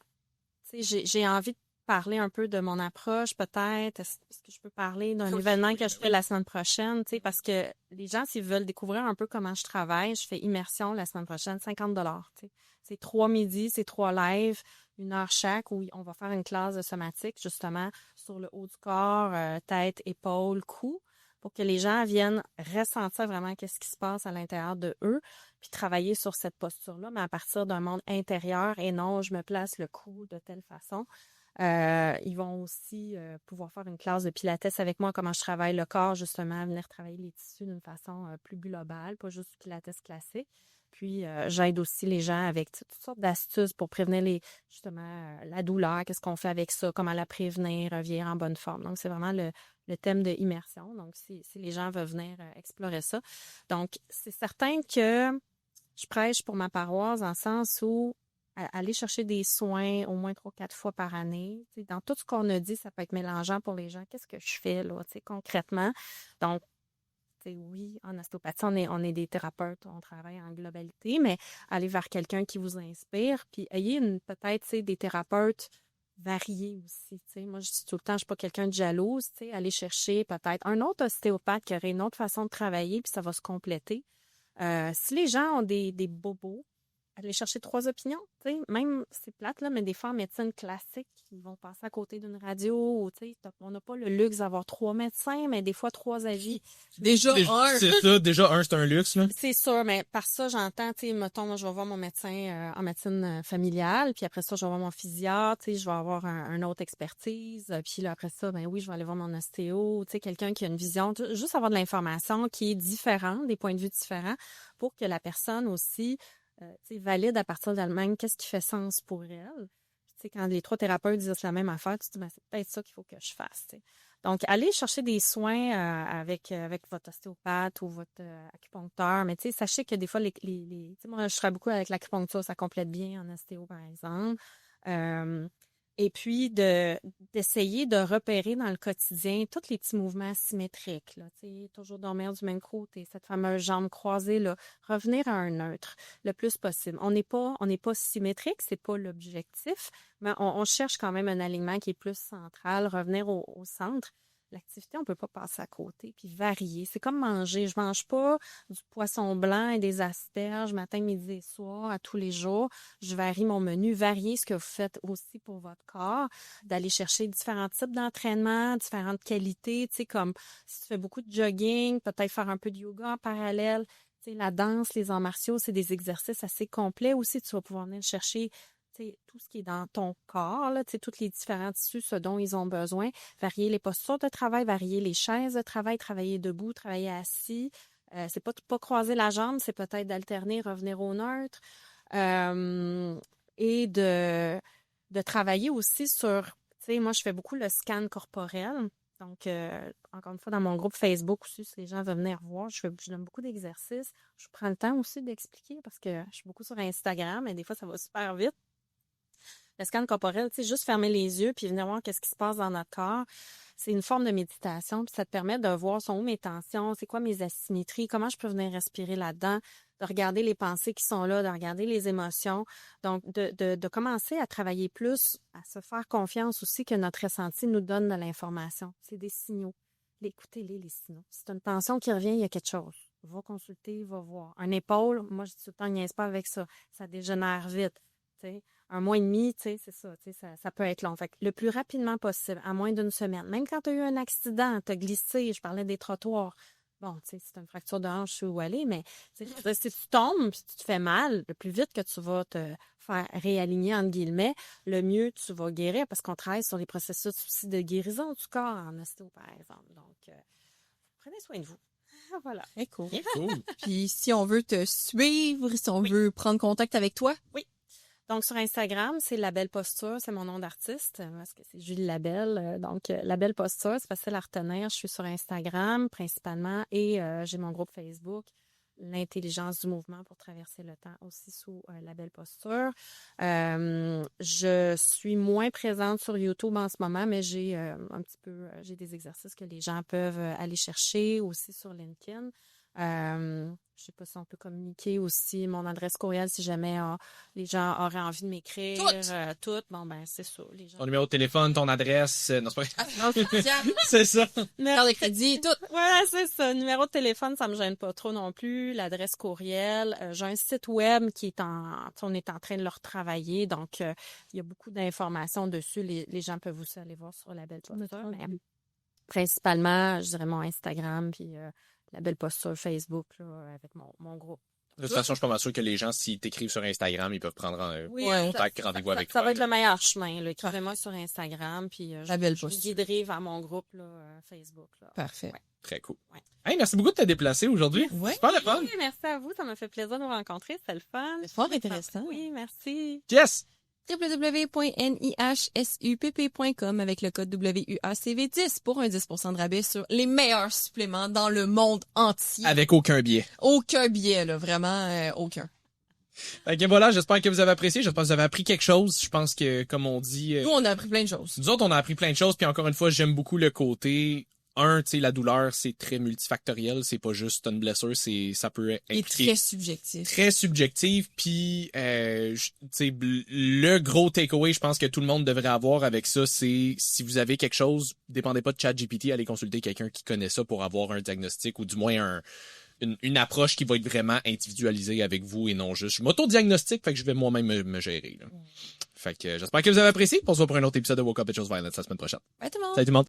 j'ai envie de parler un peu de mon approche, peut-être. Est-ce que je peux parler d'un événement que je fais la semaine prochaine? Parce que les gens, s'ils veulent découvrir un peu comment je travaille, je fais immersion la semaine prochaine, $50. C'est 3 midis, c'est 3 lives, 1 heure chaque, où on va faire une classe de somatique, justement, sur le haut du corps, tête, épaules, cou, pour que les gens viennent ressentir vraiment qu'est-ce qui se passe à l'intérieur de eux, puis travailler sur cette posture-là, mais à partir d'un monde intérieur et non, je me place le cou de telle façon. Ils vont aussi pouvoir faire une classe de pilates avec moi, comment je travaille le corps, justement, venir travailler les tissus d'une façon plus globale, pas juste du pilates classique. Puis, j'aide aussi les gens avec toutes sortes d'astuces pour prévenir justement la douleur, qu'est-ce qu'on fait avec ça, comment la prévenir, revenir en bonne forme. Donc, c'est vraiment le thème de immersion. Donc, si les gens veulent venir explorer ça. Donc, c'est certain que je prêche pour ma paroisse dans le sens où aller chercher des soins au moins 3-4 fois par année. Tu sais, dans tout ce qu'on a dit, ça peut être mélangeant pour les gens. Qu'est-ce que je fais là, tu sais, concrètement? Donc, tu sais, oui, en ostéopathie, on est des thérapeutes, on travaille en globalité, mais aller vers quelqu'un qui vous inspire, puis ayez peut-être, tu sais, des thérapeutes variés aussi. Tu sais. Moi, je dis tout le temps, je suis pas quelqu'un de jalouse. Tu sais, aller chercher peut-être un autre ostéopathe qui aurait une autre façon de travailler, puis ça va se compléter. Si les gens ont des bobos, aller chercher 3 opinions, tu sais, même, c'est plate, là, mais des fois en médecine classique, ils vont passer à côté d'une radio, ou, tu sais, on n'a pas le luxe d'avoir 3 médecins, mais des fois 3 avis. Déjà, un. C'est ça, déjà, c'est un luxe, là. C'est sûr, mais par ça, j'entends, tu sais, mettons, moi, je vais voir mon médecin en médecine familiale, puis après ça, je vais voir mon physio, tu sais, je vais avoir un autre expertise, puis là, après ça, ben oui, je vais aller voir mon ostéo, tu sais, quelqu'un qui a une vision, juste avoir de l'information qui est différente, des points de vue différents, pour que la personne aussi valide à partir d'elle-même qu'est-ce qui fait sens pour elle. Puis, quand les 3 thérapeutes disent la même affaire, tu te dis, ben, c'est peut-être ça qu'il faut que je fasse. T'sais. Donc, allez chercher des soins avec votre ostéopathe ou votre acupuncteur. Mais sachez que des fois, moi, je travaille beaucoup avec l'acupuncture, ça complète bien en ostéo, par exemple. Et puis, d'essayer de repérer dans le quotidien tous les petits mouvements symétriques. Là, toujours dormir du même côté, cette fameuse jambe croisée, là, revenir à un neutre le plus possible. On n'est pas symétrique, c'est pas l'objectif, mais on cherche quand même un alignement qui est plus central, revenir au centre. L'activité, on peut pas passer à côté, puis varier. C'est comme manger. Je mange pas du poisson blanc et des asperges matin, midi et soir à tous les jours. Je varie mon menu, varier ce que vous faites aussi pour votre corps, d'aller chercher différents types d'entraînement, différentes qualités, tu sais, comme si tu fais beaucoup de jogging, peut-être faire un peu de yoga en parallèle. Tu sais, la danse, les arts martiaux, c'est des exercices assez complets aussi. Tu vas pouvoir venir chercher tout ce qui est dans ton corps, là, tous les différents tissus, ce dont ils ont besoin. Varier les postures de travail, varier les chaises de travail, travailler debout, travailler assis. C'est pas croiser la jambe, c'est peut-être d'alterner, revenir au neutre. Et de travailler aussi sur, moi, je fais beaucoup le scan corporel. Donc, encore une fois, dans mon groupe Facebook aussi, si les gens veulent venir voir, je donne beaucoup d'exercices. Je prends le temps aussi d'expliquer parce que je suis beaucoup sur Instagram et des fois, ça va super vite. Le scan corporel, juste fermer les yeux puis venir voir qu'est-ce qui se passe dans notre corps. C'est une forme de méditation, puis ça te permet de voir sont où mes tensions, c'est quoi mes asymétries, comment je peux venir respirer là-dedans, de regarder les pensées qui sont là, de regarder les émotions. Donc, de commencer à travailler plus, à se faire confiance aussi que notre ressenti nous donne de l'information. C'est des signaux. Écoutez-les, les signaux. Si tu as une tension qui revient, il y a quelque chose. Va consulter, va voir. Un épaule, moi, je dis tout le temps, niaise pas avec ça. Ça dégénère vite. T'sais. 1 mois et demi, c'est ça, ça peut être long. Fait que le plus rapidement possible, à moins d'une semaine. Même quand tu as eu un accident, tu as glissé, je parlais des trottoirs. Bon, si tu as une fracture de hanche, je sais où aller, mais si tu tombes et tu te fais mal, le plus vite que tu vas te faire réaligner, entre guillemets, le mieux tu vas guérir parce qu'on travaille sur les processus aussi de guérison du corps en ostéo, par exemple. Donc, prenez soin de vous. Voilà. Très cool. Cool. Puis, si on veut te suivre, si on veut prendre contact avec toi, oui. Donc, sur Instagram, c'est La Belle Posture, c'est mon nom d'artiste, parce que c'est Julie Labelle. Donc, La Belle Posture, c'est facile à retenir. Je suis sur Instagram, principalement, et j'ai mon groupe Facebook, L'intelligence du mouvement pour traverser le temps, aussi sous La Belle Posture. Je suis moins présente sur YouTube en ce moment, mais j'ai j'ai des exercices que les gens peuvent aller chercher, aussi sur LinkedIn. Je sais pas si on peut communiquer aussi mon adresse courriel si jamais les gens auraient envie de m'écrire. Toutes. Bon, ben, c'est ça. Les gens... Ton numéro de téléphone, ton adresse. Non, c'est pas sociale, c'est ça. carte de crédit, tout. Ouais, c'est ça. Numéro de téléphone, ça me gêne pas trop non plus. L'adresse courriel. J'ai un site web qui est on est en train de le retravailler. Donc, il y a beaucoup d'informations dessus. Les gens peuvent aussi aller voir sur La Belle Posture. Mais principalement, je dirais mon Instagram, puis La Belle Posture Facebook, là, avec mon groupe. De toute façon, je suis pas mal sûr que les gens, s'ils t'écrivent sur Instagram, ils peuvent prendre contact, rendez-vous avec toi. Ça va être le meilleur chemin. Écrivez-moi sur Instagram, puis je vous guiderai vers mon groupe là, Facebook. Là. Parfait. Ouais. Très cool. Ouais. Hey, merci beaucoup de te déplacer aujourd'hui. Ouais. Super le fun. Oui, merci à vous. Ça m'a fait plaisir de vous rencontrer. C'était le fun. C'est fort intéressant. Oui, merci. Yes! www.nihsupp.com avec le code WUACV10 pour un 10% de rabais sur les meilleurs suppléments dans le monde entier. Avec aucun biais. Aucun biais, là, vraiment aucun. Fait que voilà, j'espère que vous avez apprécié. J'espère que vous avez appris quelque chose. Je pense que, comme on dit... Nous, on a appris plein de choses. Nous autres, on a appris plein de choses. Puis encore une fois, j'aime beaucoup le côté... Tu sais, la douleur, c'est très multifactoriel. C'est pas juste une blessure, ça peut Il est impliquer... très subjectif. Très subjectif. Puis, tu sais, le gros takeaway, je pense que tout le monde devrait avoir avec ça, c'est si vous avez quelque chose, dépendez pas de ChatGPT, allez consulter quelqu'un qui connaît ça pour avoir un diagnostic ou du moins une approche qui va être vraiment individualisée avec vous et non juste je m'auto-diagnostique, fait que je vais moi-même me gérer. Là. Fait que j'espère que vous avez apprécié. On se voit pour un autre épisode de Woke Up et Chose Violence la semaine prochaine. Bye tout le monde! Salut tout le monde!